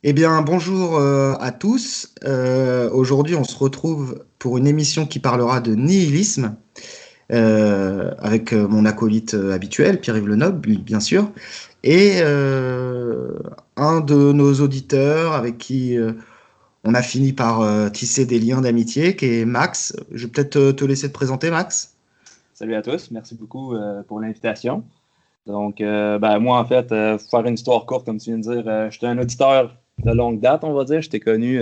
Eh bien, bonjour à tous. Aujourd'hui, on se retrouve pour une émission qui parlera de nihilisme avec mon acolyte habituel, Pierre-Yves Lenoble, bien sûr, et un de nos auditeurs avec qui on a fini par tisser des liens d'amitié, qui est Max. Je vais peut-être te laisser te présenter, Max. Salut à tous, merci beaucoup pour l'invitation. Donc, moi, en fait, pour faire une histoire courte, comme tu viens de dire, j'étais un auditeur de longue date, on va dire. Je t'ai connu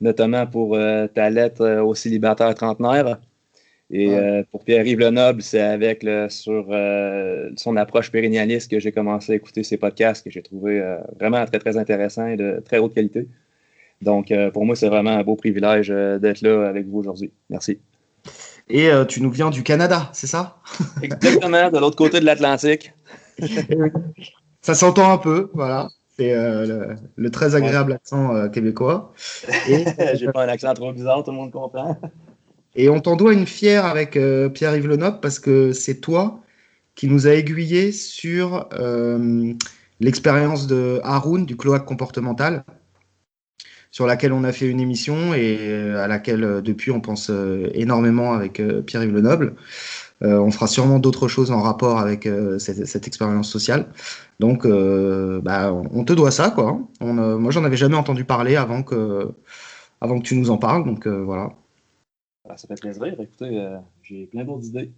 notamment pour ta lettre aux célibataires trentenaires. Et Ouais. pour Pierre-Yves Lenoble, c'est avec sur son approche pérennialiste que j'ai commencé à écouter ses podcasts que j'ai trouvé vraiment très, très intéressants et de très haute qualité. Donc, pour moi, c'est vraiment un beau privilège d'être là avec vous aujourd'hui. Merci. Et tu nous viens du Canada, c'est ça? Exactement, de l'autre côté de l'Atlantique. Ça s'entend un peu, voilà. C'est le très Ouais. agréable accent québécois. Et, J'ai pas un accent trop bizarre, tout le monde comprend. et on t'en doit une fière avec Pierre-Yves Lenoble parce que c'est toi qui nous a aiguillés sur l'expérience de Haroun du cloaque comportemental, sur laquelle on a fait une émission et à laquelle depuis on pense énormément avec Pierre-Yves Lenoble. On fera sûrement d'autres choses en rapport avec cette expérience sociale. Donc, on te doit ça, quoi. Moi, j'en avais jamais entendu parler avant que tu nous en parles. Donc, voilà. Ah, ça fait plaisir. Écoutez, j'ai plein d'autres idées.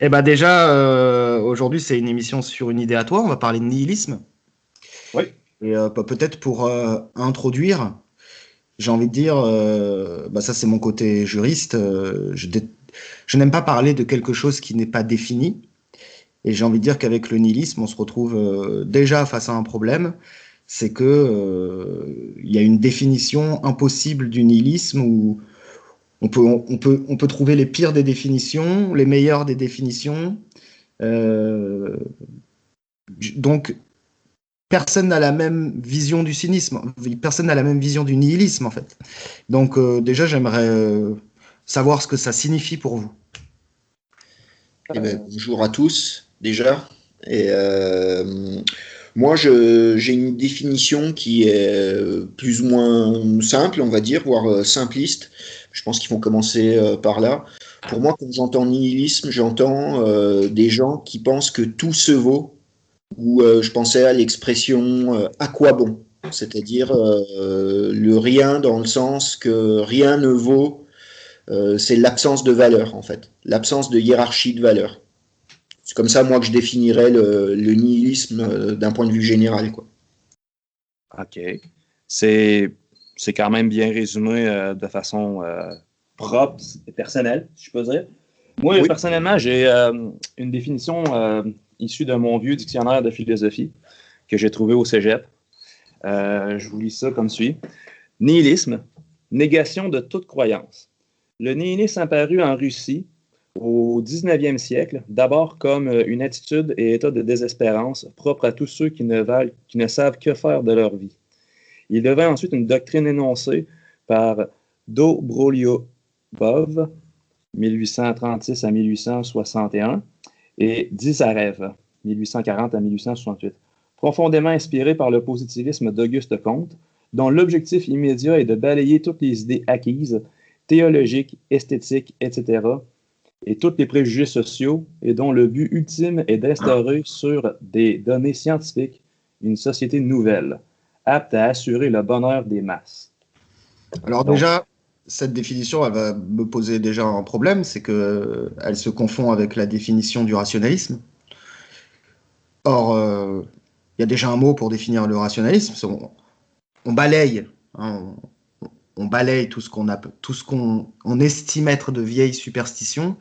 Eh ben déjà, aujourd'hui, c'est une émission sur une idée à toi. On va parler de nihilisme. Oui. Et peut-être pour introduire, j'ai envie de dire, ça c'est mon côté juriste. Je n'aime pas parler de quelque chose qui n'est pas défini. Et j'ai envie de dire qu'avec le nihilisme, on se retrouve déjà face à un problème, c'est que il y a une définition impossible du nihilisme où on peut trouver les pires des définitions, les meilleures des définitions. Euh, donc personne n'a la même vision du cynisme, personne n'a la même vision du nihilisme en fait. Donc déjà j'aimerais savoir ce que ça signifie pour vous. Eh ben, Euh, bonjour à tous déjà. Et moi, j'ai une définition qui est plus ou moins simple, on va dire, voire simpliste. Je pense qu'il faut commencer par là. Pour moi, quand j'entends nihilisme, j'entends des gens qui pensent que tout se vaut, ou je pensais à l'expression à quoi bon, c'est-à-dire le rien dans le sens que rien ne vaut, c'est l'absence de valeur en fait, l'absence de hiérarchie de valeur. C'est comme ça, moi, que je définirais le nihilisme d'un point de vue général, quoi. OK. C'est, c'est quand même bien résumé de façon propre et personnelle, si je peux dire. Moi, Oui. personnellement, j'ai une définition issue de mon vieux dictionnaire de philosophie que j'ai trouvé au cégep. Je vous lis ça comme suit. Nihilisme, négation de toute croyance. Le nihilisme apparu en Russie au 19e siècle, d'abord comme une attitude et état de désespérance propre à tous ceux qui ne savent que faire de leur vie. Il devint ensuite une doctrine énoncée par Dobrolyubov, 1836 à 1861, et Dizarev, 1840 à 1868, profondément inspiré par le positivisme d'Auguste Comte, dont l'objectif immédiat est de balayer toutes les idées acquises, théologiques, esthétiques, etc., et tous les préjugés sociaux, et dont le but ultime est d'instaurer sur des données scientifiques une société nouvelle, apte à assurer le bonheur des masses. Alors Donc, déjà, cette définition, elle va me poser déjà un problème, c'est que elle se confond avec la définition du rationalisme. Or, il y a déjà un mot pour définir le rationalisme. On balaye, hein, on balaye tout ce qu'on estime être de vieilles superstitions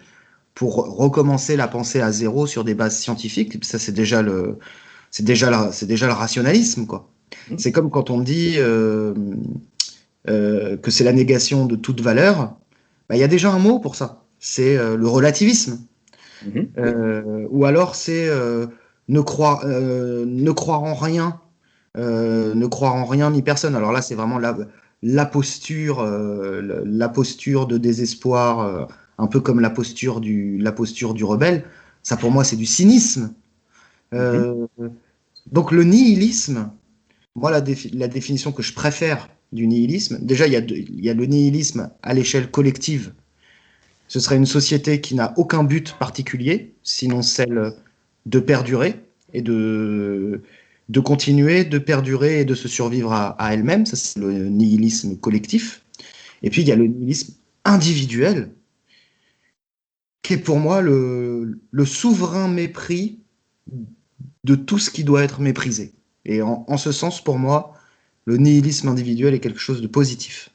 pour recommencer la pensée à zéro sur des bases scientifiques. Ça, c'est déjà le rationalisme, quoi. C'est comme quand on dit que c'est la négation de toute valeur. Bah, il y a déjà un mot pour ça. C'est le relativisme. oui. Ou alors c'est ne croire en rien, ne croire en rien ni personne. Alors là, c'est vraiment la posture de désespoir, un peu comme la posture du rebelle. Ça, pour moi, c'est du cynisme. Mhm. Euh, donc le nihilisme, Moi, la définition que je préfère du nihilisme, déjà, il y a le nihilisme à l'échelle collective. Ce serait une société qui n'a aucun but particulier, sinon celle de perdurer et de continuer, de perdurer et de se survivre à elle-même. Ça, c'est le nihilisme collectif. Et puis, il y a le nihilisme individuel, qui est pour moi le souverain mépris de tout ce qui doit être méprisé. Et en ce sens, pour moi, le nihilisme individuel est quelque chose de positif.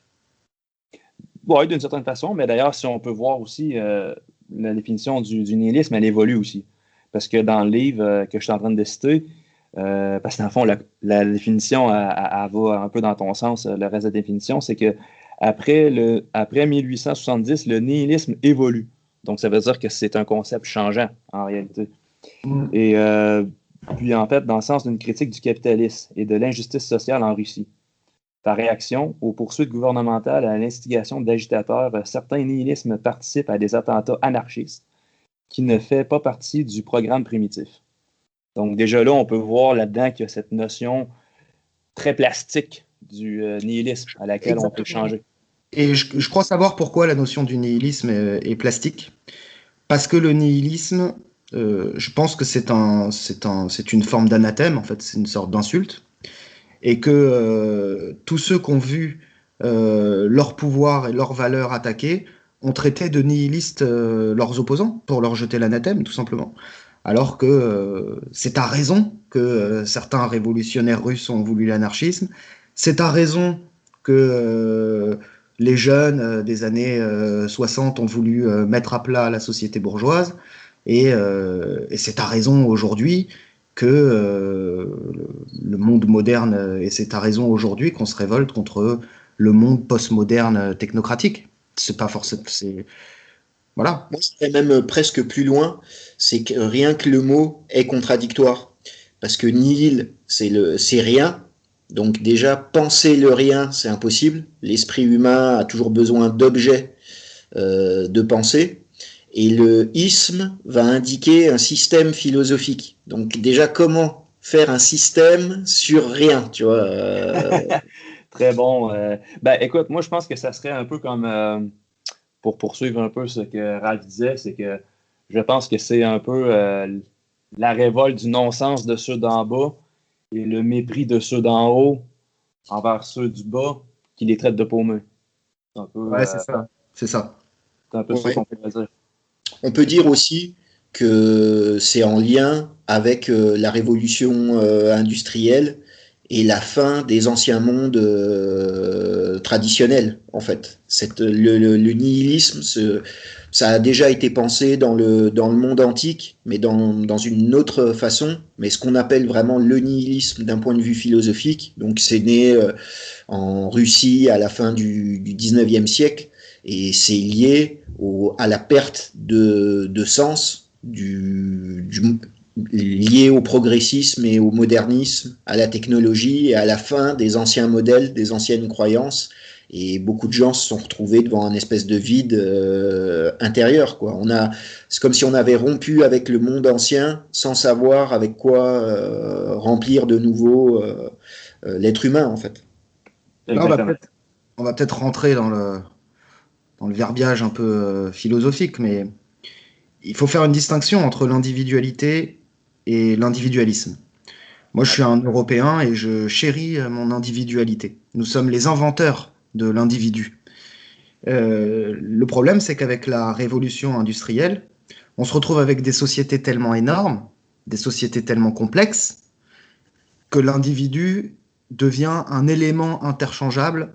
Oui, d'une certaine façon, mais d'ailleurs, si on peut voir aussi la définition du nihilisme, elle évolue aussi. Parce que dans le livre que je suis en train de citer, parce que dans le fond, la définition, elle va un peu dans ton sens, le reste de la définition, c'est que après 1870, le nihilisme évolue. Donc, ça veut dire que c'est un concept changeant, en réalité. Et puis, en fait, dans le sens d'une critique du capitalisme et de l'injustice sociale en Russie. Par réaction aux poursuites gouvernementales et à l'instigation d'agitateurs, certains nihilismes participent à des attentats anarchistes qui ne fait pas partie du programme primitif. Donc déjà là, on peut voir là-dedans qu'il y a cette notion très plastique du nihilisme à laquelle on peut Exactement. changer. Et je crois savoir pourquoi la notion du nihilisme est plastique. Parce que le nihilisme, je pense que c'est une forme d'anathème, en fait, c'est une sorte d'insulte. Et que tous ceux qui ont vu leur pouvoir et leurs valeurs attaquées ont traité de nihilistes leurs opposants pour leur jeter l'anathème, tout simplement. Alors que c'est à raison que certains révolutionnaires russes ont voulu l'anarchisme, c'est à raison que les jeunes des années 60 ont voulu mettre à plat la société bourgeoise, et c'est à raison aujourd'hui que le monde moderne, et c'est à raison aujourd'hui qu'on se révolte contre le monde postmoderne technocratique. C'est pas forcément, c'est voilà. Moi, je dirais même presque plus loin, c'est que rien que le mot est contradictoire. Parce que nihil, c'est rien. Donc déjà, penser le rien, c'est impossible. L'esprit humain a toujours besoin d'objets de pensée. Et le isme va indiquer un système philosophique. Donc déjà, comment faire un système sur rien, tu vois Très bon. Ben, écoute, moi, je pense que ça serait un peu comme, pour poursuivre un peu ce que Ralph disait, c'est que je pense que c'est un peu la révolte du non-sens de ceux d'en bas et le mépris de ceux d'en haut envers ceux du bas qui les traitent de paumeux. Ouais, c'est ça. C'est ça. C'est un peu ça Ouais. qu'on peut dire. On peut dire aussi que c'est en lien avec la révolution industrielle et la fin des anciens mondes traditionnels, en fait. Le nihilisme, ça a déjà été pensé dans le monde antique, mais dans une autre façon. Mais ce qu'on appelle vraiment le nihilisme d'un point de vue philosophique, donc c'est né en Russie à la fin du 19e siècle, et c'est lié à la perte de sens lié au progressisme et au modernisme, à la technologie et à la fin des anciens modèles, des anciennes croyances. Et beaucoup de gens se sont retrouvés devant un espèce de vide intérieur, quoi. C'est comme si on avait rompu avec le monde ancien sans savoir avec quoi remplir de nouveau l'être humain, en fait. Là, Exactement. on va peut-être rentrer dans le verbiage un peu philosophique, mais il faut faire une distinction entre l'individualité et l'individualisme. Moi, je suis un Européen et je chéris mon individualité. Nous sommes les inventeurs de l'individu. Le problème, c'est qu'avec la révolution industrielle, on se retrouve avec des sociétés tellement énormes, des sociétés tellement complexes, que l'individu devient un élément interchangeable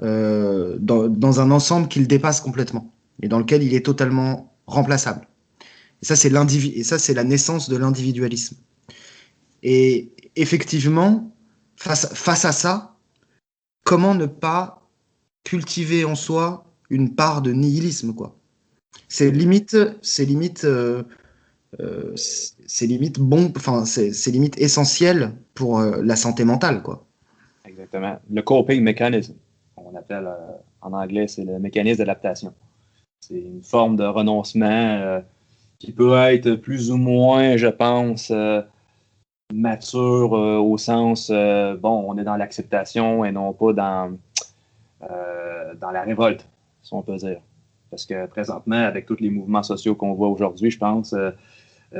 dans un ensemble qui le dépasse complètement et dans lequel il est totalement remplaçable. Et ça, c'est la naissance de l'individualisme. Et effectivement, face à ça, comment ne pas cultiver en soi une part de nihilisme, quoi. C'est limite bon, enfin, c'est limite essentiel pour la santé mentale, quoi. Exactement. Le coping mechanism, on appelle en anglais, c'est le mécanisme d'adaptation. C'est une forme de renoncement qui peut être plus ou moins, je pense, mature au sens, bon, on est dans l'acceptation et non pas dans la révolte, si on peut dire. Parce que présentement, avec tous les mouvements sociaux qu'on voit aujourd'hui, je pense,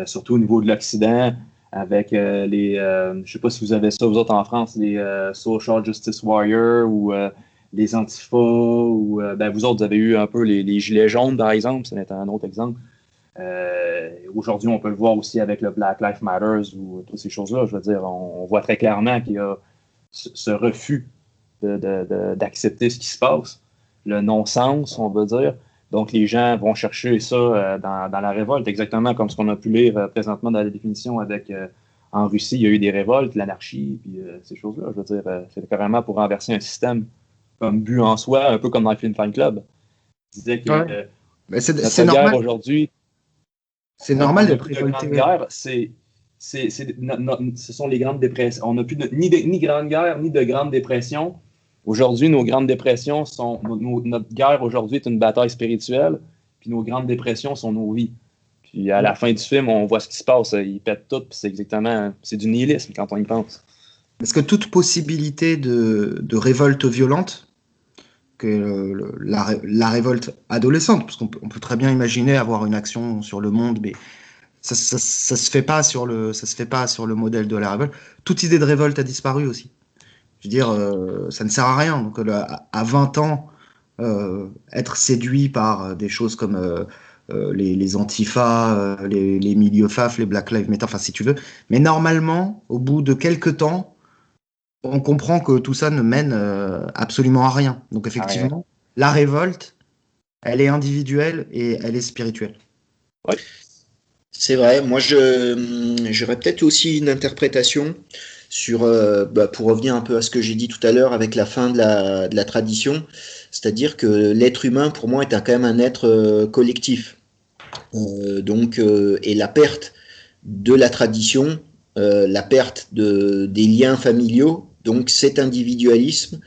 surtout au niveau de l'Occident, avec je ne sais pas si vous avez ça, vous autres en France, les Social Justice Warriors ou les Antifa, ou ben, vous autres, vous avez eu un peu les Gilets jaunes, par exemple, c'est un autre exemple. Aujourd'hui, on peut le voir aussi avec le Black Lives Matter ou toutes ces choses-là. Je veux dire, on voit très clairement qu'il y a ce refus d'accepter ce qui se passe, le non-sens, on va dire. Donc, les gens vont chercher ça dans la révolte, exactement comme ce qu'on a pu lire présentement dans la définition avec en Russie, il y a eu des révoltes, l'anarchie, puis ces choses-là. Je veux dire, c'est carrément pour renverser un système comme but en soi, un peu comme dans le Film Fan Club. Il disait que Ouais. Mais c'est notre guerre normal. aujourd'hui, C'est on normal n'a d'être plus de révolté. grande guerre, ce sont les grandes dépressions. On n'a plus ni grande guerre, ni de grande dépression. Aujourd'hui, nos grandes dépressions sont. Notre guerre aujourd'hui est une bataille spirituelle, puis nos grandes dépressions sont nos vies. Puis à la fin du film, on voit ce qui se passe. Ils pètent tout, puis c'est exactement. C'est du nihilisme quand on y pense. Est-ce que toute possibilité de révolte violente, que la révolte adolescente, parce on peut très bien imaginer avoir une action sur le monde, mais ça se fait pas ça se fait pas sur le modèle de la révolte. Toute idée de révolte a disparu aussi. Je veux dire, ça ne sert à rien. Donc, à 20 ans, être séduit par des choses comme les antifas, les milieux faf, les Black Lives Matter, enfin, si tu veux. Mais normalement, au bout de quelques temps, on comprend que tout ça ne mène absolument à rien. Donc, effectivement, la révolte, elle est individuelle et elle est spirituelle. Oui. C'est vrai, moi j'aurais peut-être aussi une interprétation sur, pour revenir un peu à ce que j'ai dit tout à l'heure avec la fin de la tradition, c'est-à-dire que l'être humain pour moi est quand même un être collectif. Et la perte de la tradition, la perte des liens familiaux, donc cet individualisme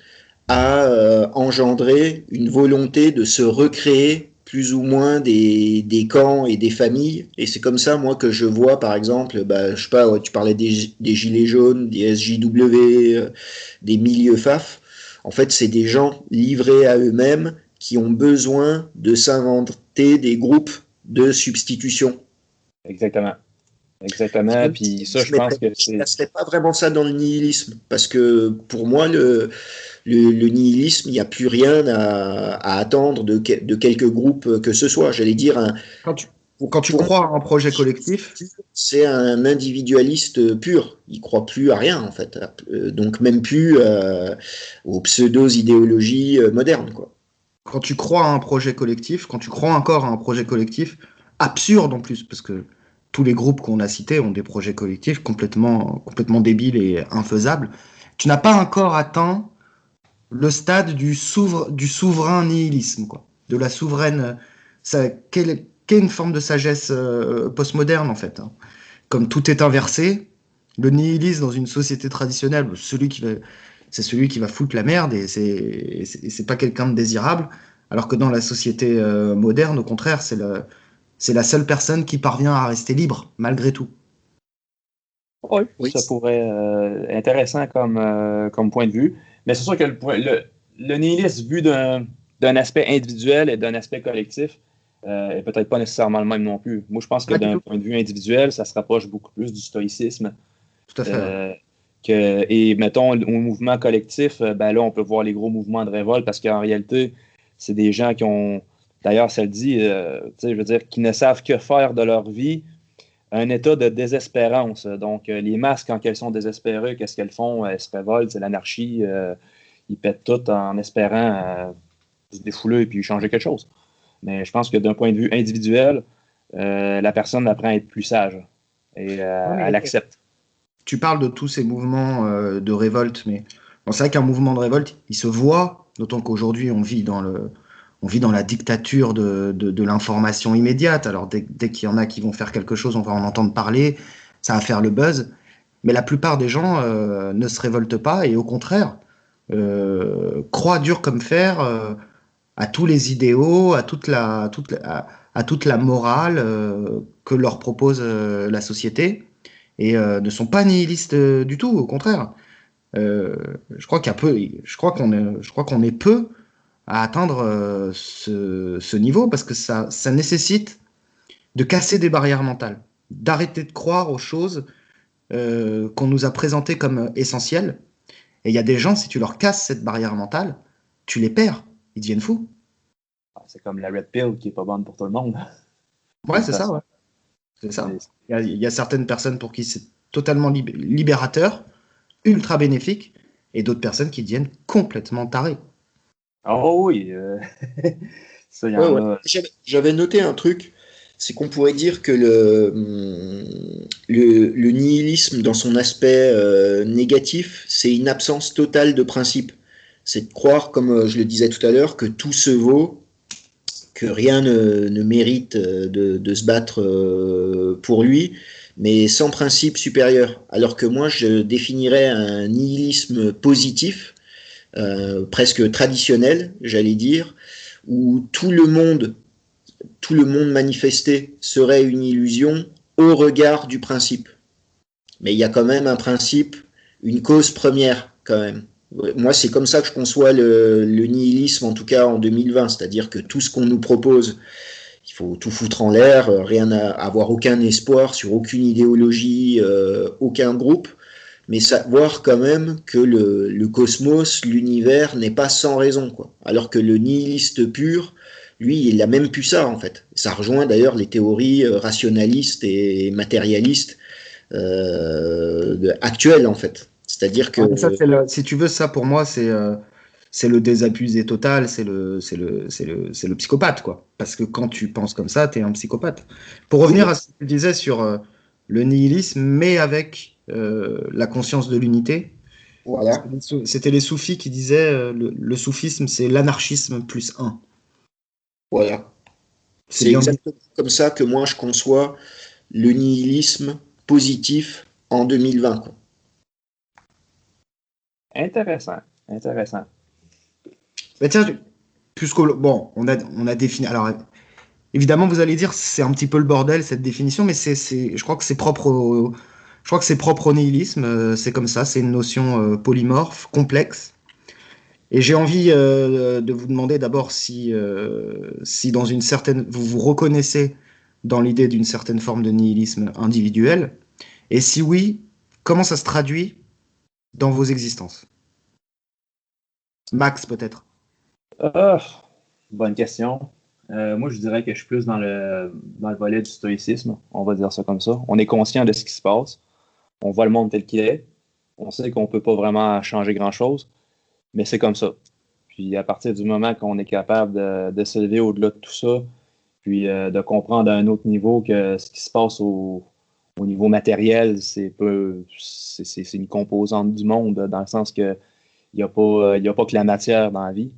a engendré une volonté de se recréer plus ou moins des camps et des familles. Et c'est comme ça, moi, que je vois, par exemple, je sais pas, ouais, tu parlais des Gilets jaunes, des SJW, des milieux FAF. En fait, c'est des gens livrés à eux-mêmes qui ont besoin de s'inventer des groupes de substitution. Exactement. Exactement. Puis ça, je pense que c'est. Je ne placerais pas vraiment ça dans le nihilisme, parce que pour moi, le nihilisme, il n'y a plus rien à attendre de quelques groupes que ce soit. J'allais dire, Quand tu crois à un projet collectif, c'est un individualiste pur. Il croit plus à rien, en fait. Donc même plus aux pseudo-idéologies modernes, quoi. quand tu crois à un projet collectif, quand tu crois encore à un projet collectif, absurde en plus, parce que tous les groupes qu'on a cités ont des projets collectifs complètement débiles et infaisables, tu n'as pas encore atteint le stade du souverain nihilisme, quoi, de la souveraine. Qu'est une forme de sagesse postmoderne, en fait. Hein. Comme tout est inversé, le nihilisme dans une société traditionnelle, c'est celui qui va foutre la merde et c'est pas quelqu'un de désirable. Alors que dans la société moderne, au contraire, c'est la seule personne qui parvient à rester libre, malgré tout. Oui, oui. Ça pourrait être intéressant comme point de vue. Mais c'est sûr que le nihilisme vu d'un aspect individuel et d'un aspect collectif est peut-être pas nécessairement le même non plus. Moi, je pense que d'un point de vue individuel, ça se rapproche beaucoup plus du stoïcisme. Tout à fait. Et mettons, au mouvement collectif, ben là, on peut voir les gros mouvements de révolte parce qu'en réalité, c'est des gens qui ont, d'ailleurs, ça le dit, je veux dire, qui ne savent que faire de leur vie, un état de désespérance. Donc, les masses, quand elles sont désespérées, qu'est-ce qu'elles font? Elles se révoltent, c'est l'anarchie. Ils pètent tout en espérant se défouler et puis changer quelque chose. Mais je pense que d'un point de vue individuel, la personne apprend à être plus sage et elle accepte. Tu parles de tous ces mouvements de révolte, mais bon, c'est vrai qu'un mouvement de révolte, il se voit, d'autant qu'aujourd'hui on vit dans la dictature de l'information immédiate. Alors dès qu'il y en a qui vont faire quelque chose, on va en entendre parler, ça va faire le buzz. Mais la plupart des gens ne se révoltent pas et au contraire croient dur comme fer à tous les idéaux, à toute la morale que leur propose la société. et ne sont pas nihilistes du tout, au contraire. Je crois je crois qu'on est peu à atteindre ce niveau parce que ça nécessite de casser des barrières mentales, d'arrêter de croire aux choses qu'on nous a présentées comme essentielles. Et il y a des gens, si tu leur casses cette barrière mentale, tu les perds, ils deviennent fous. C'est comme la Red Pill qui est pas bonne pour tout le monde. Ouais, c'est ça, ouais. C'est ça. Il y a certaines personnes pour qui c'est totalement libérateur, ultra bénéfique, et d'autres personnes qui deviennent complètement tarées. Oh oui, ça, il y Ouais, en ouais. a. J'avais noté un truc, c'est qu'on pourrait dire que le nihilisme dans son aspect négatif, c'est une absence totale de principe. C'est de croire, comme je le disais tout à l'heure, que tout se vaut, que rien ne mérite de se battre pour lui, mais sans principe supérieur. Alors que moi, je définirais un nihilisme positif, presque traditionnel, j'allais dire, où tout le monde manifesté serait une illusion au regard du principe. Mais il y a quand même un principe, une cause première quand même. Moi, c'est comme ça que je conçois le nihilisme, en tout cas en 2020, c'est-à-dire que tout ce qu'on nous propose, il faut tout foutre en l'air, rien à avoir aucun espoir sur aucune idéologie, aucun groupe, mais savoir quand même que le cosmos, l'univers n'est pas sans raison, quoi. Alors que le nihiliste pur, lui, il a même plus ça en fait. Ça rejoint d'ailleurs les théories rationalistes et matérialistes actuelles en fait. C'est-à-dire que Ça, si tu veux, ça pour moi, c'est le désabusé total, c'est le psychopathe, quoi. Parce que quand tu penses comme ça, tu es un psychopathe. Pour revenir à ce que tu disais sur le nihilisme, mais avec la conscience de l'unité, voilà, c'était les soufis qui disaient le soufisme, c'est l'anarchisme plus un. voilà. C'est C'est bien dit. exactement comme ça que moi je conçois le nihilisme positif en 2020, quoi. Intéressant, intéressant. Mais tiens, bon, on a défini. Alors, évidemment, vous allez dire, c'est un petit peu le bordel, cette définition, mais je crois que c'est propre je crois que c'est propre au nihilisme. C'est comme ça, c'est une notion polymorphe, complexe. Et j'ai envie de vous demander d'abord si dans une certaine, vous vous reconnaissez dans l'idée d'une certaine forme de nihilisme individuel, et si oui, comment ça se traduit dans vos existences? Max, peut-être. Ah, bonne question. Moi, je dirais que je suis plus dans le volet du stoïcisme, on va dire ça comme ça. On est conscient de ce qui se passe, on voit le monde tel qu'il est, on sait qu'on ne peut pas vraiment changer grand-chose, mais c'est comme ça. Puis à partir du moment qu'on est capable de s'élever au-delà de tout ça, puis de comprendre à un autre niveau que ce qui se passe au niveau matériel, c'est une composante du monde, dans le sens que il y a pas que la matière dans la vie.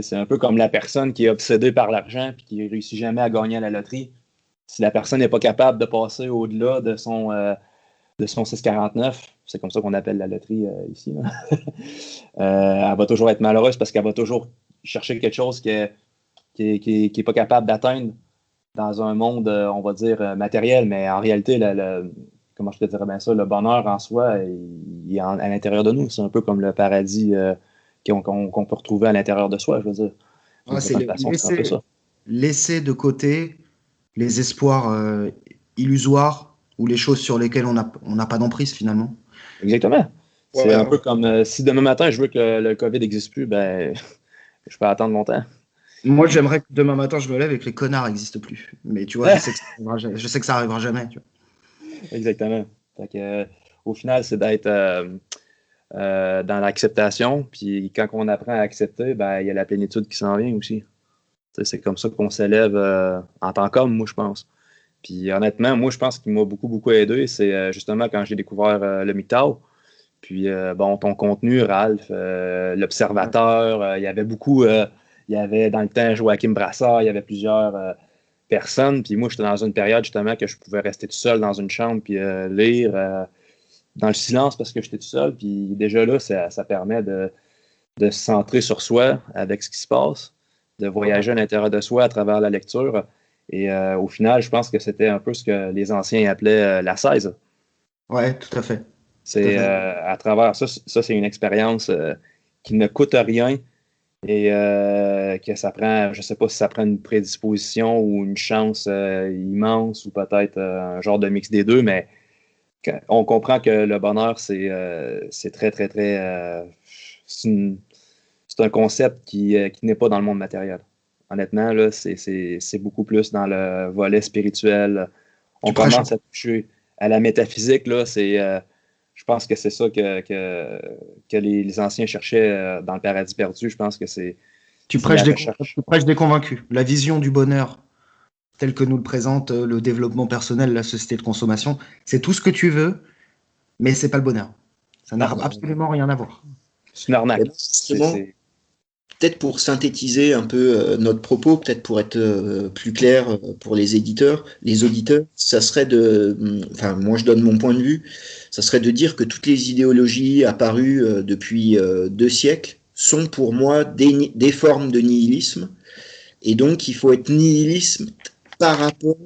C'est un peu comme la personne qui est obsédée par l'argent et qui ne réussit jamais à gagner à la loterie. Si la personne n'est pas capable de passer au-delà de son 649, c'est comme ça qu'on appelle la loterie ici, là. Elle va toujours être malheureuse parce qu'elle va toujours chercher quelque chose qui est pas capable d'atteindre dans un monde, on va dire, matériel. Mais en réalité, comment je te dirais bien ça, le bonheur en soi, il est à l'intérieur de nous. C'est un peu comme le paradis qu'on peut retrouver à l'intérieur de soi, je veux dire. D'une C'est certaine façon, c'est un peu ça. laisser de côté les espoirs illusoires ou les choses sur lesquelles on n'a pas d'emprise finalement. Exactement. C'est un Voilà. peu comme si demain matin, je veux que le COVID n'existe plus, ben, je peux attendre longtemps. Moi, j'aimerais que demain matin, je me lève et que les connards n'existent plus. Mais tu vois, je sais que ça arrivera jamais. Tu vois. Exactement. Fait que, au final, c'est d'être dans l'acceptation. Puis quand on apprend à accepter, ben, il y a la plénitude qui s'en vient aussi. C'est comme ça qu'on s'élève en tant qu'homme, moi, je pense. Puis honnêtement, moi, je pense qu'il m'a beaucoup, beaucoup aidé. C'est justement quand j'ai découvert le MGTOW. Puis, bon, ton contenu, Ralph, l'Observateur, il y avait beaucoup, il y avait dans le temps Joachim Brassard, il y avait plusieurs personnes. Puis moi, j'étais dans une période justement que je pouvais rester tout seul dans une chambre puis lire dans le silence parce que j'étais tout seul. Puis déjà là, ça permet de se centrer sur soi avec ce qui se passe, de voyager à l'intérieur de soi à travers la lecture. Et au final, je pense que c'était un peu ce que les anciens appelaient la 16. Ouais, tout à fait. Tout à C'est fait. à travers ça, c'est une expérience qui ne coûte rien et que ça prend, je sais pas si ça prend une prédisposition ou une chance immense ou peut-être un genre de mix des deux, mais on comprend que le bonheur, c'est très, très, très. C'est un concept qui n'est pas dans le monde matériel. Honnêtement, là, c'est beaucoup plus dans le volet spirituel. On Tu prêches. commence à toucher à la métaphysique. Là, je pense que c'est ça que les anciens cherchaient dans le paradis perdu. Je pense que Tu c'est la prêches recherche. tu prêches des convaincus. La vision du bonheur, telle que nous le présente le développement personnel, la société de consommation, c'est tout ce que tu veux, mais c'est pas le bonheur. Ça n'a Non, absolument rien à voir. c'est une Et arnaque. justement, peut-être pour synthétiser un peu notre propos, peut-être pour être plus clair pour les éditeurs, les auditeurs, ça serait enfin moi je donne mon point de vue, ça serait de dire que toutes les idéologies apparues depuis 2 siècles sont pour moi des formes de nihilisme, et donc il faut être nihilisme par rapport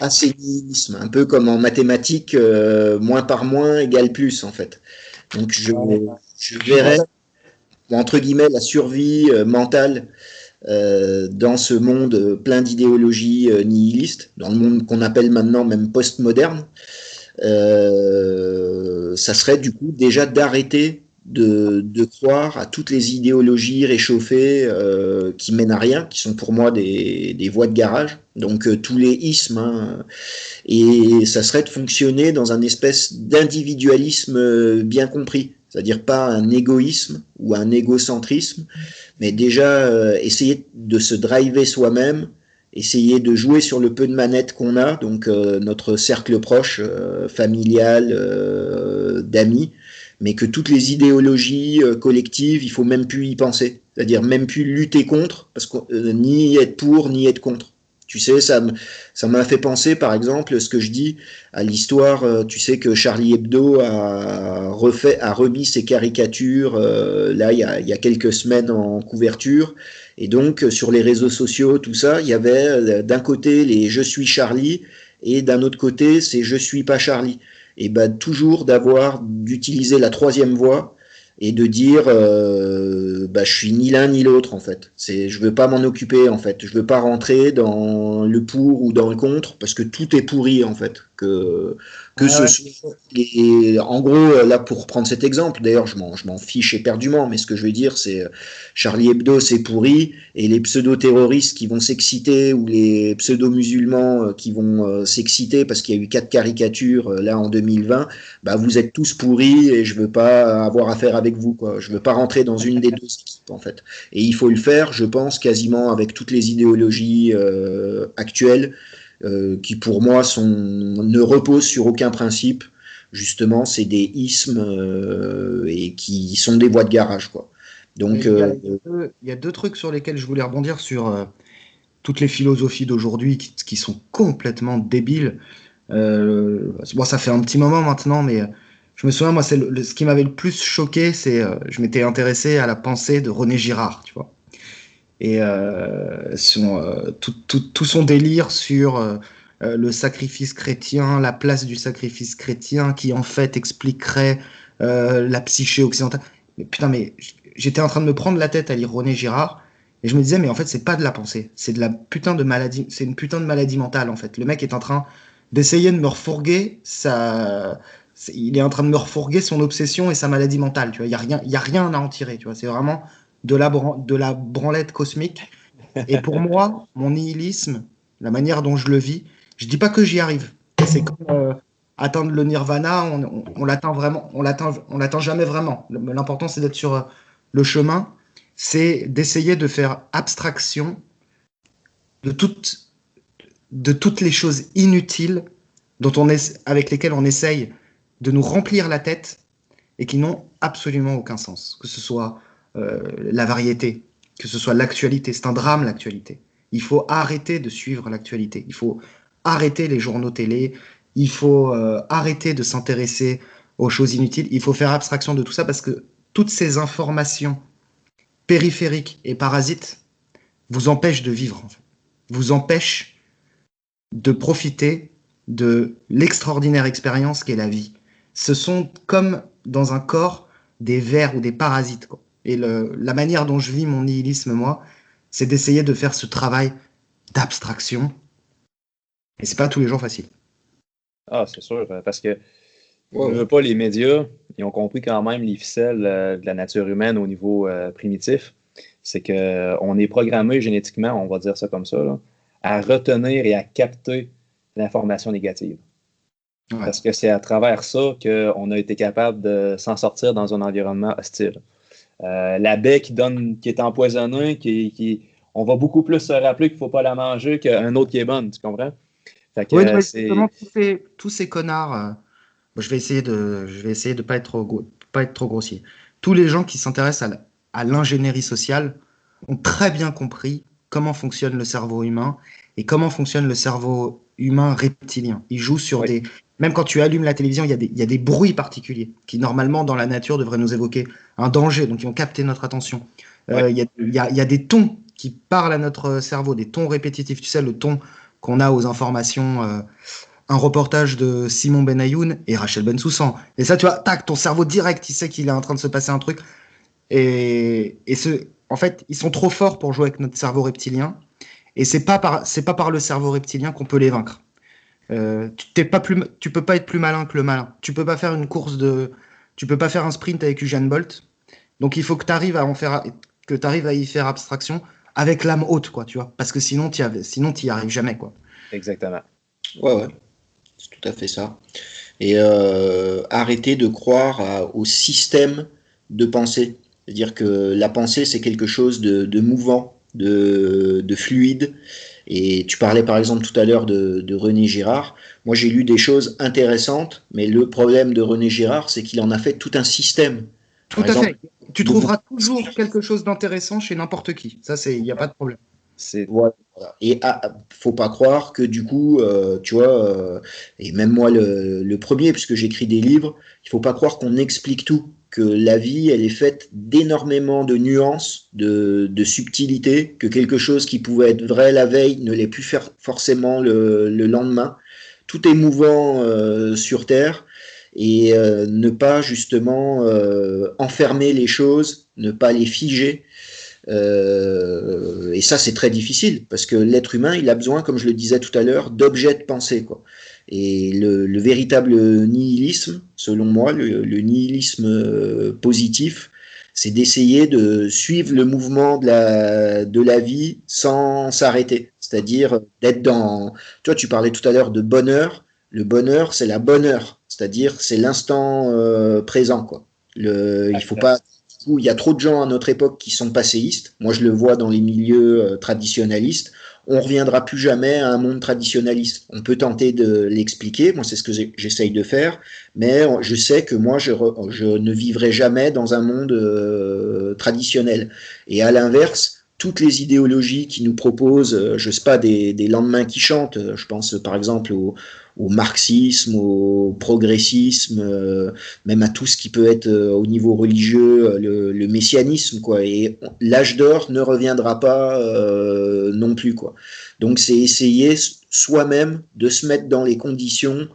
à ces nihilismes, un peu comme en mathématiques, moins par moins égale plus en fait. Donc je verrais entre guillemets la survie mentale dans ce monde plein d'idéologies nihilistes, dans le monde qu'on appelle maintenant même postmoderne, ça serait du coup déjà d'arrêter de croire à toutes les idéologies réchauffées qui mènent à rien, qui sont pour moi des voies de garage, donc tous les ismes, hein, et ça serait de fonctionner dans un espèce d'individualisme bien compris, c'est-à-dire pas un égoïsme ou un égocentrisme, mais déjà essayer de se driver soi-même, essayer de jouer sur le peu de manettes qu'on a, donc notre cercle proche, familial, d'amis, mais que toutes les idéologies collectives, il faut même plus y penser, c'est-à-dire même plus lutter contre, parce que ni être pour, ni être contre. Tu sais, ça m'a fait penser, par exemple, ce que je dis à l'histoire. Tu sais que Charlie Hebdo a remis ses caricatures là il y a quelques semaines en couverture. Et donc sur les réseaux sociaux, tout ça, il y avait d'un côté les Je suis Charlie et d'un autre côté c'est Je suis pas Charlie. Et ben toujours d'utiliser la troisième voie et de dire bah, je suis ni l'un ni l'autre en fait. Je veux pas m'en occuper en fait. Je veux pas rentrer dans le pour ou dans le contre parce que tout est pourri en fait. Que Ouais, ce ouais. soit. Et en gros, là pour prendre cet exemple, d'ailleurs je m'en fiche éperdument, mais ce que je veux dire c'est Charlie Hebdo c'est pourri et les pseudo-terroristes qui vont s'exciter ou les pseudo-musulmans qui vont s'exciter parce qu'il y a eu 4 caricatures là en 2020, bah vous êtes tous pourris et je veux pas avoir affaire avec vous quoi. Je veux pas rentrer dans une des deux équipes en fait. Et il faut le faire, je pense, quasiment avec toutes les idéologies actuelles qui pour moi ne reposent sur aucun principe. Justement, c'est des ismes et qui sont des voies de garage quoi. Mais Donc il y a deux trucs sur lesquels je voulais rebondir sur toutes les philosophies d'aujourd'hui qui sont complètement débiles. Bon, ça fait un petit moment maintenant, mais je me souviens, moi, ce qui m'avait le plus choqué, c'est je m'étais intéressé à la pensée de René Girard, tu vois. Et tout son délire sur le sacrifice chrétien, la place du sacrifice chrétien, qui en fait expliquerait la psyché occidentale. Mais putain, mais j'étais en train de me prendre la tête à lire René Girard, et je me disais, mais en fait, c'est pas de la pensée, c'est de la putain de maladie, c'est une putain de maladie mentale, en fait. Le mec est en train d'essayer de me refourguer il est en train de me refourguer son obsession et sa maladie mentale, tu vois. Il y a rien à en tirer, tu vois. C'est vraiment de la branlette cosmique. Et pour moi, mon nihilisme, la manière dont je le vis, je dis pas que j'y arrive. C'est comme atteindre le nirvana, on l'atteint vraiment, on l'atteint jamais vraiment. L'important, c'est d'être sur le chemin, c'est d'essayer de faire abstraction de toutes les choses inutiles avec lesquelles on essaye de nous remplir la tête et qui n'ont absolument aucun sens. Que ce soit la variété, que ce soit l'actualité. C'est un drame, l'actualité. Il faut arrêter de suivre l'actualité. Il faut arrêter les journaux télé. Il faut arrêter de s'intéresser aux choses inutiles. Il faut faire abstraction de tout ça parce que toutes ces informations périphériques et parasites vous empêchent de vivre, en fait. Vous empêchent de profiter de l'extraordinaire expérience qu'est la vie. ce sont comme dans un corps des vers ou des parasites, quoi. Et la manière dont je vis mon nihilisme, moi, c'est d'essayer de faire ce travail d'abstraction. Et c'est pas tous les jours facile. Ah, c'est sûr, parce que Ouais, je ouais. veux pas, les médias, ils ont compris quand même les ficelles de la nature humaine au niveau primitif. C'est qu'on est programmé génétiquement, on va dire ça comme ça, là, à retenir et à capter l'information négative. Ouais. Parce que c'est à travers ça qu'on a été capable de s'en sortir dans un environnement hostile. La baie qui est empoisonnée, on va beaucoup plus se rappeler qu'il ne faut pas la manger qu'un autre qui est bonne, tu comprends? Fait que Oui, non, mais c'est. justement, tous ces connards, bon, je vais essayer de pas être trop grossier. Tous les gens qui s'intéressent à l'ingénierie sociale ont très bien compris comment fonctionne le cerveau humain et comment fonctionne le cerveau humain reptilien. Ils jouent sur Oui, des... Même quand tu allumes la télévision, il y a des bruits particuliers qui, normalement, dans la nature, devraient nous évoquer un danger, donc ils vont capter notre attention. oui, Il y a des tons qui parlent à notre cerveau, des tons répétitifs. Tu sais, le ton qu'on a aux informations, un reportage de Simon Benayoun et Rachel Bensoussan. Et ça, tu vois, tac, ton cerveau direct, il sait qu'il est en train de se passer un truc. En fait, ils sont trop forts pour jouer avec notre cerveau reptilien. Et c'est pas par le cerveau reptilien qu'on peut les vaincre. Tu peux pas être plus malin que le malin. Tu peux pas faire tu peux pas faire un sprint avec Usain Bolt. Donc il faut que tu arrives que tu arrives à y faire abstraction avec l'âme haute, quoi, tu vois. Parce que sinon t'y arrives jamais, quoi. exactement. Ouais, ouais, c'est tout à fait ça. Et arrêter de croire au système de pensée. C'est-à-dire que la pensée, c'est quelque chose de mouvant, de fluide. Et tu parlais par exemple tout à l'heure de René Girard. Moi, j'ai lu des choses intéressantes, mais le problème de René Girard, c'est qu'il en a fait tout un système. Tout Par à exemple, fait. Tu beaucoup. trouveras toujours quelque chose d'intéressant chez n'importe qui. Ça, il n'y a pas de problème. C'est. Voilà. Et faut pas croire que du coup, tu vois, et même moi le premier, puisque j'écris des livres, il faut pas croire qu'on explique tout, que la vie, elle est faite d'énormément de nuances, de subtilités, que quelque chose qui pouvait être vrai la veille ne l'est plus forcément le lendemain. Tout est mouvant sur Terre et ne pas justement enfermer les choses, ne pas les figer. Et ça, c'est très difficile parce que l'être humain, il a besoin, comme je le disais tout à l'heure, d'objets de pensée, quoi. Et le véritable nihilisme, selon moi, le nihilisme positif, c'est d'essayer de suivre le mouvement de la vie sans s'arrêter. C'est-à-dire d'être dans... Tu vois, tu parlais tout à l'heure de bonheur. Le bonheur, c'est la bonne heure. C'est-à-dire, c'est l'instant présent, quoi. Il faut pas il y a trop de gens à notre époque qui sont passéistes. Moi, je le vois dans les milieux traditionnalistes. On reviendra plus jamais à un monde traditionnaliste. On peut tenter de l'expliquer. Moi, c'est ce que j'essaye de faire. Mais je sais que moi, je ne vivrai jamais dans un monde traditionnel. Et à l'inverse, toutes les idéologies qui nous proposent, je sais pas, des lendemains qui chantent. Je pense par exemple au marxisme, au progressisme, même à tout ce qui peut être au niveau religieux, le messianisme, quoi. Et l'âge d'or ne reviendra pas non plus, quoi. Donc c'est essayer soi-même de se mettre dans les conditions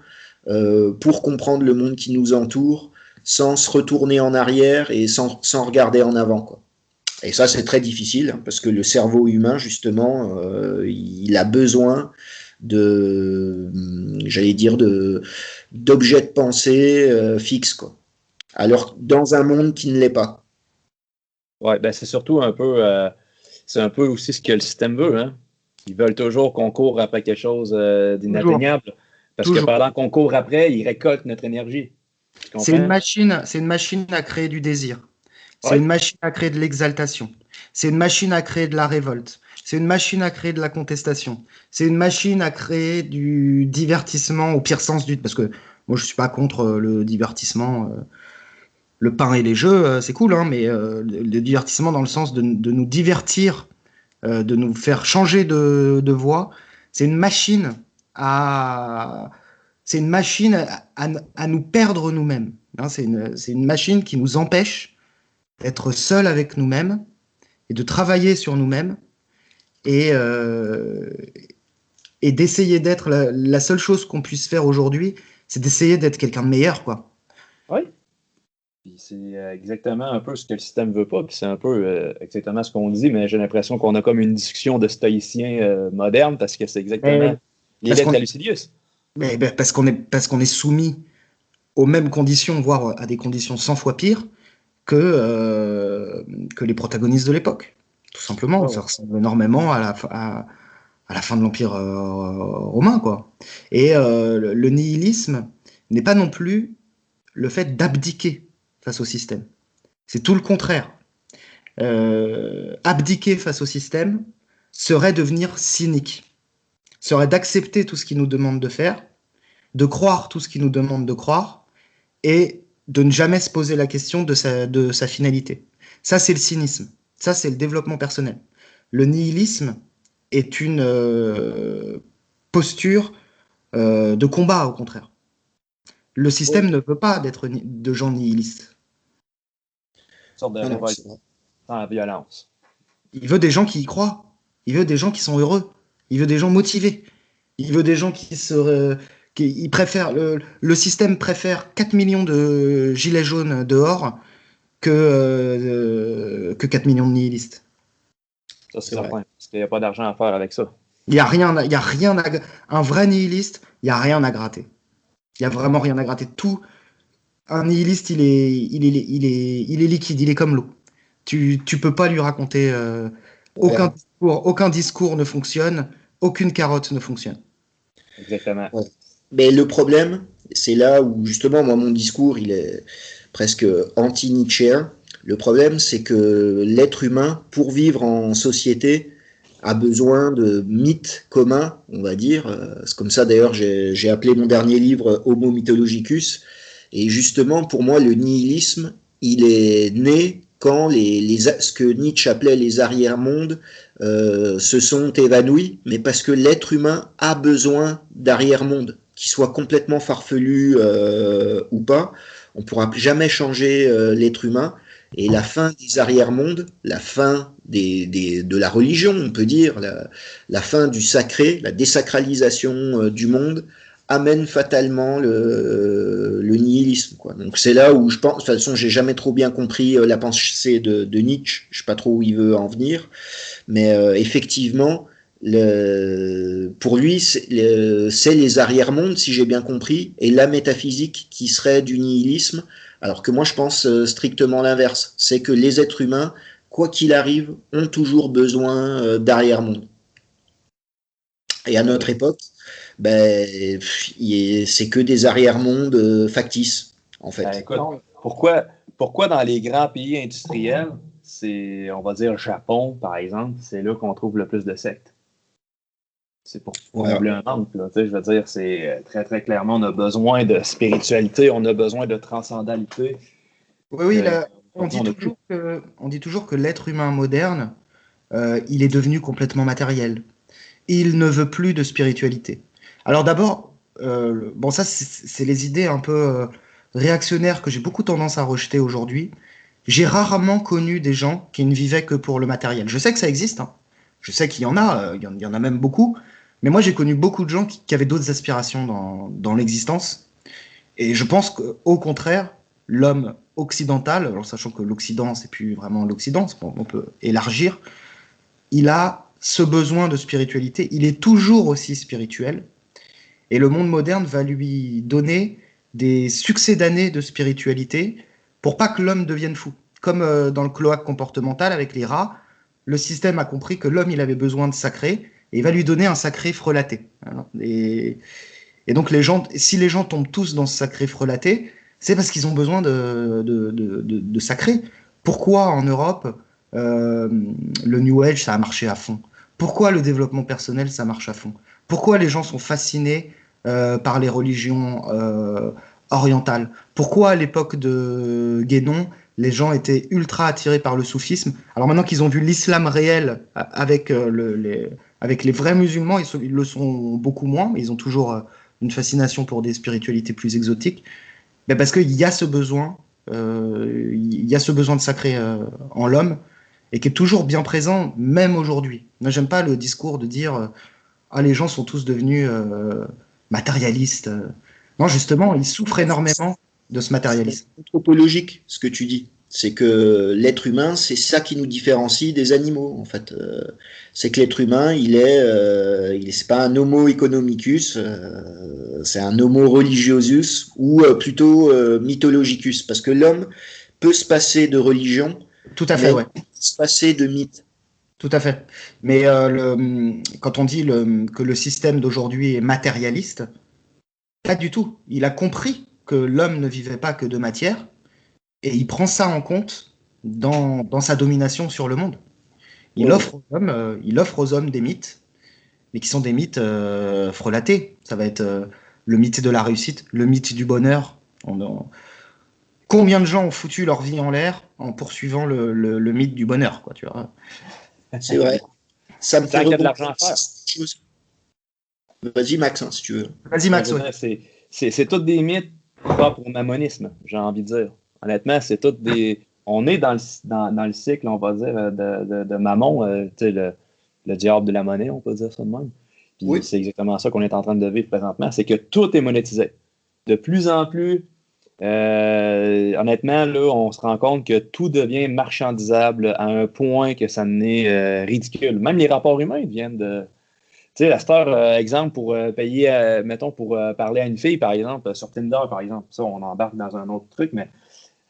pour comprendre le monde qui nous entoure, sans se retourner en arrière et sans regarder en avant, quoi. Et ça, c'est très difficile, hein, parce que le cerveau humain, justement, il a besoin j'allais dire, d'objets de pensée fixes, quoi. Alors, dans un monde qui ne l'est pas. Ouais, ben c'est surtout un peu. C'est un peu aussi ce que le système veut, hein. Ils veulent toujours qu'on court après quelque chose Toujours, d'inatteignable. Parce que toujours. pendant qu'on court après, ils récoltent notre énergie. Tu comprends? C'est une machine à créer du désir. C'est Oui, une machine à créer de l'exaltation. C'est une machine à créer de la révolte. C'est une machine à créer de la contestation. C'est une machine à créer du divertissement au pire sens du... Parce que moi, je suis pas contre le divertissement. Le pain et les jeux, c'est cool, hein, mais le divertissement dans le sens de nous divertir, de nous faire changer de voie, c'est une machine à, c'est une machine à nous perdre nous-mêmes. Hein, c'est une machine qui nous empêche d'être seuls avec nous-mêmes et de travailler sur nous-mêmes et, euh, et d'essayer d'être la seule chose qu'on puisse faire aujourd'hui, c'est d'essayer d'être quelqu'un de meilleur, quoi. Oui. Puis c'est exactement un peu ce que le système veut pas, puis c'est un peu exactement ce qu'on dit, mais j'ai l'impression qu'on a comme une discussion de stoïciens moderne parce que c'est exactement Parce l'idée qu'on de Lucidius. parce qu'on est soumis aux mêmes conditions, voire à des conditions 100 fois pires que les protagonistes de l'époque. Tout simplement, Oh, ça ressemble énormément à la fin de l'Empire romain, quoi. Et le nihilisme n'est pas non plus le fait d'abdiquer face au système. C'est tout le contraire. Abdiquer face au système serait devenir cynique, serait d'accepter tout ce qu'il nous demande de faire, de croire tout ce qu'il nous demande de croire, et de ne jamais se poser la question de sa finalité. Ça, c'est le cynisme. Ça, c'est le développement personnel. Le nihilisme est une posture de combat, au contraire. Le Oui, système ne veut pas de gens nihilistes. une sorte de non, non, révolte c'est vrai. sans la violence. Il veut des gens qui y croient. Il veut des gens qui sont heureux. Il veut des gens motivés. Il veut des gens il préfère, le système préfère 4 millions de gilets jaunes dehors que 4 millions de nihilistes. Ça, c'est C'est vrai. certain. Parce qu'il n'y a pas d'argent à faire avec ça. Il y a rien un vrai nihiliste, il n'y a rien à gratter. Il n'y a vraiment rien à gratter. Tout, un nihiliste, il est liquide, il est comme l'eau. Tu peux pas lui raconter Ouais, aucun discours ne fonctionne, aucune carotte ne fonctionne. Exactement. ouais. Mais le problème, c'est là où justement, moi, mon discours, il est presque anti-Nietzschéen. Le problème, c'est que l'être humain, pour vivre en société, a besoin de mythes communs, on va dire. C'est comme ça, d'ailleurs, j'ai appelé mon dernier livre Homo mythologicus. Et justement, pour moi, le nihilisme, il est né quand ce que Nietzsche appelait les arrière-mondes se sont évanouis, mais parce que l'être humain a besoin d'arrière-mondes, qu'ils soient complètement farfelus ou pas. On ne pourra jamais changer l'être humain. Et la fin des arrière-mondes, la fin de la religion, on peut dire, la fin du sacré, la désacralisation du monde, amène fatalement le nihilisme, quoi. Donc c'est là où je pense, de toute façon, j'ai jamais trop bien compris la pensée de Nietzsche, je sais pas trop où il veut en venir, mais effectivement, pour lui, c'est les arrière-mondes, si j'ai bien compris, et la métaphysique qui serait du nihilisme, alors que moi je pense strictement l'inverse, c'est que les êtres humains, quoi qu'il arrive, ont toujours besoin d'arrière-monde. Et à notre époque, ben, c'est que des arrière-mondes factices, en fait. Écoute, pourquoi dans les grands pays industriels, c'est, on va dire, Japon, par exemple, c'est là qu'on trouve le plus de sectes? C'est pour Ouais. combler un manque, là. Tu sais, je veux dire, c'est très, très clairement, on a besoin de spiritualité, on a besoin de transcendalité. Oui, oui, Que, là, aujourd'hui, on n'a plus. on dit toujours que l'être humain moderne, il est devenu complètement matériel. Il ne veut plus de spiritualité. Alors d'abord, bon ça c'est les idées un peu réactionnaires que j'ai beaucoup tendance à rejeter aujourd'hui. J'ai rarement connu des gens qui ne vivaient que pour le matériel. Je sais que ça existe, hein. Je sais qu'il y en a, il y en a même beaucoup. Mais moi j'ai connu beaucoup de gens qui avaient d'autres aspirations dans l'existence. Et je pense qu'au contraire, l'homme occidental, alors sachant que l'Occident c'est plus vraiment l'Occident, on peut élargir, il a ce besoin de spiritualité, il est toujours aussi spirituel, et le monde moderne va lui donner des succès d'années de spiritualité pour pas que l'homme devienne fou. Comme dans le cloaque comportemental avec les rats, le système a compris que l'homme il avait besoin de sacré, et il va lui donner un sacré frelaté. Et donc si les gens tombent tous dans ce sacré frelaté, c'est parce qu'ils ont besoin de sacré. Pourquoi en Europe le New Age ça a marché à fond? Pourquoi le développement personnel ça marche à fond? Pourquoi les gens sont fascinés par les religions orientales? Pourquoi à l'époque de Guénon les gens étaient ultra attirés par le soufisme? Alors maintenant qu'ils ont vu l'islam réel avec les vrais musulmans, ils le sont beaucoup moins, mais ils ont toujours une fascination pour des spiritualités plus exotiques, ben parce qu'il y a ce besoin, il y a ce besoin de sacré en l'homme, et qui est toujours bien présent, même aujourd'hui. Moi, j'aime pas le discours de dire ah, les gens sont tous devenus matérialistes. Non, justement, ils souffrent énormément de ce matérialisme. C'est anthropologique, ce que tu dis. C'est que l'être humain, c'est ça qui nous différencie des animaux, en fait. C'est que l'être humain, c'est pas un homo economicus, c'est un homo religiosus, ou plutôt mythologicus. Parce que l'homme peut se passer de religion, Tout à fait, mais ouais. se passer de mythe. Tout à fait. Mais quand on dit que le système d'aujourd'hui est matérialiste, pas du tout. Il a compris que l'homme ne vivait pas que de matière et il prend ça en compte dans sa domination sur le monde. Il offre aux hommes des mythes, mais qui sont des mythes frelatés. Ça va être le mythe de la réussite, le mythe du bonheur. Combien de gens ont foutu leur vie en l'air en poursuivant le mythe du bonheur, quoi, tu vois. C'est vrai. Ça me fait Tant qu'il y a de l'argent à faire. Vas-y, Max, hein, si tu veux. Vas-y, Max. Ouais. C'est tous des mythes propres au mammonisme, j'ai envie de dire. Honnêtement, c'est toutes des. On est dans le cycle, on va dire, de Mammon, le diable de la monnaie, on peut dire ça de même. Puis Oui. c'est exactement ça qu'on est en train de vivre présentement, c'est que tout est monétisé. De plus en plus, honnêtement, là, on se rend compte que tout devient marchandisable à un point que ça n'est ridicule. Même les rapports humains deviennent de. Tu sais, la star, exemple, pour payer, mettons, pour parler à une fille, par exemple, sur Tinder, par exemple. Ça, on embarque dans un autre truc, mais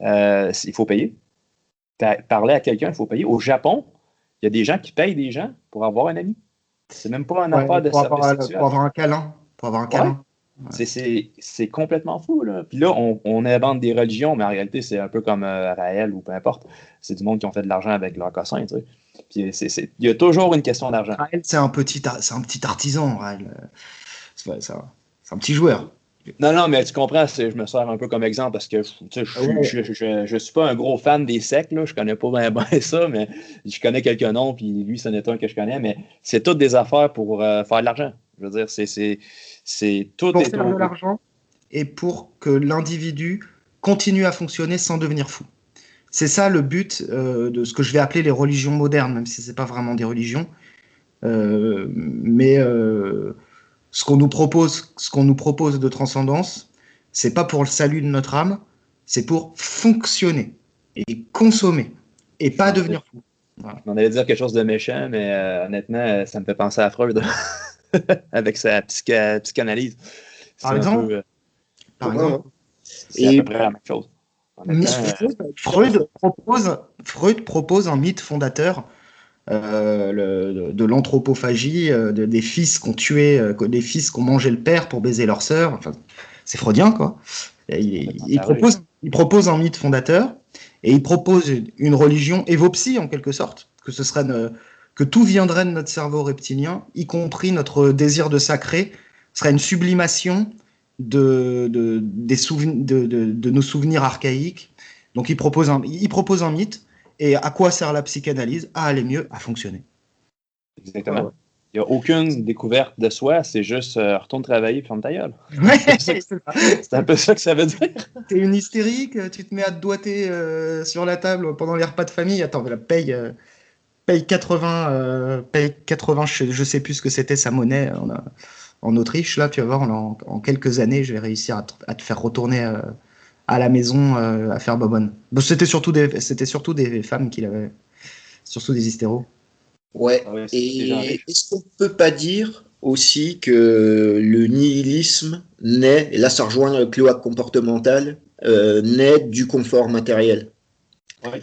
il faut payer. Parler à quelqu'un, il faut payer. Au Japon, il y a des gens qui payent des gens pour avoir un ami. C'est même pas une affaire de service sexuel. Pour avoir un câlin. Ouais. C'est complètement fou, là. Puis là, on invente des religions, mais en réalité, c'est un peu comme Raël ou peu importe. C'est du monde qui ont fait de l'argent avec leur cossin, tu sais. Puis il y a toujours une question d'argent. Raël, c'est un petit artisan, Raël. C'est un petit joueur. Non, mais tu comprends, je me sers un peu comme exemple parce que je suis pas un gros fan des sectes, là, je connais pas bien ça, mais je connais quelques noms, puis lui, ce n'est un que je connais, mais c'est toutes des affaires pour faire de l'argent. Je veux dire, c'est tout pour est faire de l'argent et pour que l'individu continue à fonctionner sans devenir fou. C'est ça le but de ce que je vais appeler les religions modernes, même si c'est pas vraiment des religions. Mais ce qu'on nous propose de transcendance, c'est pas pour le salut de notre âme, c'est pour fonctionner et consommer et pas devenir fou. Voilà. On allait dire quelque chose de méchant, mais honnêtement, ça me fait penser à Freud avec sa psychanalyse. Par exemple, c'est à peu près la même chose. Freud propose un mythe fondateur de l'anthropophagie, des fils qui ont tué, des fils qui ont mangé le père pour baiser leur sœur. Enfin, c'est freudien, quoi. Il propose un mythe fondateur et il propose une religion évopsie, en quelque sorte, que ce serait que tout viendrait de notre cerveau reptilien, y compris notre désir de sacré, serait une sublimation de nos souvenirs archaïques. Donc il propose un mythe. Et à quoi sert la psychanalyse? À aller mieux, à fonctionner. Exactement. Ouais. Il n'y a aucune découverte de soi, c'est juste retourne travailler et ferme ta gueule. Ouais, c'est un peu ça que ça veut dire. T'es une hystérique, tu te mets à te doigter sur la table pendant les repas de famille. Attends, paye 80, je sais plus ce que c'était sa monnaie en Autriche. Là, tu vas voir, en quelques années, je vais réussir à te faire retourner à la maison à faire bobonne. Bon, c'était surtout des femmes qui l'avaient, surtout des hystéros. Ouais. Et est-ce qu'on peut pas dire aussi que le nihilisme naît, et là ça rejoint le cloaque comportemental, naît du confort matériel. Ouais.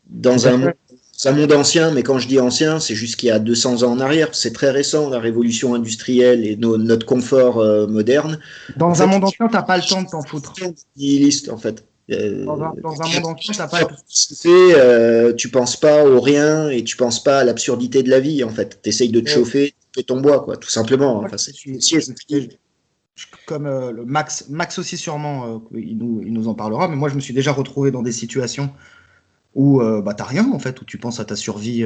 Dans un monde ancien, mais quand je dis ancien, c'est jusqu'il y a 200 ans en arrière, c'est très récent, la révolution industrielle et notre confort moderne. Dans un monde ancien, t'as pas le temps de t'en foutre. Nihiliste, en fait. Dans un monde ancien, t'as pas le temps. Tu penses pas au rien et tu penses pas à l'absurdité de la vie, en fait. T'essayes de te chauffer, tu fais ton bois, quoi, tout simplement. Enfin, comme le Max aussi sûrement, il nous en parlera, mais moi je me suis déjà retrouvé dans des situations où t'as rien en fait, où tu penses à ta survie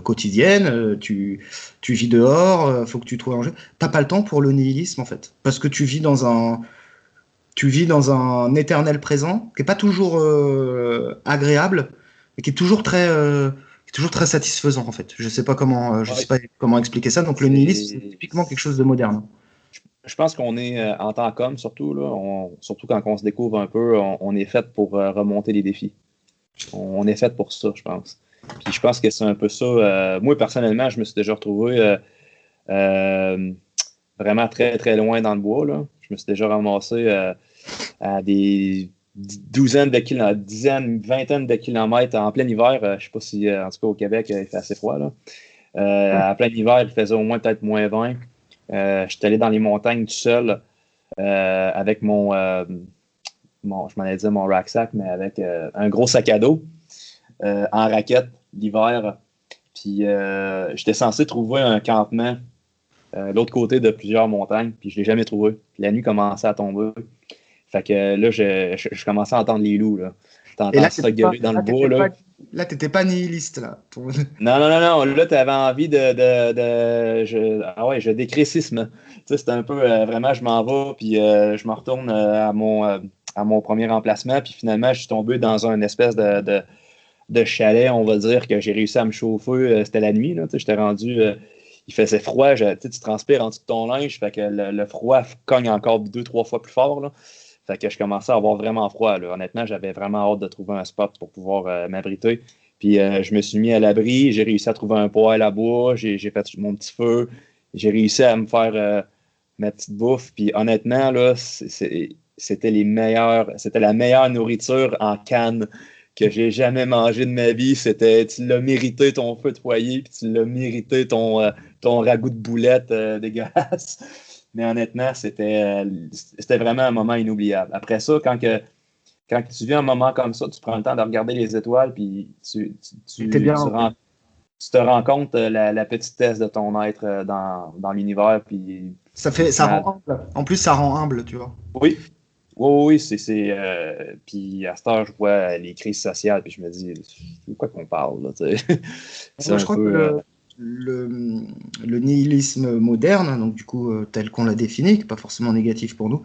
quotidienne, tu vis dehors, faut que tu trouves un jeu. T'as pas le temps pour le nihilisme en fait, parce que tu vis dans un éternel présent qui est pas toujours agréable, mais qui est toujours très satisfaisant en fait. Je sais pas comment expliquer ça. Donc le nihilisme c'est typiquement quelque chose de moderne. je pense qu'on est, en tant qu'homme surtout, là, surtout quand on se découvre un peu, on est fait pour remonter les défis. On est fait pour ça, je pense. Puis je pense que c'est un peu ça. Moi, personnellement, je me suis déjà retrouvé vraiment très, très loin dans le bois, là. Je me suis déjà ramassé à des douzaines de kilomètres, dizaines, vingtaines de kilomètres en plein hiver. Je ne sais pas si, en tout cas au Québec, il fait assez froid, là. En plein hiver, il faisait au moins peut-être moins 20. Je suis allé dans les montagnes tout seul avec je m'en allais dire mon rucksack, mais avec un gros sac à dos en raquette l'hiver. Puis j'étais censé trouver un campement l'autre côté de plusieurs montagnes, puis je ne l'ai jamais trouvé. Puis la nuit commençait à tomber. Fait que là, je commençais à entendre les loups. Là. T'entends ça gueuler dans le bois. Là, t'étais pas nihiliste. Là. Non. Là, tu avais envie je décrécisme. Tu sais, c'était un peu vraiment, je m'en vais, puis je me retourne à mon premier emplacement, puis finalement, je suis tombé dans une espèce de chalet, on va dire, que j'ai réussi à me chauffer. C'était la nuit. Là, j'étais rendu. Il faisait froid, tu transpires en dessous de ton linge, fait que le froid cogne encore 2-3 fois plus fort. Là. Fait que je commençais à avoir vraiment froid. Là. Honnêtement, j'avais vraiment hâte de trouver un spot pour pouvoir m'abriter. Puis je me suis mis à l'abri, j'ai réussi à trouver un poêle à bois, j'ai fait mon petit feu, j'ai réussi à me faire ma petite bouffe. Puis honnêtement, là, c'était la meilleure nourriture en canne que j'ai jamais mangé de ma vie. Tu l'as mérité ton feu de foyer, puis tu l'as mérité ton ragoût de boulette dégueulasse. Mais honnêtement, c'était vraiment un moment inoubliable. Après ça, quand tu vis un moment comme ça, tu prends le temps de regarder les étoiles, puis tu te rends compte la petitesse de ton être dans l'univers. Puis ça rend humble. En plus, ça rend humble, tu vois. Oui. Oui, puis à cette heure, je vois les crises sociales, puis je me dis, de quoi qu'on parle, là, Moi, je crois que le nihilisme moderne, donc du coup, tel qu'on l'a défini, qui n'est pas forcément négatif pour nous,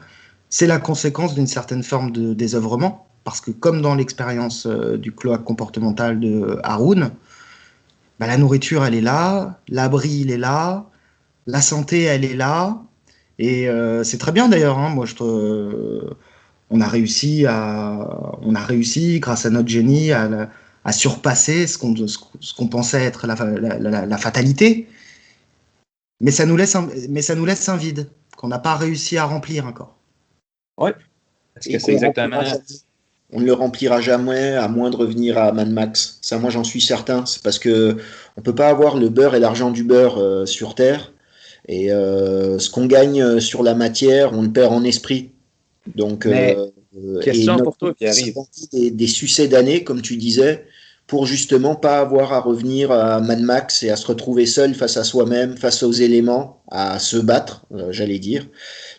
c'est la conséquence d'une certaine forme de désœuvrement, parce que comme dans l'expérience du cloaque comportemental de Haroun, bah, la nourriture, elle est là, l'abri, il est là, la santé, elle est là, et c'est très bien d'ailleurs, hein, on a réussi, grâce à notre génie, à surpasser ce qu'on pensait être la fatalité, mais ça nous laisse un vide qu'on n'a pas réussi à remplir encore. Oui, parce que c'est exactement. On ne le remplira jamais à moins de revenir à Mad Max. Ça, moi, j'en suis certain. C'est parce que on peut pas avoir le beurre et l'argent du beurre sur Terre. Et ce qu'on gagne sur la matière, on le perd en esprit. Donc, question pour toi, Pierre. Des succès d'années, comme tu disais, pour justement pas avoir à revenir à Mad Max et à se retrouver seul face à soi-même, face aux éléments, à se battre, j'allais dire.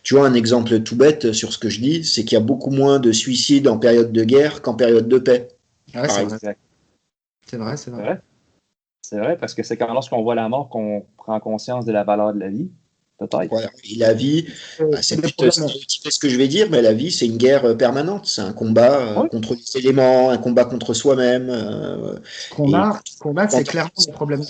Tu vois, un exemple tout bête sur ce que je dis, c'est qu'il y a beaucoup moins de suicides en période de guerre qu'en période de paix. Ouais, c'est vrai. C'est vrai, parce que c'est quand lorsqu'on voit la mort qu'on prend conscience de la valeur de la vie, peut-être. Ouais, et la vie, c'est peut-être ce que je vais dire, mais la vie, c'est une guerre permanente. C'est un combat contre les éléments, un combat contre soi-même. Ce qu'on a, c'est clairement des problèmes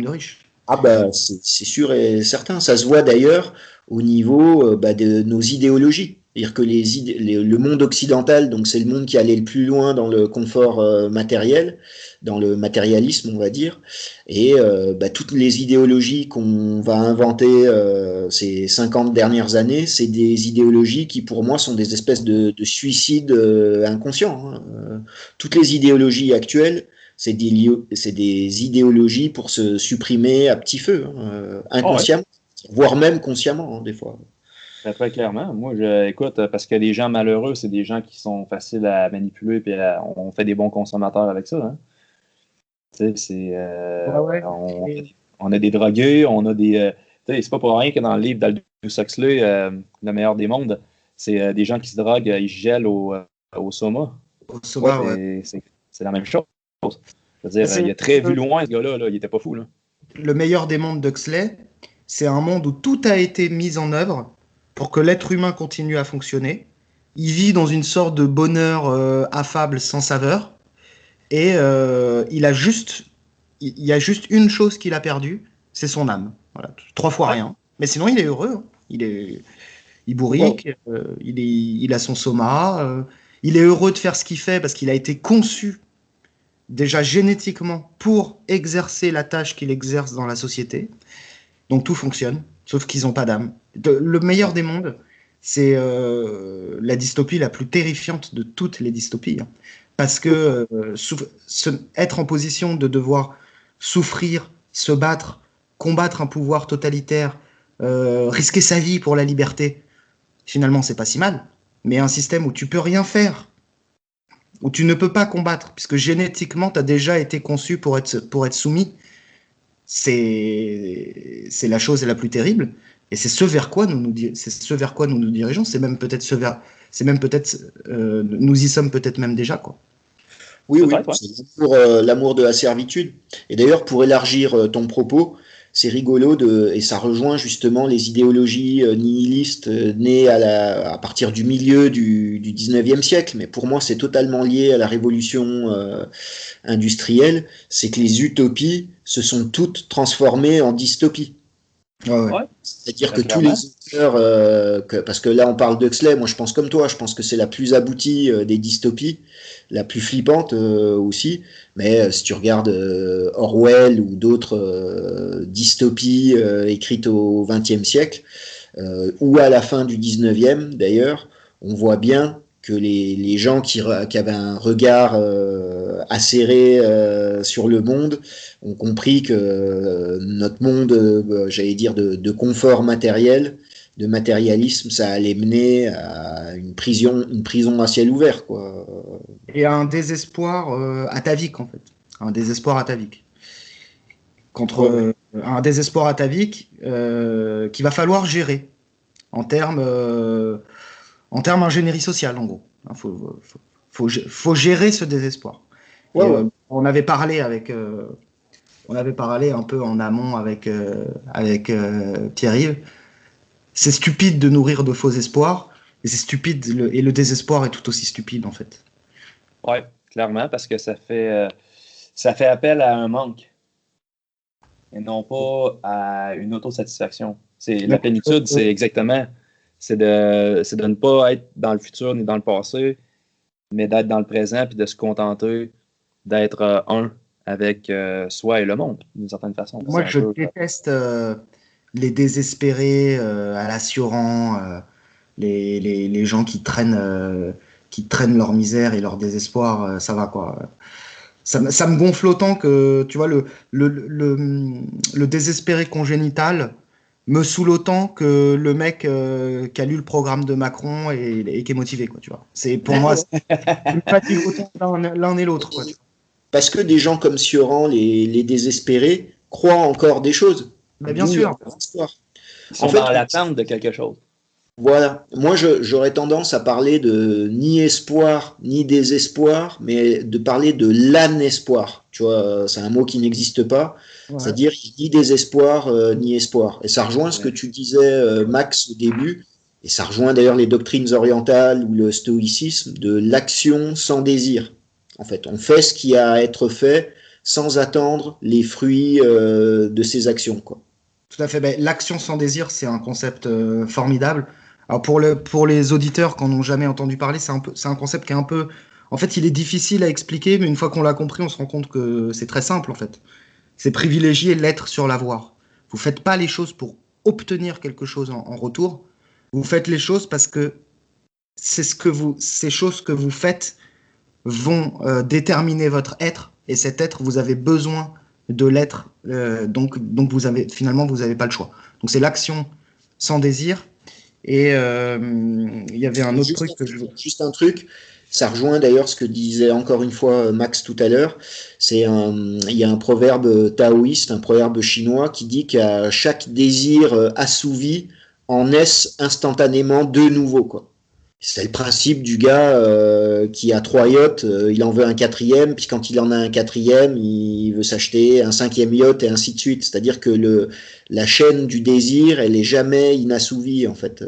de riches. Ah bah, c'est sûr et certain. Ça se voit d'ailleurs au niveau de nos idéologies. C'est-à-dire que le monde occidental, donc c'est le monde qui allait le plus loin dans le confort matériel, dans le matérialisme, on va dire, et toutes les idéologies qu'on va inventer ces 50 dernières années, c'est des idéologies qui, pour moi, sont des espèces de suicides inconscients. Hein. Toutes les idéologies actuelles, c'est des idéologies pour se supprimer à petit feu, inconsciemment, voire même consciemment, des fois. Très clairement. Moi, écoute, parce que les gens malheureux, c'est des gens qui sont faciles à manipuler, puis on fait des bons consommateurs avec ça. Hein. Tu sais, on a des drogués, on a des. C'est pas pour rien que dans le livre d'Aldous Huxley, Le meilleur des mondes, c'est des gens qui se droguent, ils gèlent au soma. Au soma, c'est la même chose. Je veux dire, il a très vu loin, ce gars-là, il était pas fou. Là. Le meilleur des mondes d'Huxley, c'est un monde où tout a été mis en œuvre pour que l'être humain continue à fonctionner. Il vit dans une sorte de bonheur affable sans saveur. Et il y a juste une chose qu'il a perdue, c'est son âme. Voilà, 3 fois rien. Mais sinon, il est heureux. Hein. Il bourrique, il a son soma. Il est heureux de faire ce qu'il fait parce qu'il a été conçu déjà génétiquement pour exercer la tâche qu'il exerce dans la société. Donc tout fonctionne, sauf qu'ils n'ont pas d'âme. Le meilleur des mondes, c'est la dystopie la plus terrifiante de toutes les dystopies. Hein. Parce que être en position de devoir souffrir, se battre, combattre un pouvoir totalitaire, risquer sa vie pour la liberté, finalement, c'est pas si mal. Mais un système où tu peux rien faire, où tu ne peux pas combattre, puisque génétiquement, tu as déjà été conçu pour être soumis, c'est la chose la plus terrible. Et c'est ce vers quoi nous nous dirigeons. C'est même peut-être nous y sommes peut-être même déjà, quoi. Oui, c'est l'amour de la servitude. Et d'ailleurs, pour élargir ton propos, c'est rigolo et ça rejoint justement les idéologies nihilistes nées à partir du milieu du 19e siècle. Mais pour moi, c'est totalement lié à la révolution industrielle. C'est que les utopies se sont toutes transformées en dystopies. Ouais. C'est-à-dire que tous les auteurs, parce que là on parle d'Huxley, moi je pense comme toi, je pense que c'est la plus aboutie des dystopies, la plus flippante aussi, mais si tu regardes Orwell ou d'autres dystopies écrites au XXe siècle, ou à la fin du XIXe d'ailleurs, on voit bien que les gens qui avaient un regard acéré sur le monde ont compris que notre monde, j'allais dire, de confort matériel, de matérialisme, ça allait mener à une prison à ciel ouvert, quoi. Et à un désespoir atavique, en fait. Un désespoir atavique. Un désespoir atavique qu'il va falloir gérer en termes ingénierie sociale, en gros. Il faut gérer ce désespoir. On avait parlé un peu en amont avec Pierre-Yves. C'est stupide de nourrir de faux espoirs, et c'est stupide, et le désespoir est tout aussi stupide, en fait. Oui, clairement, parce que ça fait appel à un manque, et non pas à une autosatisfaction. La plénitude, c'est exactement, c'est de ne pas être dans le futur ni dans le passé, mais d'être dans le présent, puis de se contenter d'être un avec soi et le monde, d'une certaine façon. Moi, je déteste les désespérés à la Sioran, les gens qui traînent leur misère et leur désespoir, ça va, quoi. Ça me gonfle autant que, tu vois, le désespéré congénital me saoule autant que le mec qui a lu le programme de Macron et qui est motivé, quoi, tu vois. Pour moi, ça me fatigue autant l'un et l'autre, quoi, tu vois. Parce que des gens comme Sioran, les désespérés, croient encore des choses. Mais bien sûr. Ils sont dans l'attente de quelque chose. Voilà. Moi, j'aurais tendance à parler de ni espoir, ni désespoir, mais de parler de l'anespoir. Tu vois, c'est un mot qui n'existe pas. Ouais. C'est-à-dire ni désespoir, ni espoir. Et ça rejoint ce que tu disais, Max, au début. Et ça rejoint d'ailleurs les doctrines orientales ou le stoïcisme de l'action sans désir. En fait, on fait ce qui a à être fait sans attendre les fruits de ses actions, quoi. Tout à fait. Ben, l'action sans désir, c'est un concept formidable. Alors pour les auditeurs qui n'en ont jamais entendu parler, c'est un concept qui est un peu... En fait, il est difficile à expliquer, mais une fois qu'on l'a compris, on se rend compte que c'est très simple, en fait. C'est privilégier l'être sur l'avoir. Vous ne faites pas les choses pour obtenir quelque chose en retour. Vous faites les choses parce que ces choses que vous faites vont déterminer votre être, et cet être, vous avez besoin de l'être, donc vous n'avez pas le choix. Donc c'est l'action sans désir. Et il y avait un autre truc que je veux... Juste un truc, ça rejoint d'ailleurs ce que disait encore une fois Max tout à l'heure. Il y a un proverbe taoïste, un proverbe chinois qui dit qu'à chaque désir assouvi, en naissent instantanément deux nouveaux, quoi. C'est le principe du gars qui a 3 yachts, il en veut un 4e, puis quand il en a un 4e, il veut s'acheter un 5e yacht et ainsi de suite. C'est-à-dire que la chaîne du désir, elle est jamais inassouvie, en fait.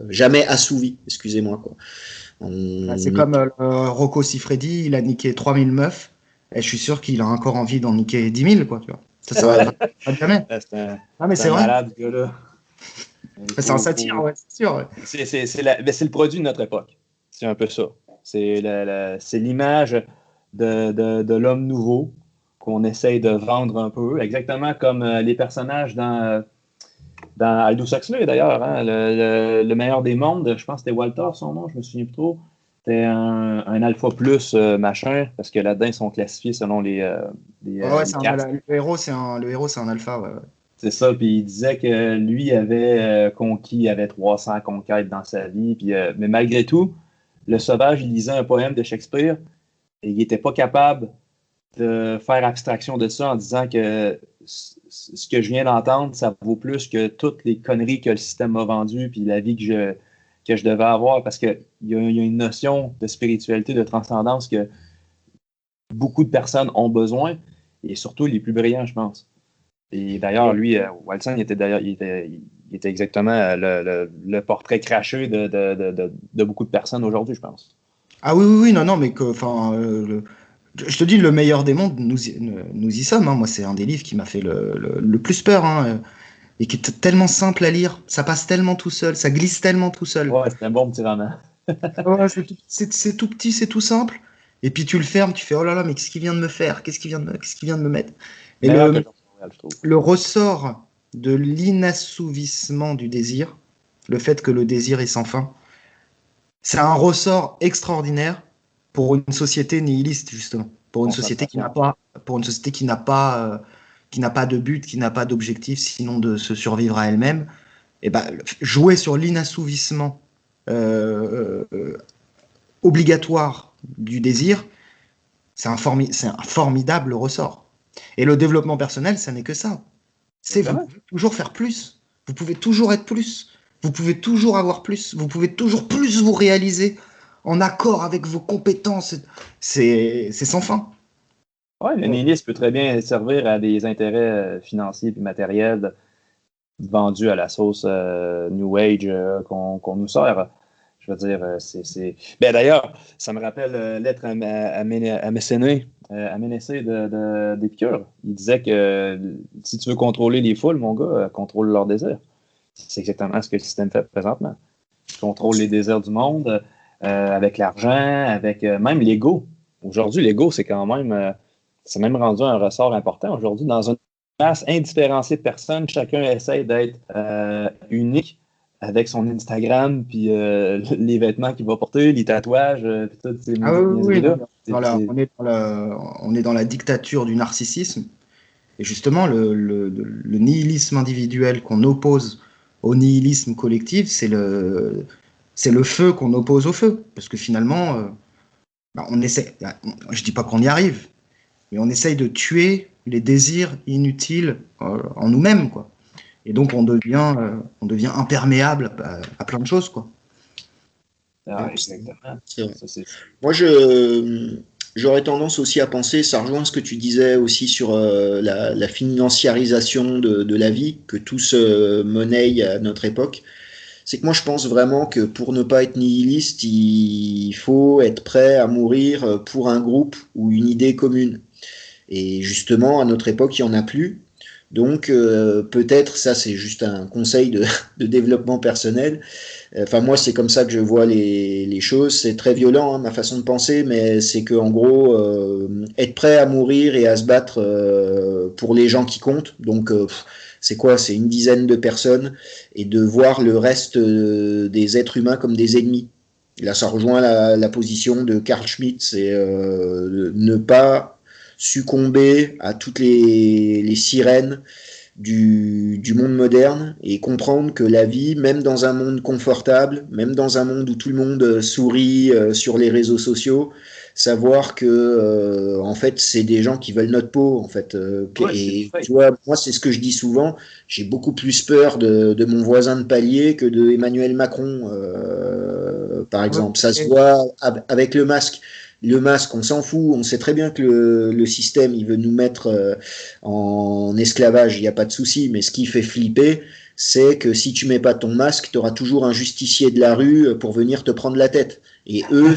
Jamais assouvie, excusez-moi, quoi. C'est comme Rocco Siffredi, il a niqué 3000 meufs, et je suis sûr qu'il a encore envie d'en niquer 10 000, quoi, tu vois. Ça va jamais. C'est un malade, ce gars-là. C'est un satire, ouais, c'est sûr. Ouais. C'est le produit de notre époque. C'est un peu ça. C'est l'image de l'homme nouveau qu'on essaye de vendre un peu, exactement comme les personnages dans Aldous Huxley, d'ailleurs. Hein, le meilleur des mondes, je pense que c'était Walter, son nom, je me souviens plus trop. C'était un alpha plus machin, parce que là-dedans, ils sont classifiés selon les le héros, c'est un alpha. Ouais. C'est ça, puis il disait que lui avait il avait 300 conquêtes dans sa vie, puis, mais malgré tout, le sauvage, il lisait un poème de Shakespeare et il n'était pas capable de faire abstraction de ça en disant que ce que je viens d'entendre, ça vaut plus que toutes les conneries que le système m'a vendues, puis la vie que je devais avoir, parce qu'il y a une notion de spiritualité, de transcendance que beaucoup de personnes ont besoin, et surtout les plus brillants, je pense. Et d'ailleurs, lui, Wilson, il était exactement le portrait craché de beaucoup de personnes aujourd'hui, je pense. Ah oui, non, mais je te dis, le meilleur des mondes, nous y sommes. Hein. Moi, c'est un des livres qui m'a fait le plus peur, hein, et qui est tellement simple à lire. Ça passe tellement tout seul, ça glisse tellement tout seul. Ouais, c'est un bon petit roman. Ouais, c'est tout petit, c'est tout simple. Et puis tu le fermes, tu fais oh là là, mais qu'est-ce qu'il vient de me faire? Qu'est-ce qu'il vient de me mettre? Et le ressort de l'inassouvissement du désir, le fait que le désir est sans fin, c'est un ressort extraordinaire pour une société nihiliste, justement, pour une société qui n'a pas de but, qui n'a pas d'objectif, sinon de se survivre à elle-même. Et ben, jouer sur l'inassouvissement obligatoire du désir, c'est un formidable ressort. Et le développement personnel, ça n'est que ça. Vous pouvez toujours faire plus. Vous pouvez toujours être plus. Vous pouvez toujours avoir plus. Vous pouvez toujours plus vous réaliser en accord avec vos compétences. C'est sans fin. Oui, le nihilisme peut très bien servir à des intérêts financiers et matériels vendus à la sauce New Age qu'on nous sert. Je veux dire, Ben, d'ailleurs, ça me rappelle l'être à Mécénée d'Épicure. Il disait que si tu veux contrôler les foules, mon gars, contrôle leur désir. C'est exactement ce que le système fait présentement. Il contrôle les désirs du monde avec l'argent, avec même l'ego. Aujourd'hui, l'ego, c'est quand même... c'est même rendu un ressort important. Aujourd'hui, dans une masse indifférenciée de personnes, chacun essaie d'être unique avec son Instagram, puis les vêtements qu'il va porter, les tatouages, puis toutes ces musiques-là. On est dans la dictature du narcissisme. Et justement, le nihilisme individuel qu'on oppose au nihilisme collectif, c'est le feu qu'on oppose au feu. Parce que finalement, on essaie, je dis pas qu'on y arrive, mais on essaye de tuer les désirs inutiles en nous-mêmes, quoi. Et donc, on devient imperméable à plein de choses, quoi. Ah, exactement. Moi, j'aurais tendance aussi à penser, ça rejoint ce que tu disais aussi sur la financiarisation de la vie, que tout se monnaie à notre époque. C'est que moi, je pense vraiment que pour ne pas être nihiliste, il faut être prêt à mourir pour un groupe ou une idée commune. Et justement, à notre époque, il n'y en a plus. Donc, peut-être, ça c'est juste un conseil de développement personnel. Enfin, moi, c'est comme ça que je vois les choses. C'est très violent, hein, ma façon de penser, mais c'est que en gros, être prêt à mourir et à se battre pour les gens qui comptent. Donc, c'est quoi? C'est une dizaine de personnes, et de voir le reste des êtres humains comme des ennemis. Et là, ça rejoint la position de Carl Schmitt, c'est ne pas succomber à toutes les sirènes du monde moderne, et comprendre que la vie, même dans un monde confortable, même dans un monde où tout le monde sourit sur les réseaux sociaux, savoir que en fait c'est des gens qui veulent notre peau en fait. Et tu vois, moi c'est ce que je dis souvent, j'ai beaucoup plus peur de mon voisin de palier que de Emmanuel Macron par exemple. Ça se voit avec le masque. Le masque, on s'en fout, on sait très bien que le système, il veut nous mettre en esclavage, il n'y a pas de souci, mais ce qui fait flipper, c'est que si tu mets pas ton masque, tu auras toujours un justicier de la rue pour venir te prendre la tête. Et eux,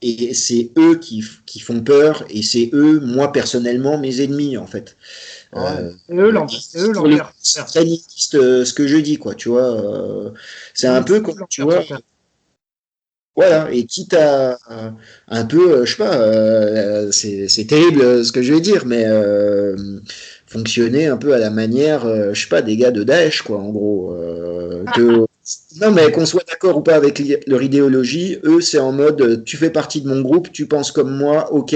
et c'est eux qui font peur, et c'est eux, moi personnellement, mes ennemis en fait. C'est eux l'enfer. C'est très nihiliste, ce que je dis, quoi, tu vois. C'est un peu comme, tu vois, voilà, et quitte à un peu, je sais pas, c'est terrible ce que je vais dire, mais fonctionner un peu à la manière, je sais pas, des gars de Daesh, quoi, en gros. Non, mais qu'on soit d'accord ou pas avec leur idéologie, eux, c'est en mode, tu fais partie de mon groupe, tu penses comme moi, ok,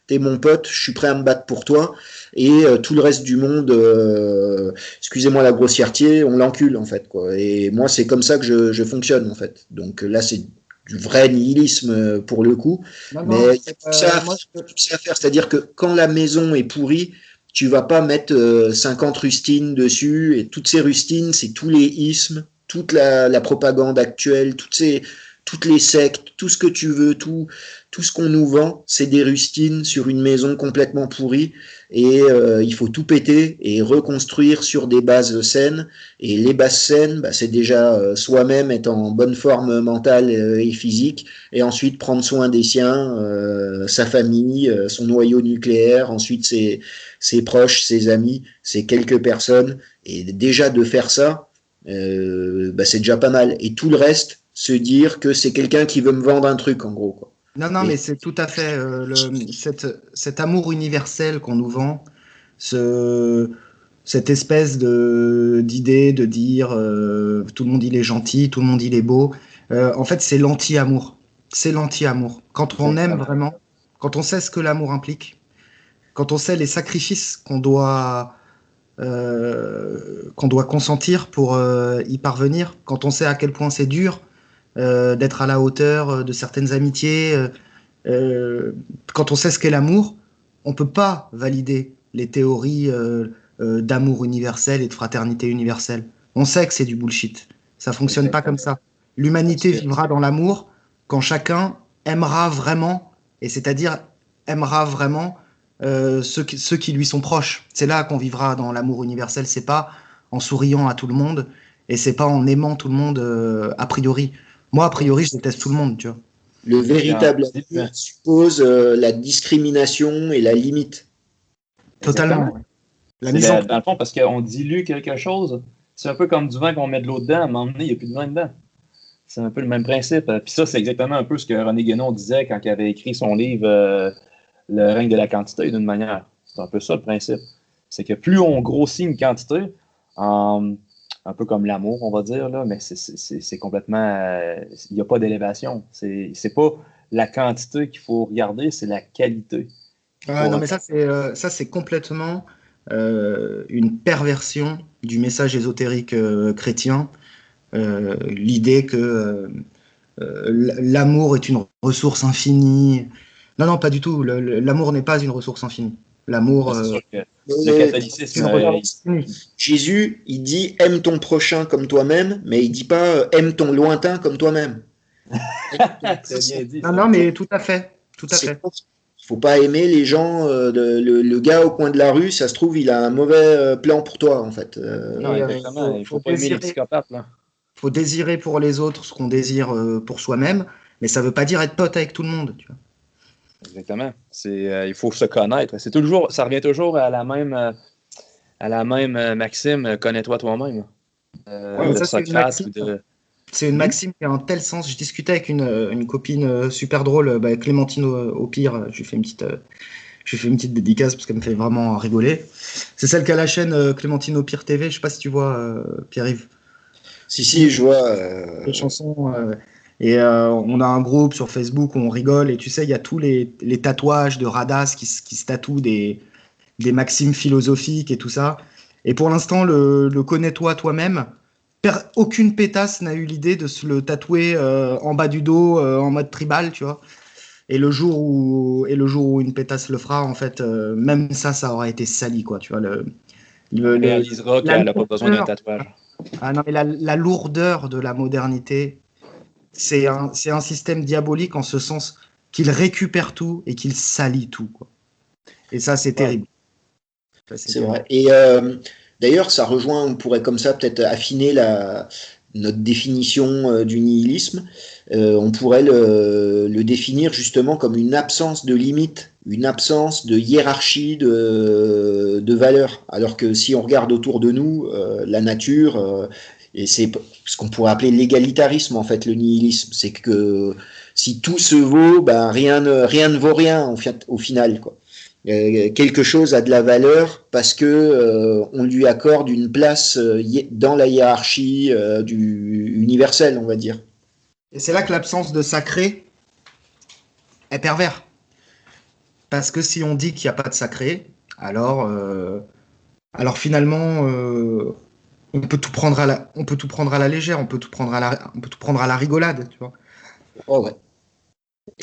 t'es mon pote, je suis prêt à me battre pour toi, et tout le reste du monde, excusez-moi la grossièreté, on l'encule, en fait, quoi. Et moi, c'est comme ça que je fonctionne, en fait. Donc là, c'est du vrai nihilisme pour le coup, mais il y a tout ça à faire, c'est-à-dire que quand la maison est pourrie, tu vas pas mettre 50 rustines dessus, et toutes ces rustines, c'est tous les ismes, toute la propagande actuelle, toutes les sectes, tout ce que tu veux, tout ce qu'on nous vend, c'est des rustines sur une maison complètement pourrie, et il faut tout péter et reconstruire sur des bases saines, et les bases saines, bah, c'est déjà soi-même être en bonne forme mentale et physique, et ensuite prendre soin des siens, sa famille, son noyau nucléaire, ensuite ses proches, ses amis, ses quelques personnes, et déjà de faire ça, bah, c'est déjà pas mal. Et tout le reste, se dire que c'est quelqu'un qui veut me vendre un truc, en gros, quoi. Non, mais c'est tout à fait cet amour universel qu'on nous vend, cette espèce d'idée de dire tout le monde il est gentil, tout le monde il est beau. En fait, c'est l'anti-amour. C'est l'anti-amour. Quand on aime vraiment, quand on sait ce que l'amour implique, quand on sait les sacrifices qu'on doit consentir pour y parvenir, quand on sait à quel point c'est dur d'être à la hauteur de certaines amitiés, quand on sait ce qu'est l'amour, on peut pas valider les théories d'amour universel et de fraternité universelle. On sait que c'est du bullshit. Ça fonctionne pas comme ça. L'humanité vivra dans l'amour quand chacun aimera vraiment, et c'est-à-dire aimera vraiment ceux qui lui sont proches. C'est là qu'on vivra dans l'amour universel. C'est pas en souriant à tout le monde et c'est pas en aimant tout le monde a priori. Moi, a priori, je déteste tout le monde, tu vois. Le véritable amour suppose la discrimination et la limite. Totalement. Dans le fond, parce qu'on dilue quelque chose, c'est un peu comme du vin qu'on met de l'eau dedans, à un moment donné, il n'y a plus de vin dedans. C'est un peu le même principe. Puis ça, c'est exactement un peu ce que René Guénon disait quand il avait écrit son livre Le règne de la quantité, d'une manière. C'est un peu ça le principe. C'est que plus on grossit une quantité, un peu comme l'amour, on va dire, là, mais c'est complètement... il n'y a pas d'élévation. C'est pas la quantité qu'il faut regarder, c'est la qualité. Non, mais ça, c'est complètement une perversion du message ésotérique chrétien. L'idée que l'amour est une ressource infinie. Non, pas du tout. L'amour n'est pas une ressource infinie. L'amour... le catholicisme... Jésus, il dit « aime ton prochain comme toi-même », mais il dit pas « aime ton lointain comme toi-même ». Non, mais tout à fait. Tout à fait. Il faut pas aimer les gens, le gars au coin de la rue, ça se trouve, il a un mauvais plan pour toi, en fait. Non, exactement. Il faut pas aimer les psychopathes, là. Il faut désirer pour les autres ce qu'on désire pour soi-même, mais ça veut pas dire être pote avec tout le monde, tu vois. Exactement. Il faut se connaître. Ça revient toujours à la même maxime, connais-toi toi-même. C'est une maxime qui a un tel sens. Je discutais avec une copine super drôle, Clémentine au pire. Je lui fais une petite dédicace parce qu'elle me fait vraiment rigoler. C'est celle qui a la chaîne Clémentine au pire TV. Je sais pas si tu vois Pierre-Yves. Si, je vois. Les chansons. Et on a un groupe sur Facebook où on rigole. Et tu sais, il y a tous les tatouages de Radas qui se tatouent des maximes philosophiques et tout ça. Et pour l'instant, le connais-toi toi-même. Aucune pétasse n'a eu l'idée de se le tatouer en bas du dos en mode tribal, tu vois. Et le jour où une pétasse le fera, en fait, même ça aurait été sali, quoi, tu vois. Elle réalisera qu'elle n'a pas besoin d'un tatouage. Ah non, mais la lourdeur de la modernité, c'est un système diabolique en ce sens qu'il récupère tout et qu'il salit tout, quoi. Et ça, c'est terrible. C'est vrai. Et d'ailleurs, ça rejoint, on pourrait comme ça peut-être affiner notre définition du nihilisme. on pourrait le définir justement comme une absence de limite, une absence de hiérarchie de valeurs. Alors que si on regarde autour de nous, la nature, et c'est ce qu'on pourrait appeler l'égalitarisme, en fait, le nihilisme, c'est que si tout se vaut, ben rien ne vaut rien au final, quoi. Quelque chose a de la valeur parce que on lui accorde une place dans la hiérarchie du universel, on va dire. Et c'est là que l'absence de sacré est pervers. Parce que si on dit qu'il n'y a pas de sacré, alors finalement, on peut tout prendre à la légère, on peut tout prendre à la rigolade, tu vois. Oh ouais.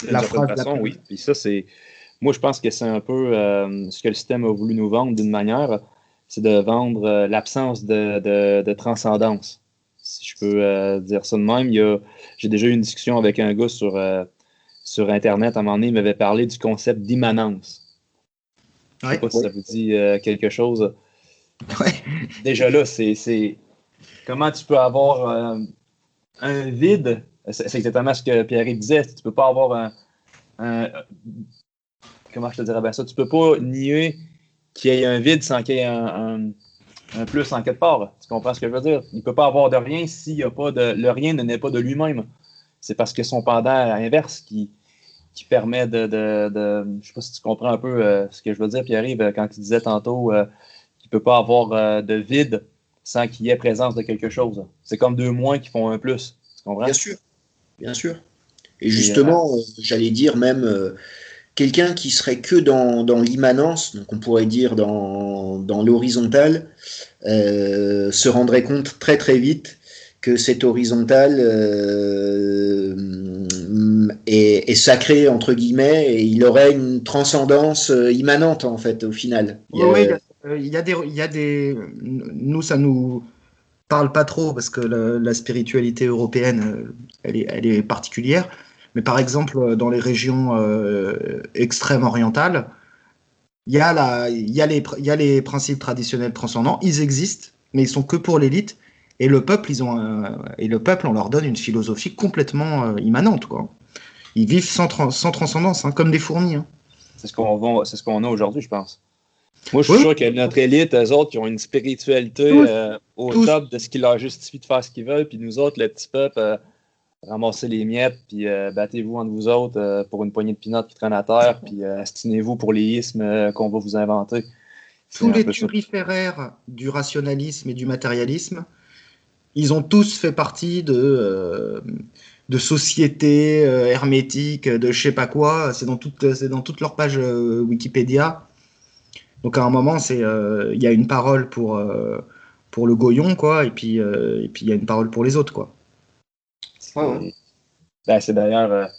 La phrase façon, oui. Puis ça, c'est. Moi, je pense que c'est un peu ce que le système a voulu nous vendre d'une manière, c'est de vendre l'absence de transcendance. Si je peux dire ça de même, j'ai déjà eu une discussion avec un gars sur Internet. À un moment donné, il m'avait parlé du concept d'immanence. Je ne sais pas si ça vous dit quelque chose. Ouais. Déjà là, c'est comment tu peux avoir un vide. C'est exactement ce que Pierre disait. Tu ne peux pas avoir comment je te dirais bien ça? Tu peux pas nier qu'il y ait un vide sans qu'il y ait un plus en quelque part. Tu comprends ce que je veux dire? Il ne peut pas avoir de rien s'il n'y a pas de. Le rien ne naît pas de lui-même. C'est parce que son pendant inverse qui permet de. Je ne sais pas si tu comprends un peu ce que je veux dire, Pierre-Yves, quand tu disais tantôt qu'il ne peut pas avoir de vide sans qu'il y ait présence de quelque chose. C'est comme deux moins qui font un plus. Tu comprends? Bien sûr. Bien sûr. Et justement, j'allais dire même quelqu'un qui serait que dans l'immanence, donc on pourrait dire dans l'horizontale, se rendrait compte très très vite que cette horizontale est sacrée entre guillemets et il aurait une transcendance immanente en fait au final. Oui, il y a des. Nous, ça nous parle pas trop parce que la spiritualité européenne, elle est particulière. Mais par exemple, dans les régions extrêmes orientales, il y a les principes traditionnels transcendants. Ils existent, mais ils sont que pour l'élite. Et le peuple, on leur donne une philosophie complètement immanente, quoi. Ils vivent sans transcendance, hein, comme des fourmis. Hein. C'est ce qu'on a aujourd'hui, je pense. Moi, je suis sûr que notre élite, eux autres, qui ont une spiritualité au top de ce qui leur justifie de faire ce qu'ils veulent, puis nous autres, le petit peuple, ramassez les miettes, puis battez-vous entre vous autres pour une poignée de pinottes qui traînent à terre, puis astinez-vous pour les ismes qu'on va vous inventer. Tous les turiféraires du rationalisme et du matérialisme, ils ont tous fait partie de sociétés hermétiques, de je sais pas quoi. C'est dans toute leur page Wikipédia. Donc à un moment, il y a une parole pour le goyon, quoi, et puis il y a une parole pour les autres, quoi. C'est d'ailleurs,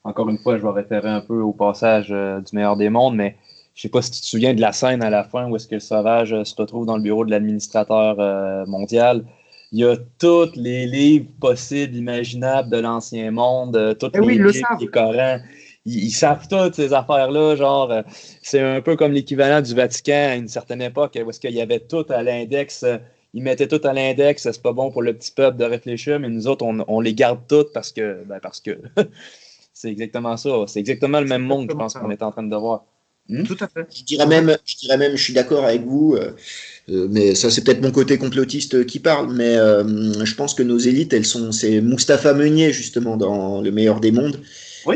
encore une fois, je vais référer un peu au passage du meilleur des mondes, mais je sais pas si tu te souviens de la scène à la fin où est-ce que le sauvage se retrouve dans le bureau de l'administrateur mondial. Il y a tous les livres possibles, imaginables de l'ancien monde, tous les livres des Corans. Ils savent toutes ces affaires-là, genre, c'est un peu comme l'équivalent du Vatican à une certaine époque, où est-ce qu'il y avait tout à l'index, ils mettaient tout à l'index, c'est pas bon pour le petit peuple de réfléchir, mais nous autres, on les garde toutes parce que c'est exactement ça, c'est exactement le même monde, je pense, qu'on est en train de voir. Tout à fait. Je dirais même, je suis d'accord avec vous, mais ça c'est peut-être mon côté complotiste qui parle, mais je pense que nos élites, c'est Mustapha Meunier justement dans Le meilleur des mondes,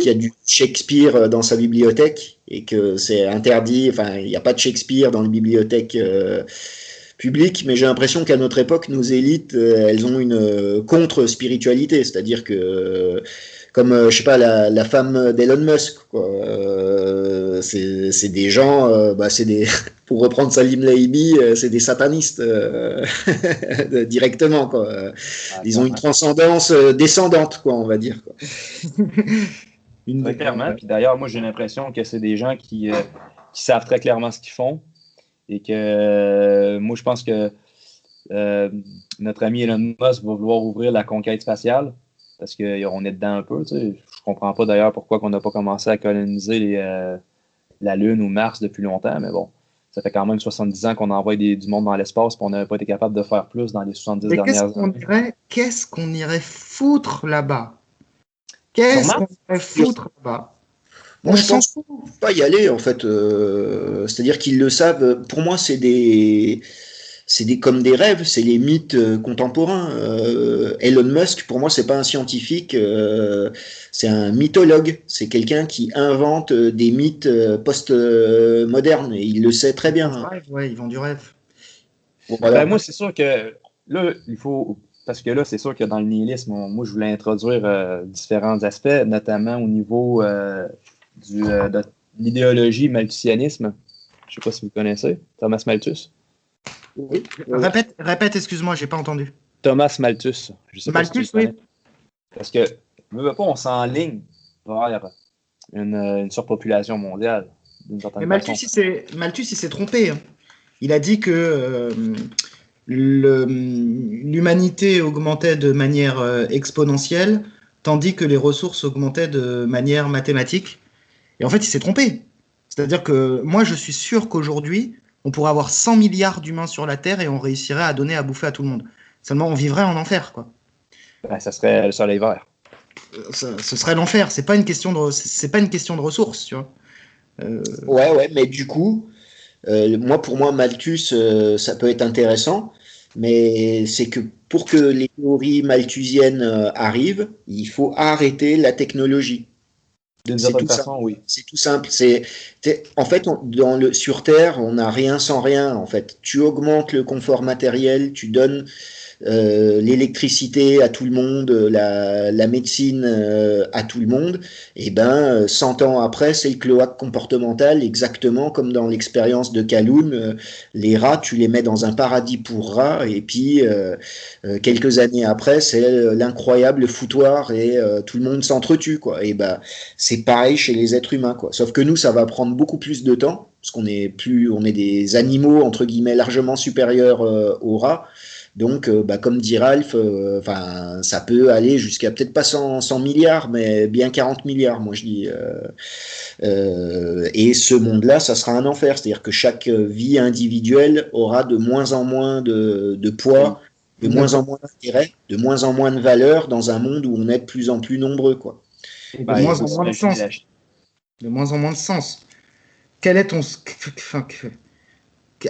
qui a du Shakespeare dans sa bibliothèque et que c'est interdit, enfin il n'y a pas de Shakespeare dans les bibliothèques publiques, mais j'ai l'impression qu'à notre époque, nos élites, elles ont une contre-spiritualité, c'est-à-dire que comme je sais pas la femme d'Elon Musk, quoi. C'est des gens, c'est des pour reprendre Salim Laibi, c'est des satanistes directement, quoi. Ils ont une transcendance descendante, quoi, on va dire, quoi. Très clairement. Puis d'ailleurs, moi j'ai l'impression que c'est des gens qui savent très clairement ce qu'ils font et que moi je pense que notre ami Elon Musk va vouloir ouvrir la conquête spatiale. Parce qu'on est dedans un peu. Tu sais. Je comprends pas d'ailleurs pourquoi on n'a pas commencé à coloniser la Lune ou Mars depuis longtemps, mais bon, ça fait quand même 70 ans qu'on envoie du monde dans l'espace et on n'avait pas été capable de faire plus dans les 70 dernières années. Qu'est-ce qu'on irait foutre là-bas? Sur Qu'est-ce Mars? qu'on va foutre là-bas? Moi, On je s'en pense fout. pas y aller, en fait. C'est-à-dire qu'ils le savent. Pour moi, c'est comme des rêves, c'est les mythes contemporains. Elon Musk, pour moi, c'est pas un scientifique, c'est un mythologue. C'est quelqu'un qui invente des mythes post-modernes et il le sait très Ils bien, vendent du hein. rêve, ouais, ils vendent du rêve. Ben, Voilà. moi, c'est sûr que là, il faut. Parce que là, c'est sûr que dans le nihilisme, moi, je voulais introduire différents aspects, notamment au niveau de l'idéologie malthusianisme. Je ne sais pas si vous connaissez Thomas Malthus. Oui. Répète, excuse-moi, j'ai pas entendu. Thomas Malthus, je ne sais pas si tu le Malthus, oui. connais. Parce que, veux pas, on s'enligne vers une surpopulation mondiale, d'une Mais certaine façon. Malthus, il s'est trompé, hein. Il a dit que l'humanité augmentait de manière exponentielle, tandis que les ressources augmentaient de manière mathématique. Et en fait, il s'est trompé. C'est-à-dire que moi, je suis sûr qu'aujourd'hui, on pourrait avoir 100 milliards d'humains sur la Terre et on réussirait à donner à bouffer à tout le monde. Seulement, on vivrait en enfer, quoi. Ben, ça serait le soleil vert. Ce serait l'enfer. C'est pas une question c'est pas une question de ressources, tu vois. Ouais, mais du coup, pour moi, Malthus, ça peut être intéressant, mais c'est que pour que les théories malthusiennes arrivent, il faut arrêter la technologie. D'une C'est certaine tout simple. façon, oui. C'est tout simple. En fait, sur Terre, on n'a rien sans rien. En fait, tu augmentes le confort matériel, tu donnes l'électricité à tout le monde, la médecine à tout le monde, et ben 100 ans après, c'est le cloaque comportemental, exactement comme dans l'expérience de Kaloun. Les rats, tu les mets dans un paradis pour rats, et puis quelques années après, c'est l'incroyable foutoir et tout le monde s'entretue, quoi. Et ben c'est pareil chez les êtres humains, quoi. Sauf que nous, ça va prendre beaucoup plus de temps, parce on est des animaux entre guillemets largement supérieurs aux rats. Donc, comme dit Ralph, ça peut aller jusqu'à peut-être pas 100 milliards, mais bien 40 milliards, moi je dis. Et ce monde-là, ça sera un enfer. C'est-à-dire que chaque vie individuelle aura de moins en moins de poids, de moins en moins d'intérêt, de moins en moins de valeur dans un monde où on est de plus en plus nombreux, quoi. Et de Ben, il moins faut en moins de s'imaginer sens. De moins en moins de sens. Quel est ton.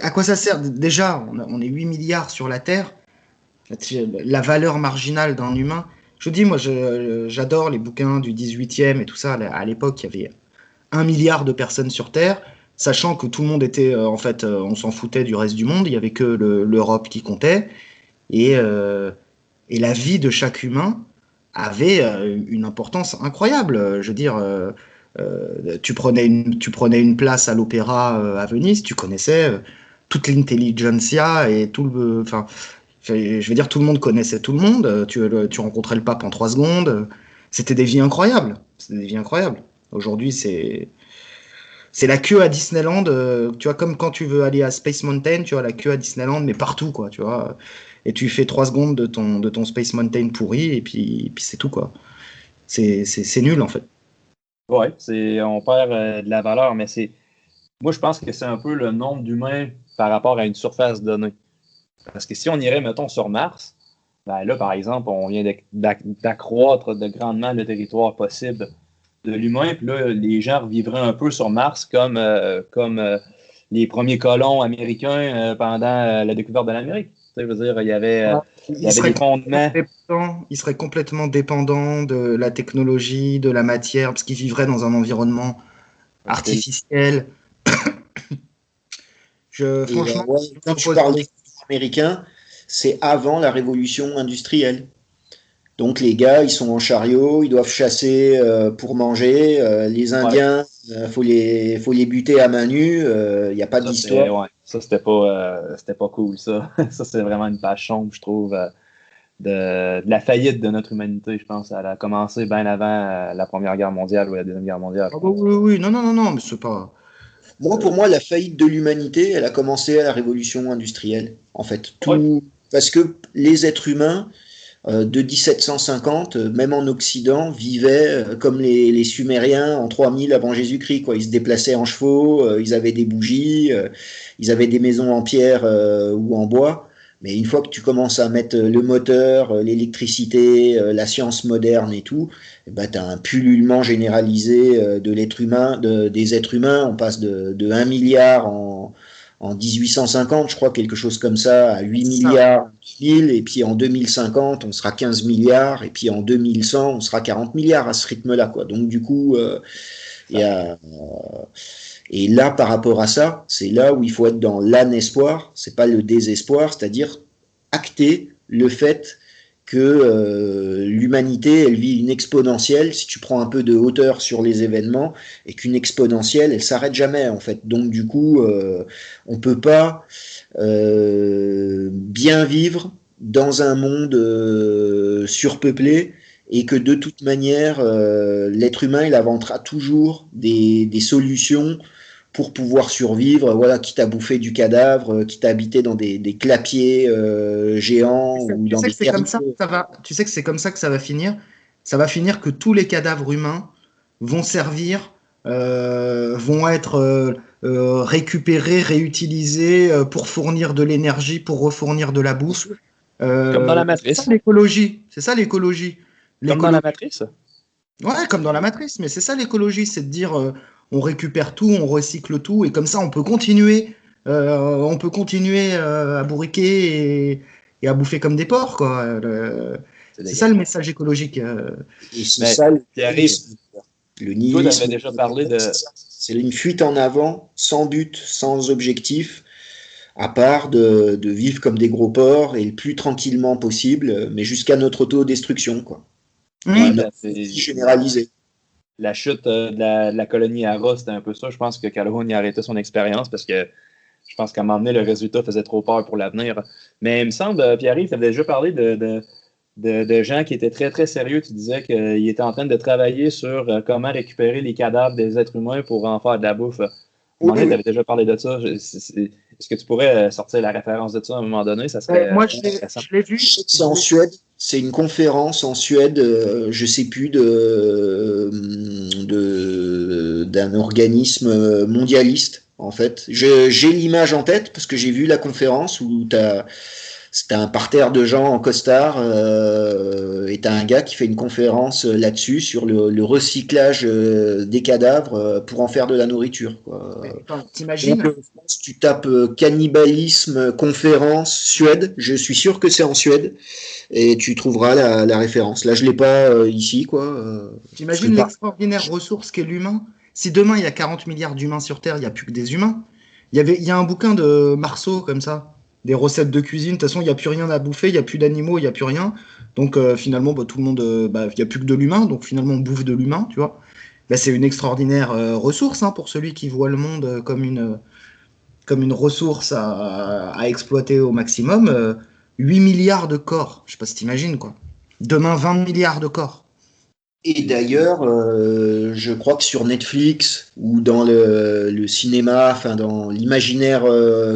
À quoi ça sert? Déjà, on est 8 milliards sur la Terre. La valeur marginale d'un humain. Je dis, moi, j'adore les bouquins du 18e et tout ça. À l'époque, il y avait 1 milliard de personnes sur Terre, sachant que tout le monde était, on s'en foutait du reste du monde. Il n'y avait que l'Europe qui comptait. Et la vie de chaque humain avait une importance incroyable. Je veux dire, tu prenais une place à l'opéra à Venise, tu connaissais toute l'intelligentsia et tout le. Enfin, je veux dire, tout le monde connaissait tout le monde. Tu rencontrais le pape en 3 secondes. C'était des vies incroyables. C'était des vies incroyables. Aujourd'hui, c'est la queue à Disneyland. Tu vois, comme quand tu veux aller à Space Mountain, tu vois la queue à Disneyland, mais partout, quoi. Tu vois. Et tu fais 3 secondes de ton Space Mountain pourri, et puis c'est tout, quoi. C'est nul, en fait. Oui, on perd de la valeur, mais moi, je pense que c'est un peu le nombre d'humains par rapport à une surface donnée. Parce que si on irait, mettons, sur Mars, ben là, par exemple, on vient d'accroître de grandement le territoire possible de l'humain, puis là, les gens vivraient un peu sur Mars comme les premiers colons américains pendant la découverte de l'Amérique. Tu sais, je veux dire, il y avait des fondements. Il serait complètement dépendant de la technologie, de la matière, parce qu'il vivrait dans un environnement artificiel. Franchement, quand tu parles des Américains, c'est avant la révolution industrielle. Donc les gars, ils sont en chariot, ils doivent chasser pour manger. Les Indiens, faut les buter à main nue. Il n'y a pas d'histoire. Ça, c'était pas cool, ça. Ça, c'est vraiment une page sombre, je trouve, de la faillite de notre humanité, je pense. Elle a commencé bien avant la Première Guerre mondiale ou la Deuxième Guerre mondiale. Oui, non, mais c'est pas... Pour moi, la faillite de l'humanité, elle a commencé à la révolution industrielle, en fait. Parce que les êtres humains, de 1750, même en Occident, vivaient comme les Sumériens en 3000 avant Jésus-Christ, quoi. Ils se déplaçaient en chevaux, ils avaient des bougies, ils avaient des maisons en pierre ou en bois. Mais une fois que tu commences à mettre le moteur, l'électricité, la science moderne et tout, eh ben, tu as un pullulement généralisé de l'être humain, des êtres humains. On passe de 1 milliard en 1850, je crois, quelque chose comme ça, à 8 C'est ça. milliards en 2000, et puis en 2050, on sera 15 milliards, et puis en 2100, on sera 40 milliards à ce rythme-là, quoi. Donc, du coup, il y a, et là, par rapport à ça, c'est là où il faut être dans l'espoir, c'est pas le désespoir, c'est-à-dire acter le fait que l'humanité, elle vit une exponentielle, si tu prends un peu de hauteur sur les événements, et qu'une exponentielle, elle s'arrête jamais, en fait. Donc, du coup, on peut pas bien vivre dans un monde surpeuplé, et que de toute manière, l'être humain, il inventera toujours des solutions pour pouvoir survivre, voilà, quitte à bouffer du cadavre, quitte à habiter dans des clapiers géants ou Tu dans sais des que c'est comme terres. ça que ça va. Tu sais que c'est comme ça que ça va finir. Ça va finir que tous les cadavres humains vont servir, vont être récupérés, réutilisés pour fournir de l'énergie, pour refournir de la bouffe. Comme dans la C'est ça Matrice. l'écologie. C'est ça l'écologie. Comme dans la L'écologie. Matrice. Ouais, comme dans la matrice, mais c'est ça l'écologie, c'est de dire on récupère tout, on recycle tout, et comme ça on peut continuer à bourriquer et à bouffer comme des porcs, quoi. C'est C'est ça le dégueulasse. message écologique. Et c'est Mais ça le qui arrive. nihilisme. Le Toi, tu avais nihilisme, déjà parlé c'est de. ça. C'est une fuite en avant, sans but, sans objectif, à part de vivre comme des gros porcs et le plus tranquillement possible, mais jusqu'à notre autodestruction, quoi. Ouais, Et Hum. ben, notre généralisée. la chute de la colonie Ara, c'était un peu ça. Je pense que Calhoun y a arrêté son expérience parce que je pense qu'à un moment donné, le résultat faisait trop peur pour l'avenir. Mais il me semble, Pierre-Yves, tu avais déjà parlé de gens qui étaient très, très sérieux. Tu disais qu'ils étaient en train de travailler sur comment récupérer les cadavres des êtres humains pour en faire de la bouffe. À un moment Oui, donné, tu oui. avais déjà parlé de ça. Est-ce que tu pourrais sortir la référence de ça à un moment donné? Ça serait Moi, intéressant. je l'ai Je vu. sais que c'est en Suède. C'est une conférence en Suède, je sais plus d'un organisme mondialiste en fait. J'ai l'image en tête parce que j'ai vu la conférence où c'était un parterre de gens en costard et t'as un gars qui fait une conférence là-dessus sur le recyclage des cadavres pour en faire de la nourriture, quoi. Attends, Donc, t'imagines? si tu tapes cannibalisme, conférence, Suède, je suis sûr que c'est en Suède, et tu trouveras la référence. Là, je l'ai pas ici, quoi. Parce que T'imagines l'extraordinaire ressource qu'est l'humain? Si demain il y a 40 milliards d'humains sur Terre, il n'y a plus que des humains. Il y a un bouquin de Marceau comme ça, des recettes de cuisine. De toute façon, il n'y a plus rien à bouffer, il n'y a plus d'animaux, il n'y a plus rien. Donc finalement, bah, tout le monde, il n'y a plus que de l'humain. Donc finalement, on bouffe de l'humain, tu vois. Bah, c'est une extraordinaire ressource hein, pour celui qui voit le monde comme une ressource à exploiter au maximum. 8 milliards de corps, je sais pas si t'imagines quoi. Demain, 20 milliards de corps. Et d'ailleurs, je crois que sur Netflix ou dans le cinéma, enfin dans l'imaginaire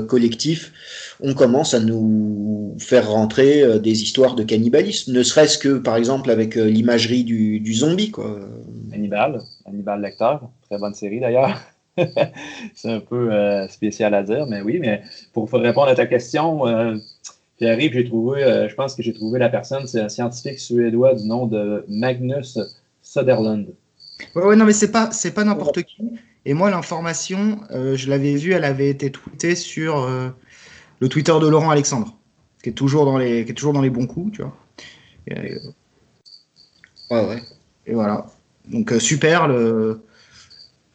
collectif, on commence à nous faire rentrer des histoires de cannibalisme, ne serait-ce que par exemple avec l'imagerie du zombie, quoi. Hannibal Lecter, très bonne série d'ailleurs. C'est un peu spécial à dire, mais oui, mais pour répondre à ta question, Pierre-Yves, je pense que j'ai trouvé la personne, c'est un scientifique suédois du nom de Magnus Söderlund. Ouais, ouais, non, mais c'est pas n'importe qui. Et moi, l'information, je l'avais vue, elle avait été tweetée sur le Twitter de Laurent Alexandre, qui est toujours dans les bons coups, tu vois. Et, Ouais, ouais. et voilà. Donc super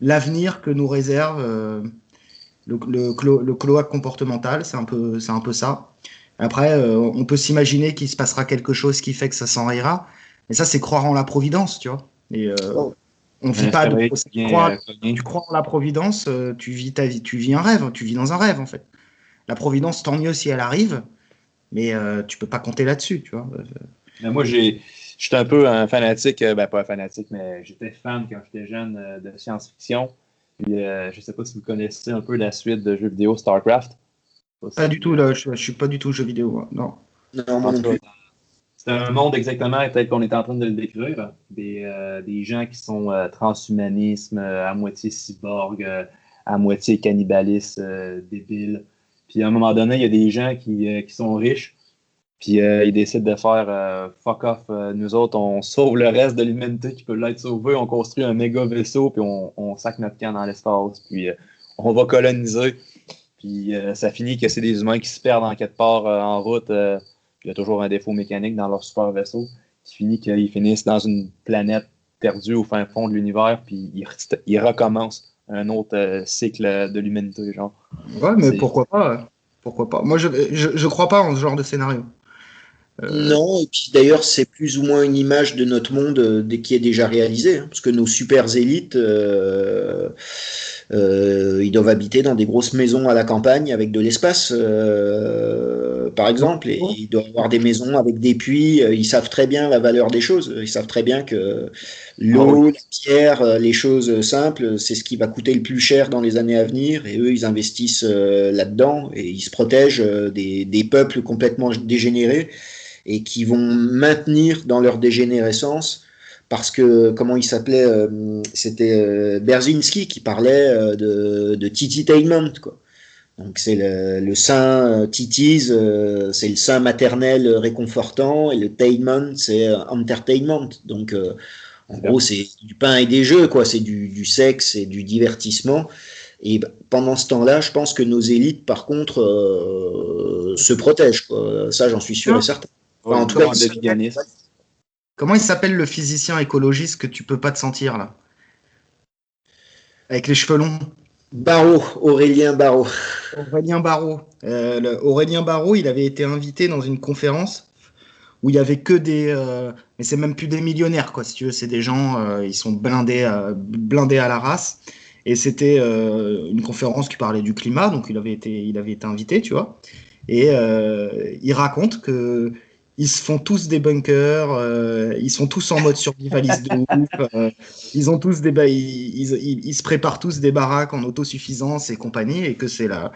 l'avenir que nous réserve le cloaque comportemental, c'est un peu ça. Après, on peut s'imaginer qu'il se passera quelque chose qui fait que ça s'en ira, mais ça, c'est croire en la providence, tu vois. Et Oh. on vit Un pas de. astéroïde qui vient cogner. Tu crois en la providence, tu vis ta vie, tu vis un rêve, tu vis dans un rêve en fait. La providence, tant mieux si elle arrive, mais tu peux pas compter là-dessus, tu vois. Mais moi, j'étais un peu un fanatique, ben pas un fanatique, mais j'étais fan quand j'étais jeune de science-fiction. Puis, je sais pas si vous connaissez un peu la suite de jeux vidéo StarCraft. Pas Pas si- du tout là, je suis pas du tout jeu vidéo, moi. Non. Non, moi En non tout plus. cas, c'est un monde exactement tel qu'on est en train de le décrire. Des gens qui sont transhumanisme, à moitié cyborg, à moitié cannibalistes, débiles, Puis à un moment donné, il y a des gens qui sont riches, puis ils décident de faire fuck off, nous autres, on sauve le reste de l'humanité qui peut l'être sauvé, on construit un méga vaisseau, puis on sac notre camp dans l'espace, puis on va coloniser. Puis ça finit que c'est des humains qui se perdent en quelque part en route. Il y a toujours un défaut mécanique dans leur super vaisseau, qui finit qu'ils finissent dans une planète perdue au fin fond de l'univers, puis ils recommencent un autre cycle de l'humanité, genre. Ouais, mais pourquoi pas? Pourquoi pas? Moi, je crois pas en ce genre de scénario. Non, et puis d'ailleurs, c'est plus ou moins une image de notre monde qui est déjà réalisée, hein, parce que nos super élites, ils doivent habiter dans des grosses maisons à la campagne avec de l'espace, par exemple, et ils doivent avoir des maisons avec des puits. Ils savent très bien la valeur des choses. Ils savent très bien que l'eau, la pierre, les choses simples, c'est ce qui va coûter le plus cher dans les années à venir. Et eux, ils investissent là-dedans et ils se protègent des peuples complètement dégénérés et qui vont maintenir dans leur dégénérescence, parce que, comment il s'appelait, c'était Berzinski qui parlait de Tititainment, quoi. Donc c'est le sein titise, c'est le sein maternel réconfortant, et le tainment, c'est entertainment. Donc en gros, c'est du pain et des jeux, quoi. C'est du sexe et du divertissement. Et pendant ce temps-là, je pense que nos élites, par contre, se protègent, quoi. Ça, j'en suis sûr et certain. Enfin, en tout cas, comment il s'appelle le physicien écologiste que tu peux pas te sentir là? Avec les cheveux longs. Barrault, Aurélien Barrault. Aurélien Barrault. Aurélien Barrault, il avait été invité dans une conférence où il y avait que des, mais c'est même plus des millionnaires, quoi. Si tu veux, c'est des gens, ils sont blindés à la race. Et c'était une conférence qui parlait du climat, donc il avait été invité, tu vois. Et il raconte que ils se font tous des bunkers, ils sont tous en mode survivaliste de ouf, ils ont tous ils se préparent tous des baraques en autosuffisance et compagnie, et que c'est la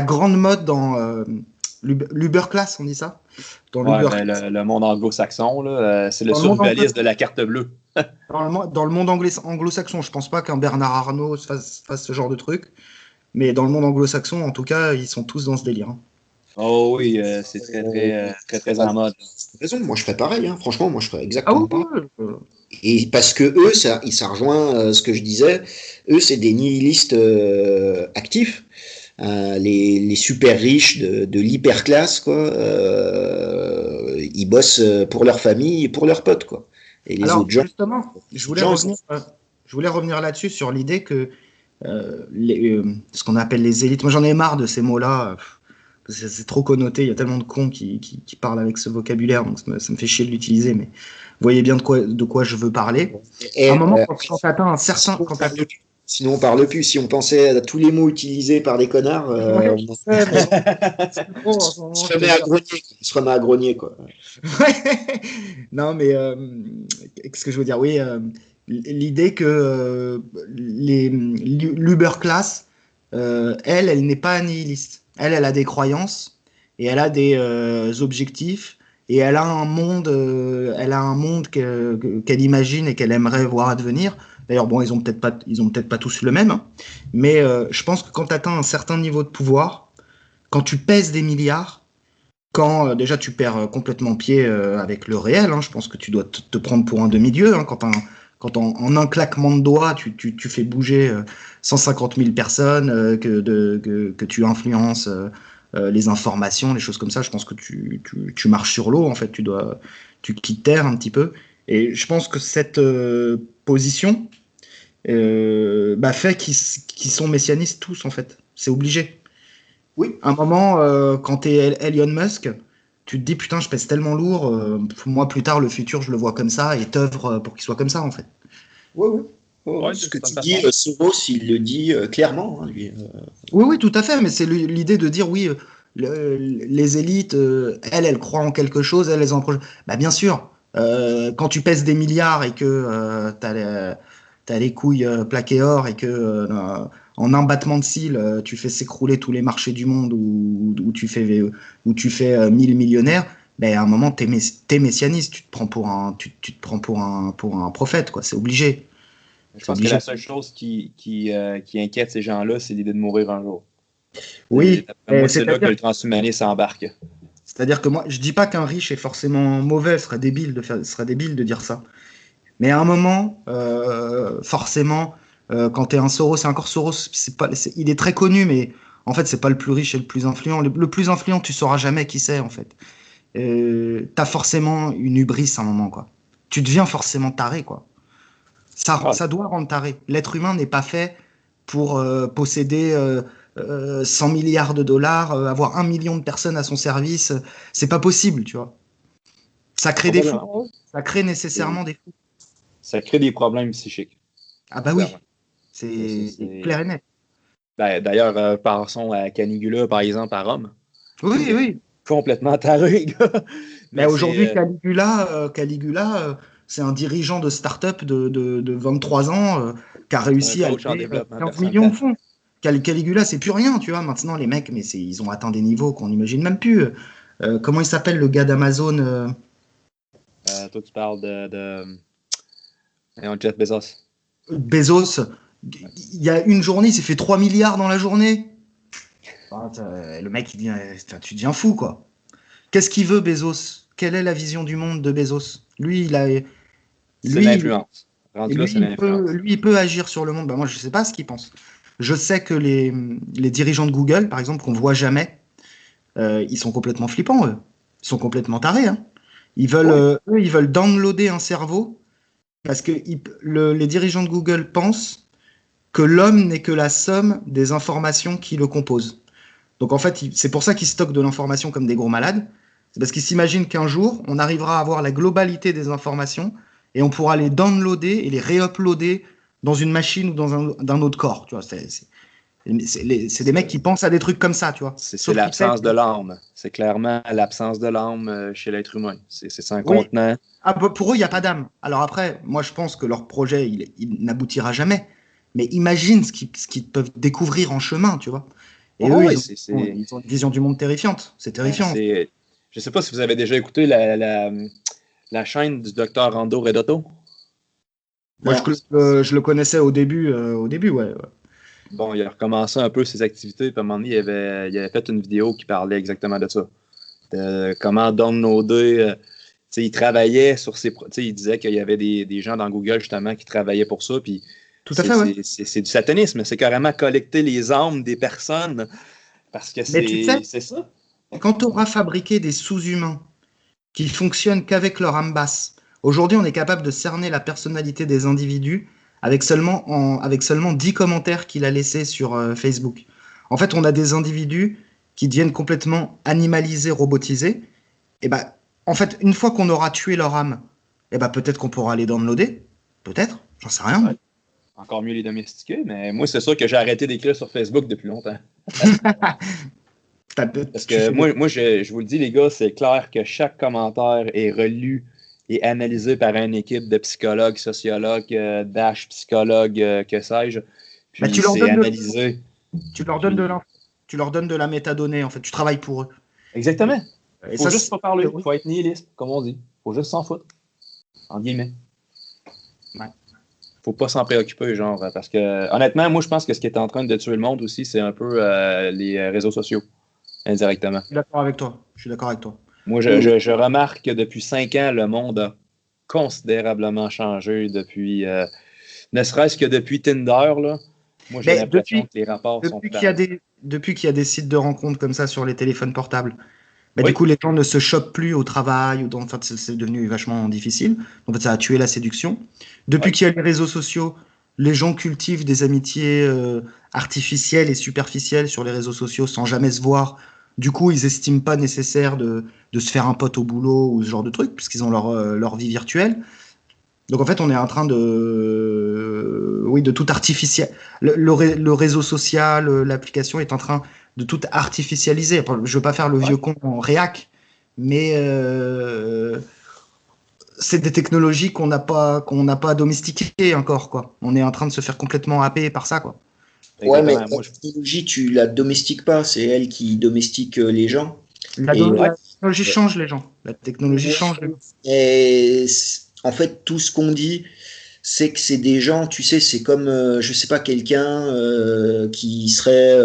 grande mode dans l'Uber class, on dit ça? Dans le monde anglo-saxon, là, c'est le survivaliste de la carte bleue. Dans le monde anglo-saxon, je pense pas qu'un Bernard Arnault fasse ce genre de truc, mais dans le monde anglo-saxon, en tout cas, ils sont tous dans ce délire. Oh oui, c'est très en mode. Raison, moi je ferais pareil, hein. Franchement, moi je ferais exactement pareil. Ouais. Et parce que eux, ça rejoint ce que je disais, eux c'est des nihilistes actifs, les super riches de l'hyperclasse, quoi. Ils bossent pour leur famille et pour leurs potes, quoi. Et les autres gens. Justement, je voulais revenir là-dessus sur l'idée que ce qu'on appelle les élites. Moi j'en ai marre de ces mots-là. C'est trop connoté, il y a tellement de cons qui parlent avec ce vocabulaire, donc ça me fait chier de l'utiliser, mais vous voyez bien de quoi je veux parler. À un moment, quand tu atteins un certain... Sinon, on parle plus. Si on pensait à tous les mots utilisés par des connards, on se remet à grogner, quoi. Non, mais qu'est-ce que je veux dire? Oui, l'idée que l'Uber class, elle n'est pas nihiliste. Elle a des croyances et elle a des objectifs et elle a un monde qu'elle imagine et qu'elle aimerait voir advenir. D'ailleurs, bon, ils ont peut-être pas tous le même, hein, mais je pense que quand tu atteins un certain niveau de pouvoir, quand tu pèses des milliards, quand déjà tu perds complètement pied avec le réel, hein, je pense que tu dois te prendre pour un demi-dieu, hein, quand en un claquement de doigts, tu fais bouger 150 000 personnes, que tu influences les informations, les choses comme ça, je pense que tu marches sur l'eau, en fait, tu quittes terre un petit peu. Et je pense que cette position fait qu'ils sont messianistes tous, en fait. C'est obligé. Oui. À un moment, quand tu es Elon Musk, tu te dis, putain, je pèse tellement lourd, moi, plus tard, le futur, je le vois comme ça, et t'œuvres pour qu'il soit comme ça, en fait. Oui. Ce que tu dis, Soros, il le dit clairement. Hein, lui. Oui, tout à fait, mais c'est l'idée de dire, oui, les élites, elles croient en quelque chose, elles ont un projet. Bah, bien sûr, quand tu pèses des milliards et que t'as les couilles plaquées or et que en un battement de cils, tu fais s'écrouler tous les marchés du monde où tu fais 1000 millionnaires, ben à un moment t'es messianiste, tu te prends pour un prophète, quoi. C'est obligé. Je pense que la seule chose qui inquiète ces gens-là, c'est l'idée de mourir un jour. Oui, Moi, c'est là que le transhumanisme embarque. c'est-à-dire que moi, je dis pas qu'un riche est forcément mauvais, ce serait débile de dire ça. Mais à un moment, forcément, quand tu es un Soros, c'est encore Soros, il est très connu, mais en fait, c'est pas le plus riche et le plus influent. Le plus influent, tu sauras jamais qui c'est, en fait. T'as forcément une hubris à un moment, quoi. Tu deviens forcément taré, quoi. Ça doit rendre taré. L'être humain n'est pas fait pour posséder 100 milliards de dollars, avoir 1 million de personnes à son service. C'est pas possible, tu vois. Ça crée des fous. Ça crée nécessairement des fous. Ça crée des problèmes psychiques. Ah bah oui, c'est clair et net. D'ailleurs, passons à Caligula, par exemple, à Rome. Oui, oui. Complètement taré, gars. Mais aujourd'hui, Caligula, c'est un dirigeant de start-up de 23 ans qui a réussi à lever 15 millions de fonds. Caligula, c'est plus rien, tu vois. Maintenant, les mecs, mais ils ont atteint des niveaux qu'on n'imagine même plus. Comment il s'appelle, le gars d'Amazon toi, tu parles de Jeff Bezos. Bezos, il y a une journée, il s'est fait 3 milliards dans la journée. Le mec, tu deviens fou, quoi. Qu'est-ce qu'il veut, Bezos? Quelle est la vision du monde de Bezos? Lui, c'est l'influence. Lui, il peut agir sur le monde. Bah, moi, je ne sais pas ce qu'il pense. Je sais que les dirigeants de Google, par exemple, qu'on ne voit jamais, ils sont complètement flippants, eux. Ils sont complètement tarés. Hein. Ils veulent downloader un cerveau parce que les dirigeants de Google pensent que l'homme n'est que la somme des informations qui le composent. Donc en fait, c'est pour ça qu'ils stockent de l'information comme des gros malades. C'est parce qu'ils s'imaginent qu'un jour, on arrivera à avoir la globalité des informations et on pourra les downloader et les réuploader dans une machine ou dans un autre corps. Tu vois, c'est des mecs qui pensent à des trucs comme ça, tu vois. C'est l'absence de l'âme. C'est clairement l'absence de l'âme chez l'être humain. C'est un contenant. Ah, pour eux, il n'y a pas d'âme. Alors après, moi, je pense que leur projet, il n'aboutira jamais. Mais imagine ce qu'ils peuvent découvrir en chemin, tu vois. Et eux, ils ont une vision du monde terrifiante. C'est terrifiant. Je ne sais pas si vous avez déjà écouté la chaîne du docteur Rando Redotto. Moi, je le connaissais au début, ouais. Bon, il a recommencé un peu ses activités, puis à un moment donné, il avait fait une vidéo qui parlait exactement de ça. De comment downloader. Il travaillait sur ses. Il disait qu'il y avait des gens dans Google, justement, qui travaillaient pour ça, puis tout à fait, ouais. C'est du satanisme. C'est carrément collecter les âmes des personnes, parce que c'est ça. Quand tu auras fabriqué des sous-humains qui fonctionnent qu'avec leur âme basse, aujourd'hui, on est capable de cerner la personnalité des individus avec seulement 10 commentaires qu'il a laissés sur Facebook. En fait, on a des individus qui deviennent complètement animalisés, robotisés. Et bah, en fait, une fois qu'on aura tué leur âme, et bah, peut-être qu'on pourra les downloader. Peut-être, j'en sais rien. Ouais. Encore mieux les domestiquer, mais moi, c'est sûr que j'ai arrêté d'écrire sur Facebook depuis longtemps. Parce que moi je vous le dis, les gars, c'est clair que chaque commentaire est relu et analysé par une équipe de psychologues, sociologues, psychologues, que sais-je. Puis c'est analysé. Tu leur donnes de la métadonnée, en fait. Tu travailles pour eux. Exactement. Il faut juste pas parler. Il faut être nihiliste, comme on dit. Il faut juste s'en foutre. En guillemets. Ouais. Faut pas s'en préoccuper, genre, parce que, honnêtement, moi, je pense que ce qui est en train de tuer le monde aussi, c'est un peu les réseaux sociaux, indirectement. Je suis d'accord avec toi. Moi, je remarque que depuis 5 ans, le monde a considérablement changé depuis, ne serait-ce que depuis Tinder, là. Moi, j'ai l'impression que les rapports sont depuis qu'il y a des sites de rencontres comme ça sur les téléphones portables, du coup, les gens ne se chopent plus au travail, c'est devenu vachement difficile. En fait, ça a tué la séduction. Depuis qu'il y a les réseaux sociaux, les gens cultivent des amitiés artificielles et superficielles sur les réseaux sociaux sans jamais se voir. Du coup, ils n'estiment pas nécessaire de se faire un pote au boulot ou ce genre de truc, puisqu'ils ont leur vie virtuelle. Donc en fait, on est en train de tout artificiel. Le réseau social, l'application est en train de tout artificialiser. Je ne veux pas faire le vieux con en réac, mais c'est des technologies qu'on n'a pas domestiquées encore, quoi. On est en train de se faire complètement happer par ça, quoi. Ouais, mais la technologie, tu la domestiques pas, c'est elle qui domestique les gens. La technologie change les gens. La technologie change les gens. Et en fait, tout ce qu'on dit, c'est que c'est des gens, tu sais, c'est comme, je sais pas, quelqu'un qui serait,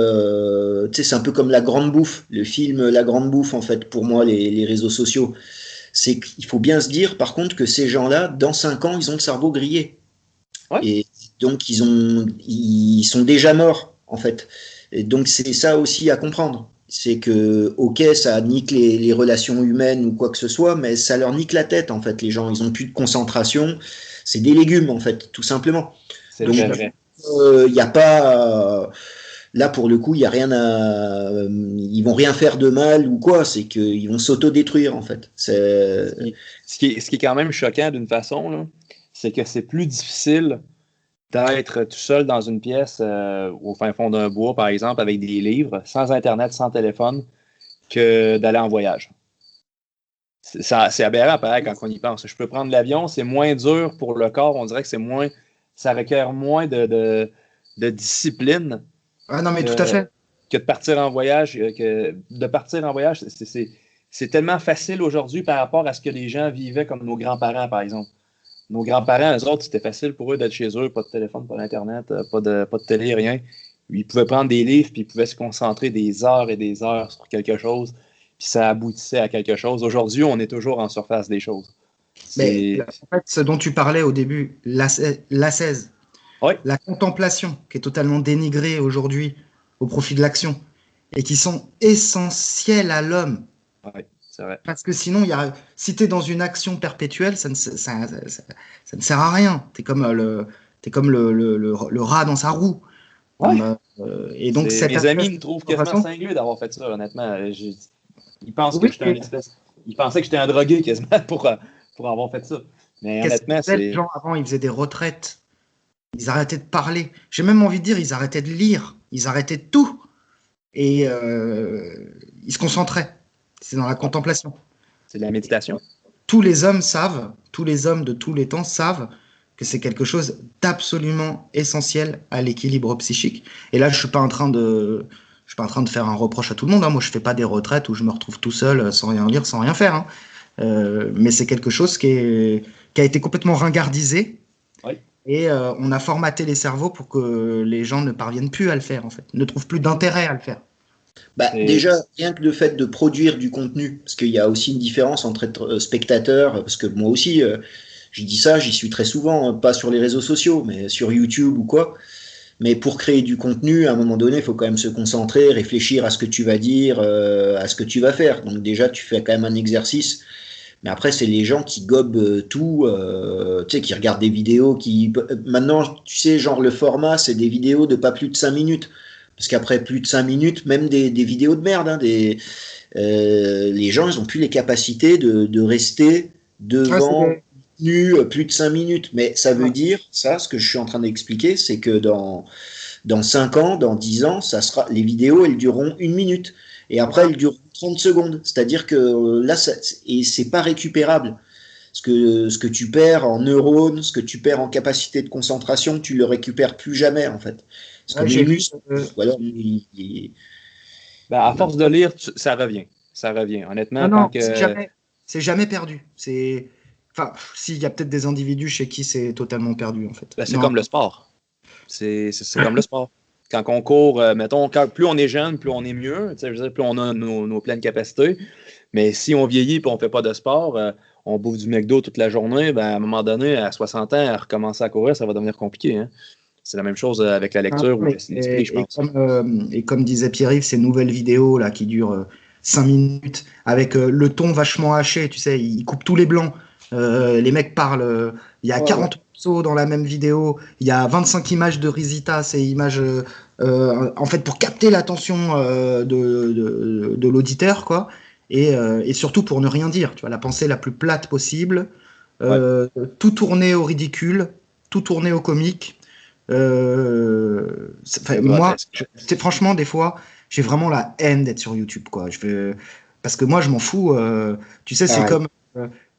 tu sais, c'est un peu comme La Grande Bouffe, le film La Grande Bouffe, en fait, pour moi, les réseaux sociaux. C'est qu'il faut bien se dire, par contre, que ces gens-là, dans 5 ans, ils ont le cerveau grillé. Ouais. Et donc, ils sont déjà morts, en fait. Et donc, c'est ça aussi à comprendre. C'est que, ok, ça nique les relations humaines ou quoi que ce soit, mais ça leur nique la tête, en fait, les gens. Ils ont plus de concentration. C'est des légumes, en fait, tout simplement. C'est Donc, très vrai. il n'y a pas. Là, pour le coup, il y a rien à. Ils vont rien faire de mal ou quoi. C'est qu'ils vont s'auto-détruire, en fait. Ce qui est quand même choquant d'une façon, là, c'est que c'est plus difficile d'être tout seul dans une pièce au fin fond d'un bois, par exemple, avec des livres, sans Internet, sans téléphone, que d'aller en voyage. C'est aberrant, pareil, quand on y pense. Je peux prendre l'avion, c'est moins dur pour le corps, on dirait que ça requiert moins de discipline Ah non, mais tout à que, fait. que de partir en voyage. De partir en voyage, c'est tellement facile aujourd'hui par rapport à ce que les gens vivaient comme nos grands-parents, par exemple. Nos grands-parents, eux autres, c'était facile pour eux d'être chez eux, pas de téléphone, pas d'Internet, pas de télé, rien. Ils pouvaient prendre des livres, puis ils pouvaient se concentrer des heures et des heures sur quelque chose, puis ça aboutissait à quelque chose. Aujourd'hui, on est toujours en surface des choses. Mais C'est... en fait, ce dont tu parlais au début, l'ascèse, Oui, la contemplation, qui est totalement dénigrée aujourd'hui au profit de l'action, et qui sont essentielles à l'homme. ouais, c'est vrai. Parce que sinon, si tu es dans une action perpétuelle, ça ne sert à rien. Tu es comme, le rat dans sa roue. Ouais. Et donc, Mes amis me trouvent quasiment façon, cinglé d'avoir fait ça, honnêtement. Ils pensent que oui, j'étais un espèce... Ils pensaient que j'étais un drogué quasiment pour avoir fait ça. Mais qu'est-ce honnêtement, qu'ils faisaient, les c'est... gens avant, ils faisaient des retraites. Ils arrêtaient de parler. J'ai même envie de dire, ils arrêtaient de lire. Ils arrêtaient de tout. Et ils se concentraient. C'est dans la contemplation. C'est de la méditation. Tous les hommes savent, tous les hommes de tous les temps savent que c'est quelque chose d'absolument essentiel à l'équilibre psychique. Et là, je suis pas en train de faire un reproche à tout le monde. Hein. Moi, je fais pas des retraites où je me retrouve tout seul, sans rien lire, sans rien faire. Hein. Mais c'est quelque chose qui a été complètement ringardisé. Oui. Et on a formaté les cerveaux pour que les gens ne parviennent plus à le faire, en fait, ne trouvent plus d'intérêt à le faire. Bah, déjà, rien que le fait de produire du contenu, parce qu'il y a aussi une différence entre être spectateur, parce que moi aussi, je dis ça, j'y suis très souvent, pas sur les réseaux sociaux, mais sur YouTube ou quoi. Mais pour créer du contenu, à un moment donné, il faut quand même se concentrer, réfléchir à ce que tu vas dire, à ce que tu vas faire. Donc déjà, tu fais quand même un exercice. Mais après, c'est les gens qui gobent tout, tu sais, qui regardent des vidéos, Maintenant, tu sais, genre le format, c'est des vidéos de pas plus de 5 minutes. Parce qu'après plus de 5 minutes, même des vidéos de merde, hein, les gens, ils ont plus les capacités de rester devant plus de 5 minutes. Mais ça veut dire, ça, ce que je suis en train d'expliquer, c'est que dans 5 ans, dans 10 ans, les vidéos, elles dureront 1 minute. Et après, elles dureront 30 secondes. C'est-à-dire que là, et c'est pas récupérable. Ce que tu perds en neurones, ce que tu perds en capacité de concentration, tu le récupères plus jamais, en fait. Parce que les muscles, à force de lire, ça revient. Ça revient. Honnêtement, non, que... c'est jamais perdu. Enfin, s'il y a peut-être des individus chez qui c'est totalement perdu, en fait. C'est comme le sport. C'est comme le sport. Quand on court, mettons, plus on est jeune, plus on est mieux. Je veux dire, plus on a nos pleines capacités. Mais si on vieillit et on ne fait pas de sport, on bouffe du McDo toute la journée, à un moment donné, à 60 ans, à recommencer à courir, ça va devenir compliqué. Hein? C'est la même chose avec la lecture ou l'esprit, je pense. Et comme disait Pierre-Yves, ces nouvelles vidéos là, qui durent 5 minutes, avec le ton vachement haché, tu sais, ils coupent tous les blancs. Les mecs parlent, il y a 40 morceaux dans la même vidéo, il y a 25 images de Risita, ces images, en fait, pour capter l'attention de l'auditeur, quoi. Et surtout pour ne rien dire, tu vois, la pensée la plus plate possible, tout tourner au ridicule, tout tourner au comique. Moi, franchement, des fois, j'ai vraiment la haine d'être sur YouTube, quoi. Parce que moi, je m'en fous. Tu sais, c'est comme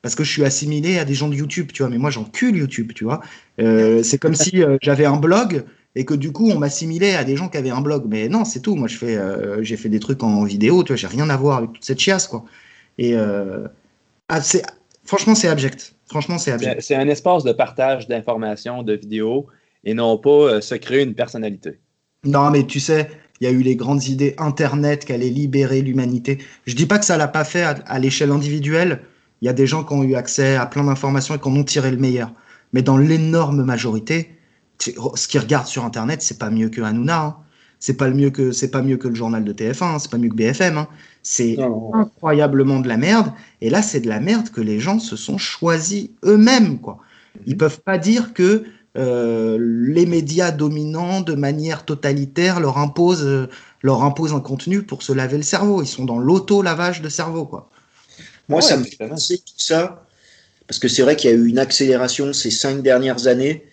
parce que je suis assimilé à des gens de YouTube, tu vois. Mais moi, j'encule YouTube, tu vois. C'est comme si j'avais un blog et que du coup, on m'assimilait à des gens qui avaient un blog. Mais non, c'est tout. Moi, j'ai fait des trucs en vidéo, tu vois. J'ai rien à voir avec toute cette chiasse, quoi. Et franchement, c'est abject. Franchement, c'est abusé. C'est un espace de partage d'informations, de vidéos, et non pas se créer une personnalité. Non, mais tu sais, il y a eu les grandes idées Internet qui allaient libérer l'humanité. Je dis pas que ça l'a pas fait à l'échelle individuelle. Il y a des gens qui ont eu accès à plein d'informations et qui en ont tiré le meilleur. Mais dans l'énorme majorité, ce qu'ils regardent sur Internet, c'est pas mieux que Hanouna, hein. C'est pas mieux que le journal de TF1, hein. C'est pas mieux que BFM, hein. C'est Non. incroyablement de la merde. Et là, c'est de la merde que les gens se sont choisis eux-mêmes, quoi. Ils peuvent pas dire que les médias dominants, de manière totalitaire, leur imposent un contenu pour se laver le cerveau. Ils sont dans l'auto-lavage de cerveau, quoi. Moi, Ouais, ça me fait exactement. penser tout ça, parce que c'est vrai qu'il y a eu une accélération ces 5 dernières années,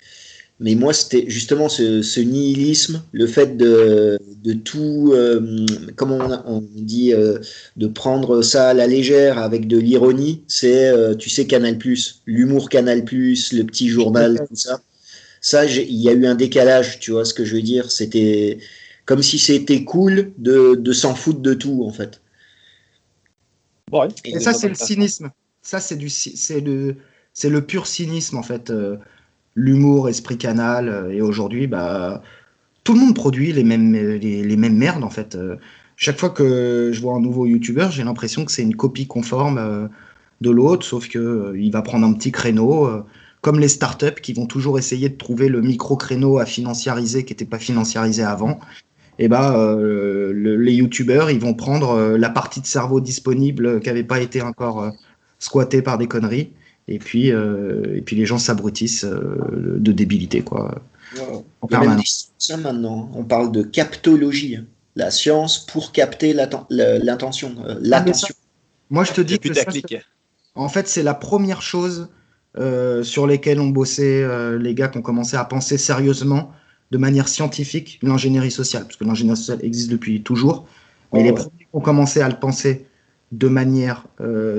mais moi, c'était justement ce nihilisme, le fait de tout, comment on dit, de prendre ça à la légère avec de l'ironie, c'est, tu sais, Canal+, l'humour Canal+, le petit journal, tout ça. Ça, il y a eu un décalage, tu vois ce que je veux dire? C'était comme si c'était cool de s'en foutre de tout, en fait. Ouais, Et ça, c'est le cynisme. Ça, c'est le pur cynisme, en fait. L'humour, esprit canal. Et aujourd'hui, bah, tout le monde produit les mêmes merdes, en fait. Chaque fois que je vois un nouveau YouTuber, j'ai l'impression que c'est une copie conforme de l'autre, sauf que il va prendre un petit créneau, comme les startups qui vont toujours essayer de trouver le micro-créneau à financiariser qui n'était pas financiarisé avant. Et bah, les youtubeurs, ils vont prendre la partie de cerveau disponible qui n'avait pas été encore squattée par des conneries. Et puis les gens s'abrutissent de débilité, quoi, Wow. en Il y a même permanence. des ça maintenant. On parle de captologie, hein. La science pour capter l'intention. Ah, mais ça, L'attention. moi, je te Le dis que ça, putaclic. en fait, c'est la première chose sur lesquelles ont bossé les gars qui ont commencé à penser sérieusement, de manière scientifique, l'ingénierie sociale. Parce que l'ingénierie sociale existe depuis toujours. Mais Ouais, les ouais. premiers qui ont commencé à le penser de manière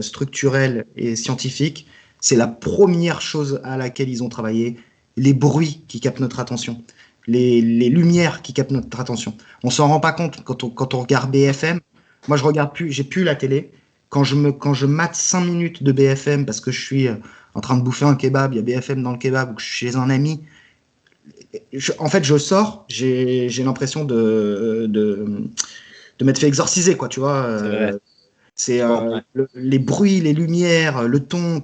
structurelle et scientifique, c'est la première chose à laquelle ils ont travaillé. Les bruits qui captent notre attention. Les lumières qui captent notre attention. On s'en rend pas compte quand on regarde BFM. Moi, je regarde plus, j'ai plus la télé. Quand je mate 5 minutes de BFM parce que je suis en train de bouffer un kebab, il y a BFM dans le kebab, ou que je suis chez un ami, en fait, je sors, j'ai l'impression de m'être fait exorciser, quoi, tu vois. C'est vrai. C'est Je comprends. les bruits, les lumières, le ton,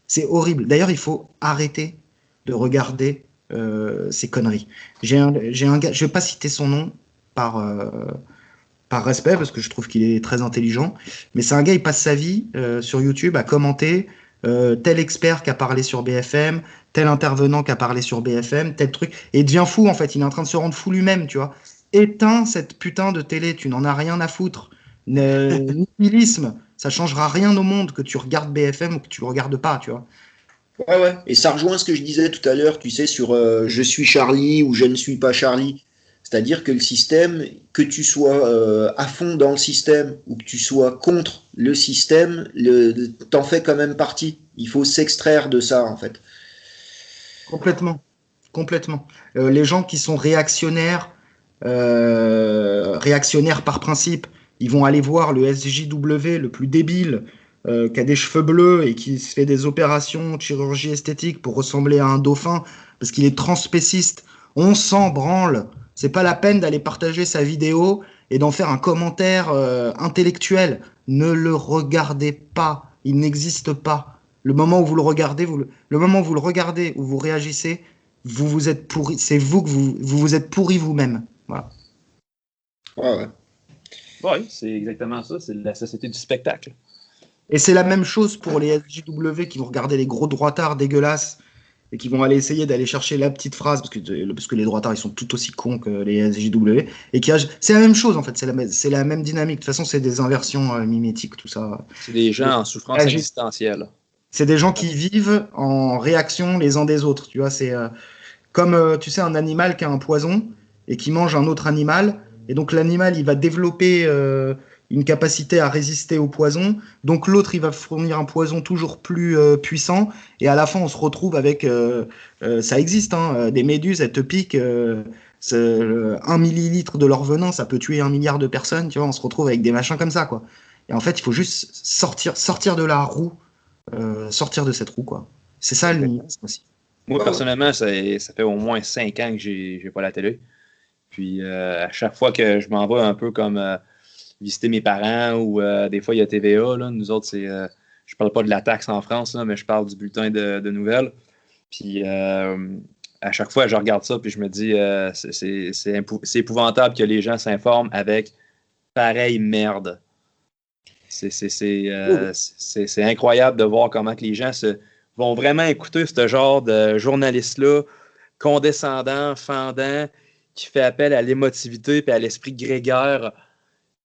c'est horrible. D'ailleurs, il faut arrêter de regarder ces conneries. J'ai un gars, je vais pas citer son nom par, euh, par respect, parce que je trouve qu'il est très intelligent, mais c'est un gars, il passe sa vie sur YouTube à commenter tel expert qui a parlé sur BFM, tel intervenant qui a parlé sur BFM, tel truc, et il devient fou, en fait, il est en train de se rendre fou lui-même, tu vois. Éteins cette putain de télé, tu n'en as rien à foutre. Nihilisme, ça changera rien au monde que tu regardes BFM ou que tu le regardes pas, tu vois. Ouais, ouais. Et ça rejoint ce que je disais tout à l'heure, tu sais, sur je suis Charlie ou je ne suis pas Charlie. C'est-à-dire que le système, que tu sois à fond dans le système ou que tu sois contre le système, t'en fais quand même partie. Il faut s'extraire de ça, en fait. Complètement, complètement. Les gens qui sont réactionnaires par principe, ils vont aller voir le SJW le plus débile, qui a des cheveux bleus et qui se fait des opérations de chirurgie esthétique pour ressembler à un dauphin parce qu'il est transspéciste. On s'en branle. C'est pas la peine d'aller partager sa vidéo et d'en faire un commentaire intellectuel. Ne le regardez pas. Il n'existe pas. Le moment où vous le regardez, le moment où vous le regardez, où vous réagissez, vous vous êtes pourri. C'est vous que vous vous êtes pourri vous-même. Voilà. Ouais, ouais. Oui, c'est exactement ça. C'est la société du spectacle. Et c'est la même chose pour les SJW qui vont regarder les gros droitards dégueulasses et qui vont aller essayer d'aller chercher la petite phrase parce que les droitards ils sont tout aussi cons que les SJW et c'est la même chose en fait, c'est la même dynamique. De toute façon, c'est des inversions mimétiques, tout ça. C'est des gens en souffrance existentielle. C'est des gens qui vivent en réaction les uns des autres. Tu vois, c'est comme tu sais un animal qui a un poison et qui mange un autre animal et donc l'animal il va développer une capacité à résister au poison. Donc l'autre, il va fournir un poison toujours plus puissant. Et à la fin, on se retrouve avec... ça existe, hein, des méduses, elles te piquent. 1 millilitre de leur venin, ça peut tuer 1 milliard de personnes. Tu vois, on se retrouve avec des machins comme ça, quoi. Et en fait, il faut juste sortir de la roue, sortir de cette roue, quoi. C'est ça le nihilisme aussi. Moi, personnellement, ça fait au moins 5 ans que j'ai pas la télé. Puis à chaque fois que je m'en vais un peu comme visiter mes parents ou des fois il y a TVA, là, nous autres, je parle pas de la taxe en France, là, mais je parle du bulletin de nouvelles. Puis à chaque fois, je regarde ça puis je me dis c'est épouvantable que les gens s'informent avec pareille merde. C'est incroyable de voir comment que les gens vont vraiment écouter ce genre de journaliste-là, condescendant, fendant, qui fait appel à l'émotivité et à l'esprit grégaire.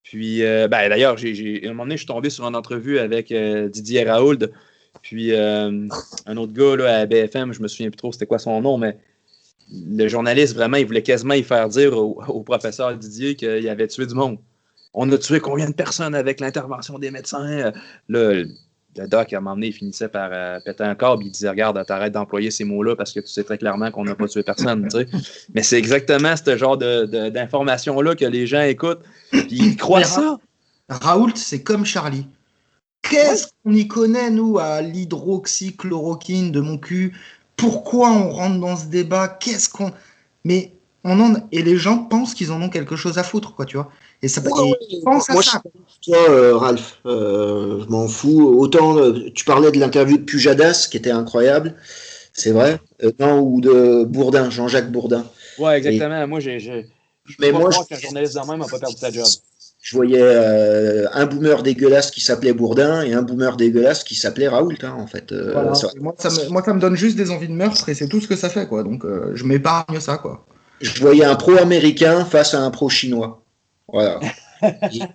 Puis, d'ailleurs, à un moment donné, je suis tombé sur une entrevue avec Didier Raoult, puis un autre gars là, à BFM, je me souviens plus trop c'était quoi son nom, mais le journaliste, vraiment, il voulait quasiment y faire dire au professeur Didier qu'il avait tué du monde. On a tué combien de personnes avec l'intervention des médecins? Le doc, à un moment donné, il finissait par péter un câble. Il disait, regarde, t'arrêtes d'employer ces mots-là parce que tu sais très clairement qu'on n'a pas tué personne. Tu sais. Mais c'est exactement ce genre d'informations-là que les gens écoutent. Puis ils croient ça. Raoult, c'est comme Charlie. Qu'est-ce qu'on y connaît, nous, à l'hydroxychloroquine de mon cul? Pourquoi on rentre dans ce débat? Mais et les gens pensent qu'ils en ont quelque chose à foutre, quoi, tu vois. Et ça, ils pensent à ça. Toi, Ralph, je m'en fous. Autant, tu parlais de l'interview de Pujadas, qui était incroyable, c'est vrai. Ou de Bourdin, Jean-Jacques Bourdin. Ouais, exactement. Moi, je peux pas croire qu'un journaliste de même n'a pas perdu sa job. Je voyais un boomer dégueulasse qui s'appelait Bourdin et un boomer dégueulasse qui s'appelait Raoult, hein, en fait. Voilà. Moi, ça me donne juste des envies de meurtre et c'est tout ce que ça fait, quoi. Donc, je m'épargne ça, quoi. Je voyais un pro-américain face à un pro-chinois. Voilà. Je ne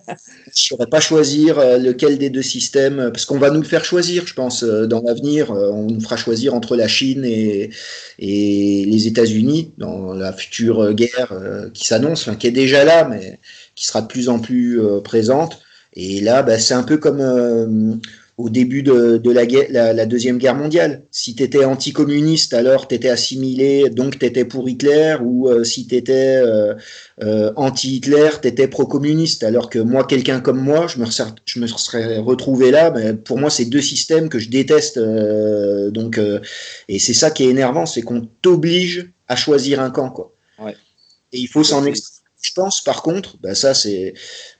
saurais pas choisir lequel des deux systèmes, parce qu'on va nous le faire choisir, je pense, dans l'avenir. On nous fera choisir entre la Chine et les États-Unis dans la future guerre qui s'annonce, qui est déjà là, mais qui sera de plus en plus présente. Et là, c'est un peu comme au début de la Deuxième Guerre mondiale. Si tu étais anticommuniste, alors tu étais assimilé, donc tu étais pour Hitler, ou si tu étais anti-Hitler, tu étais pro-communiste. Alors que moi, quelqu'un comme moi, je me serais retrouvé là. Mais pour moi, c'est deux systèmes que je déteste. Et c'est ça qui est énervant, c'est qu'on t'oblige à choisir un camp, quoi. Ouais. Et il faut s'en extraire. Je pense, par contre, ça c'est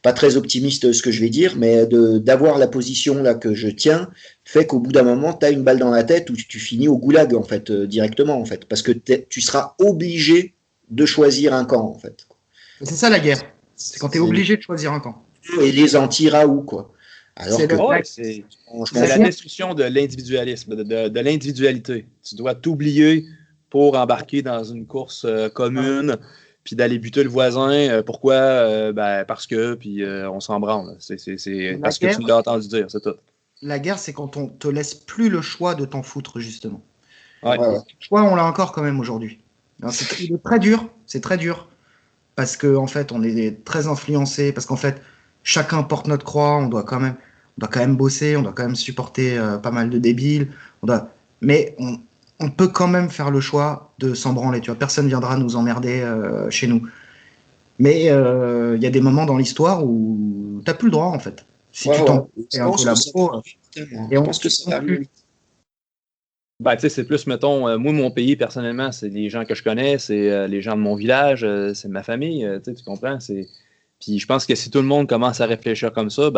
pas très optimiste ce que je vais dire, mais d'avoir la position là que je tiens fait qu'au bout d'un moment, tu as une balle dans la tête où tu finis au goulag en fait directement en fait, parce que tu seras obligé de choisir un camp en fait. C'est ça la guerre, c'est quand tu es obligé de choisir un camp. Et les anti-Raoult quoi. Alors c'est la destruction de l'individualisme, de l'individualité. Tu dois t'oublier pour embarquer dans une course commune. Puis d'aller buter le voisin, pourquoi? Parce que, puis on s'en branle. C'est parce que tu l'as entendu dire, c'est tout. La guerre, c'est quand on te laisse plus le choix de t'en foutre, justement. Ouais. Le choix, on l'a encore quand même aujourd'hui. C'est très dur, parce qu'en fait, on est très influencé, parce qu'en fait, chacun porte notre croix, on doit quand même bosser, on doit quand même supporter pas mal de débiles, mais on peut quand même faire le choix de s'en branler, tu vois. Personne viendra nous emmerder chez nous. Mais il y a des moments dans l'histoire où t'as plus le droit, en fait. Si tu t'en fais un collabo, et on pense que ça arrive. Tu sais, c'est plus, mettons, moi, mon pays, personnellement, c'est les gens que je connais, c'est les gens de mon village, c'est ma famille, tu comprends? Puis je pense que si tout le monde commence à réfléchir comme ça,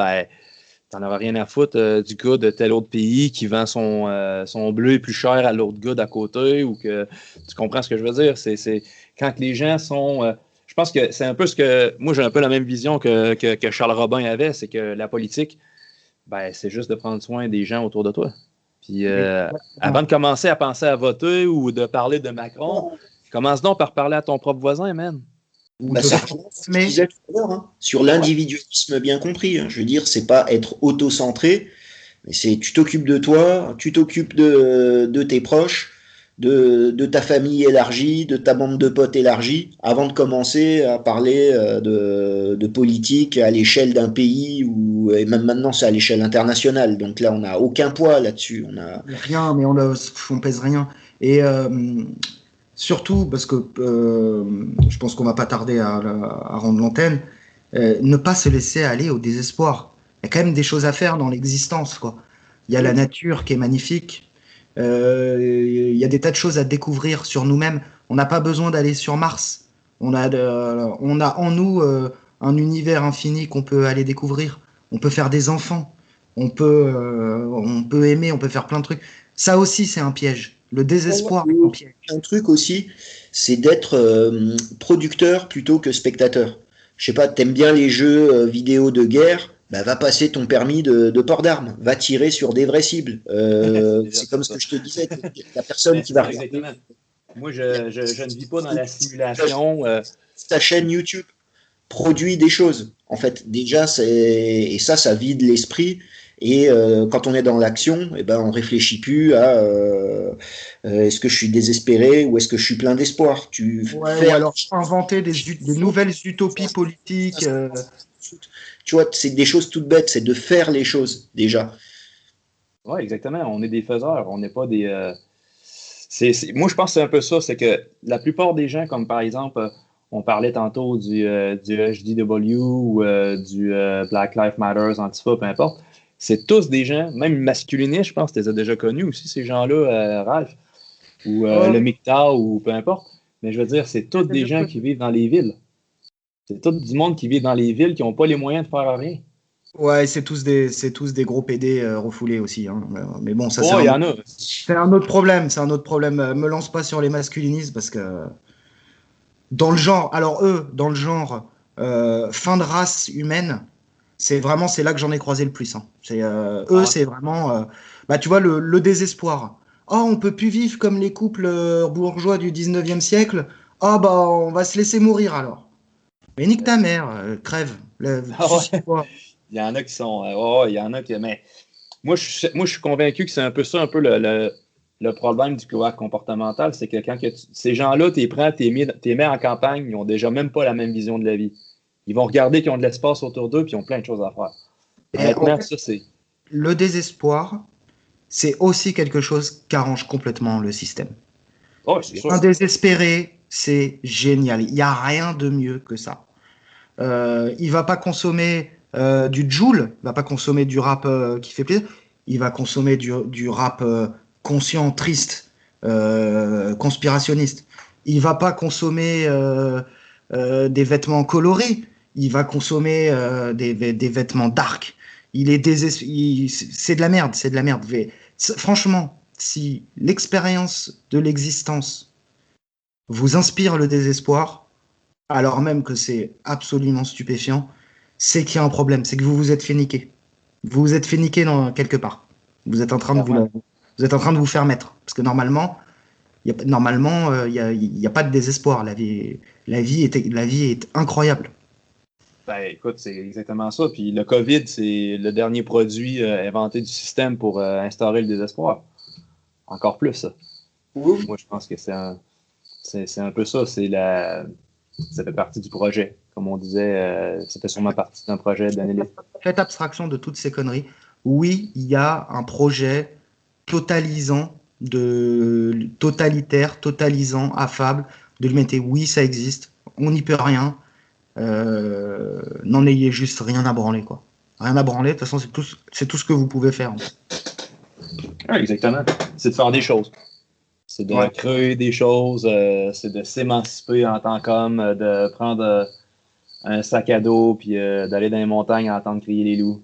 t'en auras rien à foutre du gars de tel autre pays qui vend son bleu plus cher à l'autre gars d'à côté, ou que tu comprends ce que je veux dire. C'est quand les gens sont... je pense que c'est un peu ce que... Moi, j'ai un peu la même vision que Charles Robin avait, c'est que la politique, c'est juste de prendre soin des gens autour de toi. Puis avant de commencer à penser à voter ou de parler de Macron, commence donc par parler à ton propre voisin, man. Ça disais tout à l'heure, sur l'individualisme bien compris. Je veux dire, c'est pas être auto-centré, mais c'est tu t'occupes de toi, tu t'occupes de tes proches, de ta famille élargie, de ta bande de potes élargie, avant de commencer à parler de politique à l'échelle d'un pays, et même maintenant c'est à l'échelle internationale. Donc là, on n'a aucun poids là-dessus. Rien, mais on pèse rien. Et surtout, parce que je pense qu'on va pas tarder à rendre l'antenne, ne pas se laisser aller au désespoir. Il y a quand même des choses à faire dans l'existence, quoi. Il y a la nature qui est magnifique. Il y a des tas de choses à découvrir sur nous-mêmes. On n'a pas besoin d'aller sur Mars. On a en nous un univers infini qu'on peut aller découvrir. On peut faire des enfants. On peut aimer, on peut faire plein de trucs. Ça aussi, c'est un piège. Le désespoir est un piège. Un truc aussi, c'est d'être producteur plutôt que spectateur. Je sais pas, t'aimes bien les jeux vidéo de guerre, bah, va passer ton permis de port d'armes, va tirer sur des vraies cibles. C'est comme ce que je te disais, la personne qui va regarder. Exactement. Moi, je ne vis pas dans la simulation. Ta chaîne YouTube produit des choses. En fait, déjà, et ça vide l'esprit. Et quand on est dans l'action, eh ben, on réfléchit plus à est-ce que je suis désespéré ou est-ce que je suis plein d'espoir. Ou alors inventer des nouvelles utopies politiques. Tu vois, c'est des choses toutes bêtes, c'est de faire les choses déjà. Oui, exactement. On est des faiseurs, on n'est pas des. Moi, je pense que c'est un peu ça, c'est que la plupart des gens, comme par exemple, on parlait tantôt du HDW ou du Black Lives Matter, Antifa, peu importe. C'est tous des gens, même masculinistes, je pense que tu les as déjà connus aussi, ces gens-là, Ralph, ou le MGTOW, ou peu importe. Mais je veux dire, c'est tous des gens qui vivent dans les villes. C'est tout du monde qui vit dans les villes qui n'ont pas les moyens de faire rien. Ouais, c'est tous des gros PD refoulés aussi. Hein. Mais bon, ça c'est un autre problème. C'est un autre problème. Me lance pas sur les masculinistes parce que dans le genre, alors eux, dans le genre fin de race humaine, c'est là que j'en ai croisé le plus. Hein. Eux, c'est vraiment, bah tu vois le désespoir. Oh, on peut plus vivre comme les couples bourgeois du 19e siècle. Ah bah on va se laisser mourir alors. Mais nique ta mère, crève. Il y en a qui sont. Il y en a qui. Mais moi, je suis convaincu que c'est un peu ça, un peu le problème du cloaque comportemental. C'est que quand ces gens-là, tu les prends, tu les mets en campagne, ils n'ont déjà même pas la même vision de la vie. Ils vont regarder qu'ils ont de l'espace autour d'eux, puis ils ont plein de choses à faire. Maintenant, ça, c'est. Le désespoir, c'est aussi quelque chose qui arrange complètement le système. Oh, c'est sûr. Un désespéré, c'est génial. Il n'y a rien de mieux que ça. Il va pas consommer du Joule, il va pas consommer du rap qui fait plaisir, il va consommer du rap conscient, triste, conspirationniste. Il va pas consommer des vêtements colorés, il va consommer des vêtements dark. C'est de la merde, c'est de la merde. Franchement, si l'expérience de l'existence vous inspire le désespoir, alors même que c'est absolument stupéfiant, c'est qu'il y a un problème, c'est que vous vous êtes fait niquer. Vous vous êtes fait niquer quelque part. Vous êtes en train de vous faire mettre. Parce que normalement, il n'y a pas de désespoir. La vie est incroyable. Ben, écoute, c'est exactement ça. Puis le COVID, c'est le dernier produit inventé du système pour instaurer le désespoir. Encore plus, ça. Oui. Moi, je pense que c'est un peu ça. Ça fait partie du projet. Comme on disait, ça fait sûrement partie d'un projet d'analyse. Faites abstraction de toutes ces conneries. Oui, il y a un projet totalitaire, totalisant, affable de l'humanité. Oui, ça existe. On n'y peut rien. N'en ayez juste rien à branler, quoi. Rien à branler. De toute façon, c'est tout ce que vous pouvez faire. Oui, exactement. C'est de faire des choses. C'est de créer des choses, c'est de s'émanciper en tant qu'homme, de prendre un sac à dos puis d'aller dans les montagnes à entendre crier les loups.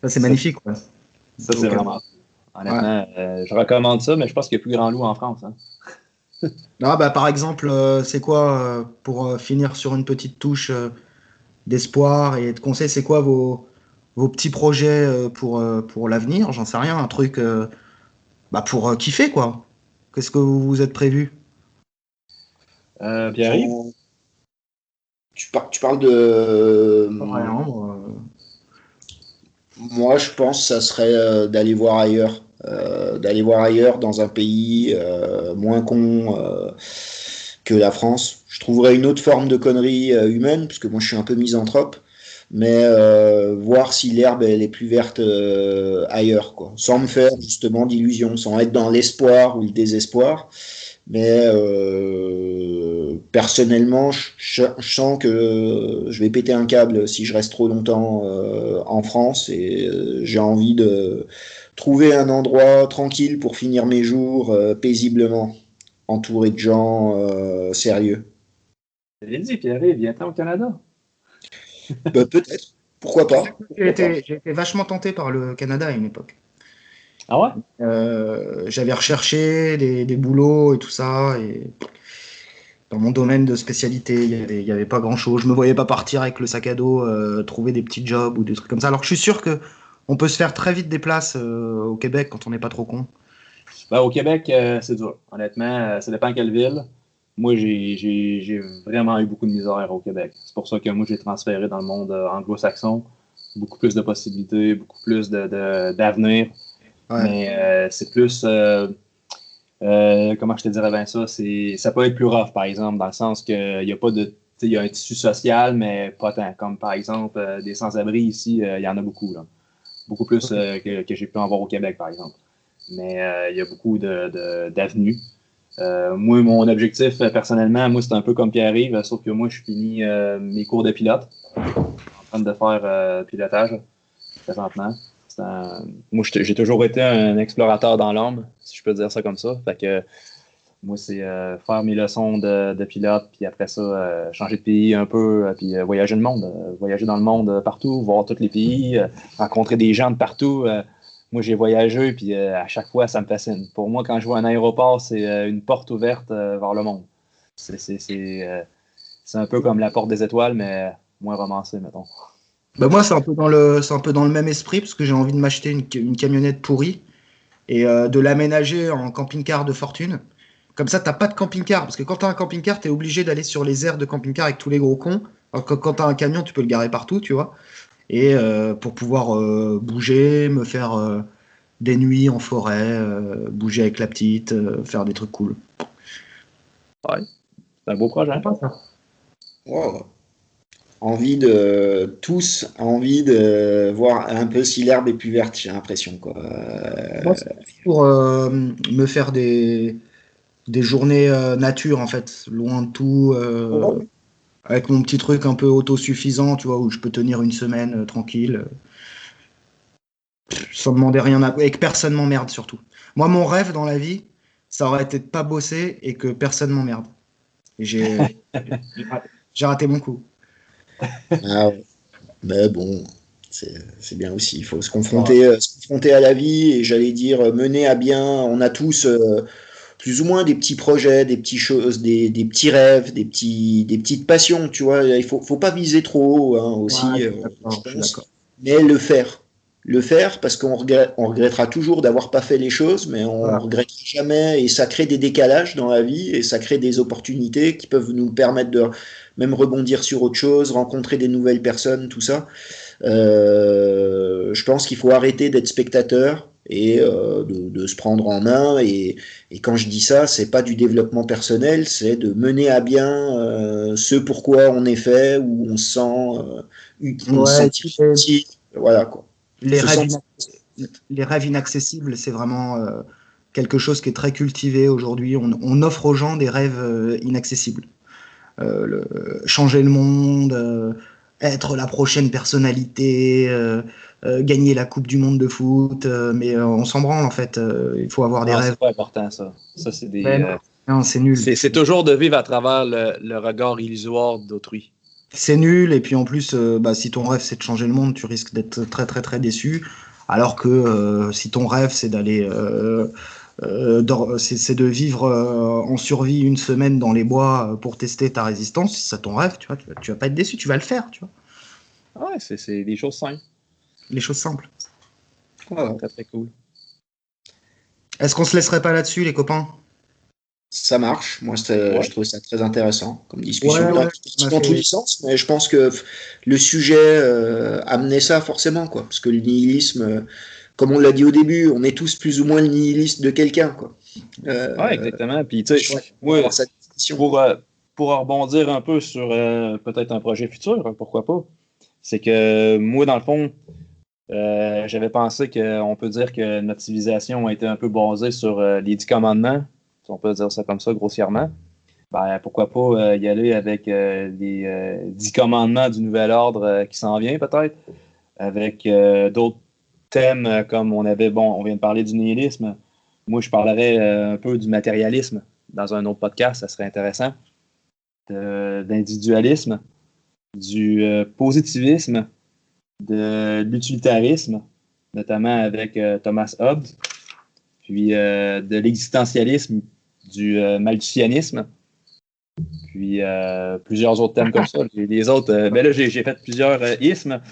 Ça, c'est magnifique. Ouais. Ça, c'est vraiment. Honnêtement, je recommande ça, mais je pense qu'il n'y a plus grand loup en France. Hein. Ah, bah, par exemple, c'est quoi, pour finir sur une petite touche d'espoir et de conseil, c'est quoi vos petits projets pour l'avenir? J'en sais rien, un truc pour kiffer, quoi. Qu'est-ce que vous vous êtes prévu? Pierre-Yves? Tu parles de. Rien, Moi, je pense que ça serait d'aller voir ailleurs. D'aller voir ailleurs dans un pays moins con que la France. Je trouverais une autre forme de connerie humaine, puisque moi je suis un peu misanthrope. mais voir si l'herbe elle est plus verte ailleurs, quoi. Sans me faire justement d'illusions, sans être dans l'espoir ou le désespoir. Mais personnellement, je sens que je vais péter un câble si je reste trop longtemps en France et j'ai envie de trouver un endroit tranquille pour finir mes jours paisiblement, entouré de gens sérieux. Je l'ai dit, Pierre, viens-t'en au Canada. Peut-être, pourquoi pas. J'ai été vachement tenté par le Canada à une époque. Ah ouais? J'avais recherché des boulots et tout ça, et dans mon domaine de spécialité, il y avait pas grand-chose. Je me voyais pas partir avec le sac à dos, trouver des petits jobs ou des trucs comme ça. Alors que je suis sûr que on peut se faire très vite des places au Québec quand on n'est pas trop con. Ben, au Québec, c'est dur. Honnêtement, ça dépend quelle ville. Moi, j'ai vraiment eu beaucoup de misère au Québec. C'est pour ça que moi, j'ai transféré dans le monde anglo-saxon. Beaucoup plus de possibilités, beaucoup plus d'avenir. Ouais. Mais c'est plus... comment je te dirais bien ça? Ça peut être plus rough, par exemple, dans le sens qu'il n'y a pas de... Il y a un tissu social, mais pas tant. Comme par exemple, des sans-abri ici, il y en a beaucoup. Là. Beaucoup plus que j'ai pu en voir au Québec, par exemple. Mais il y a beaucoup d'avenues. Moi, mon objectif, personnellement, moi, c'est un peu comme Pierre-Yves, sauf que moi, je finis mes cours de pilote. Je suis en train de faire pilotage présentement. Moi, j'ai toujours été un explorateur dans l'âme, si je peux dire ça comme ça. Fait que moi, c'est faire mes leçons de pilote, puis après ça, changer de pays un peu, puis voyager le monde. Voyager dans le monde partout, voir tous les pays, rencontrer des gens de partout. Moi, j'ai voyagé, puis à chaque fois, ça me fascine. Pour moi, quand je vois un aéroport, c'est une porte ouverte vers le monde. C'est un peu comme la porte des étoiles, mais moins romancée, mettons. Bah moi, c'est un peu dans le même esprit, parce que j'ai envie de m'acheter une camionnette pourrie et de l'aménager en camping-car de fortune. Comme ça, t'as pas de camping-car, parce que quand t'as un camping-car, t'es obligé d'aller sur les aires de camping-car avec tous les gros cons. Alors que quand t'as un camion, tu peux le garer partout, tu vois. Et pour pouvoir bouger, me faire des nuits en forêt, bouger avec la petite, faire des trucs cool. Ouais, c'est un beau projet. Wow. Envie de voir un peu si l'herbe est plus verte, j'ai l'impression, quoi. Moi, c'est pour me faire des journées nature, en fait, loin de tout, avec mon petit truc un peu autosuffisant, tu vois, où je peux tenir une semaine tranquille, sans demander rien et que personne m'emmerde, surtout. Moi, mon rêve dans la vie, ça aurait été de pas bosser et que personne m'emmerde. Et j'ai raté mon coup. Ah ouais. Mais bon, c'est bien aussi. Il faut se confronter à la vie et j'allais dire mener à bien. On a tous plus ou moins des petits projets, des petites choses, des petits rêves, des petites passions. Tu vois, faut pas viser trop haut hein, aussi, Ouais, je je suis pense. d'accord. Mais le faire parce on regrettera toujours d'avoir pas fait les choses, mais on Voilà. regrette jamais et ça crée des décalages dans la vie et ça crée des opportunités qui peuvent nous permettre de même rebondir sur autre chose, rencontrer des nouvelles personnes, tout ça. Je pense qu'il faut arrêter d'être spectateur et de se prendre en main. Et quand je dis ça, c'est pas du développement personnel, c'est de mener à bien ce pourquoi on est fait, où on se sent, on se Ouais, sent utile, voilà quoi. les Se rêves, sentir. les rêves inaccessibles, c'est vraiment quelque chose qui est très cultivé aujourd'hui. On offre aux gens des rêves inaccessibles. Changer le monde, être la prochaine personnalité, gagner la Coupe du Monde de foot, mais on s'en branle en fait. Il faut avoir des Non, rêves. c'est pas important, ça. Ça, c'est Ben non, non, c'est nul. c'est toujours de vivre à travers le regard illusoire d'autrui. C'est nul, et puis en plus, bah, si ton rêve c'est de changer le monde, tu risques d'être très très très déçu. Alors que si ton rêve c'est d'aller, c'est de vivre en survie une semaine dans les bois pour tester ta résistance, si c'est ton rêve, tu vas pas être déçu, tu vas le faire, tu vois. Ouais, c'est des choses simples. Les choses simples. Voilà. Très, très cool. Est-ce qu'on se laisserait pas là-dessus, les copains? Ça marche. Moi, Ouais. je trouve ça très intéressant comme discussion. Ouais, Là, ouais, qui dans tous les sens, mais je pense que le sujet amenait ça forcément, quoi. Parce que le nihilisme, comme on l'a dit au début, on est tous plus ou moins le nihiliste de quelqu'un, quoi. Ouais, exactement. Puis, tu sais, Chouette moi, d'avoir cette discussion. pour rebondir un peu sur peut-être un projet futur, pourquoi pas, c'est que moi, dans le fond, j'avais pensé qu'on peut dire que notre civilisation a été un peu basée sur les 10 commandements, si on peut dire ça comme ça grossièrement. Ben, pourquoi pas y aller avec les 10 commandements du nouvel ordre qui s'en vient peut-être, avec d'autres thèmes comme on vient de parler du nihilisme. Moi, je parlerais un peu du matérialisme dans un autre podcast, ça serait intéressant. D'individualisme, du positivisme, de l'utilitarisme, notamment avec Thomas Hobbes, puis de l'existentialisme, du malthusianisme, puis plusieurs autres thèmes comme ça. Les autres, là, j'ai fait plusieurs ismes,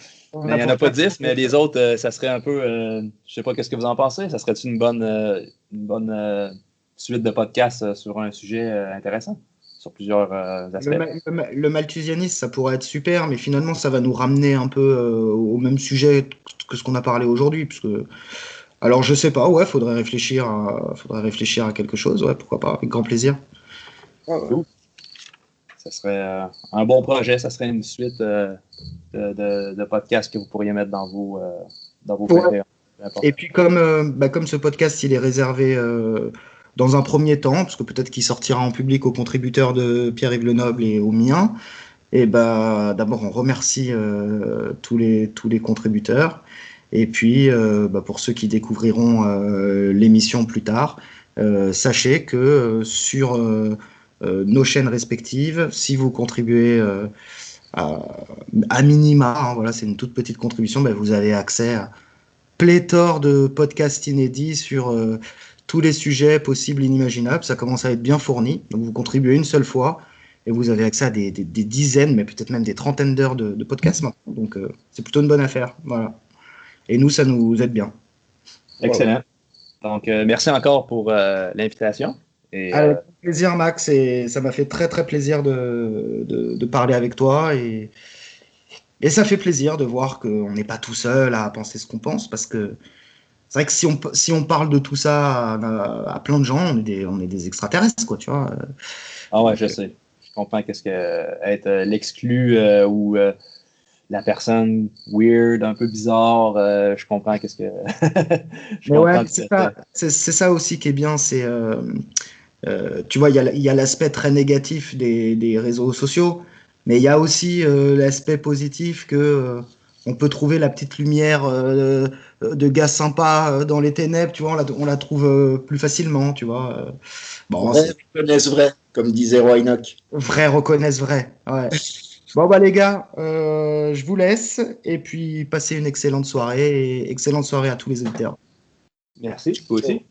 mais il n'y en a pas 10, mais les autres, ça serait un peu, je ne sais pas qu'est-ce que vous en pensez, ça serait une bonne suite de podcasts sur un sujet intéressant, sur plusieurs aspects. Le malthusianisme, ça pourrait être super, mais finalement, ça va nous ramener un peu au même sujet que ce qu'on a parlé aujourd'hui. Alors, je sais pas, ouais, faudrait réfléchir à quelque chose, ouais, pourquoi pas, avec grand plaisir. Cool. Ça serait un bon projet, ça serait une suite de podcasts que vous pourriez mettre dans vos ouais. Et puis, comme ce podcast, il est réservé dans un premier temps, parce que peut-être qu'il sortira en public aux contributeurs de Pierre-Yves Lenoble et aux miens, et d'abord, on remercie tous les contributeurs. Et puis, pour ceux qui découvriront l'émission plus tard, sachez que sur nos chaînes respectives, si vous contribuez à minima, hein, voilà, c'est une toute petite contribution, vous avez accès à pléthore de podcasts inédits sur tous les sujets possibles et inimaginables. Ça commence à être bien fourni. Donc, vous contribuez une seule fois et vous avez accès à des dizaines, mais peut-être même des trentaines d'heures de podcasts maintenant. Donc, c'est plutôt une bonne affaire. Voilà. Et nous, ça nous aide bien. Excellent. Donc, merci encore pour l'invitation. Avec plaisir, Max. Et ça m'a fait très, très plaisir de parler avec toi. Et ça fait plaisir de voir qu'on n'est pas tout seul à penser ce qu'on pense. Parce que c'est vrai que si on parle de tout ça à plein de gens, on est des extraterrestres, quoi, tu vois. Ah ouais, je sais. Je comprends qu'est-ce que être l'exclu ou la personne weird, un peu bizarre, je comprends qu'est-ce que... c'est ça aussi qui est bien, c'est... tu vois, il y a l'aspect très négatif des réseaux sociaux, mais il y a aussi l'aspect positif que on peut trouver la petite lumière de gars sympas dans les ténèbres, tu vois, on la trouve plus facilement, tu vois. Vrai reconnaissent vrai, comme disait Roy Enoch. Vrai reconnaissent vrai, ouais. Bon, les gars, je vous laisse et puis passez une excellente soirée et excellente soirée à tous les auditeurs. Merci, vous aussi.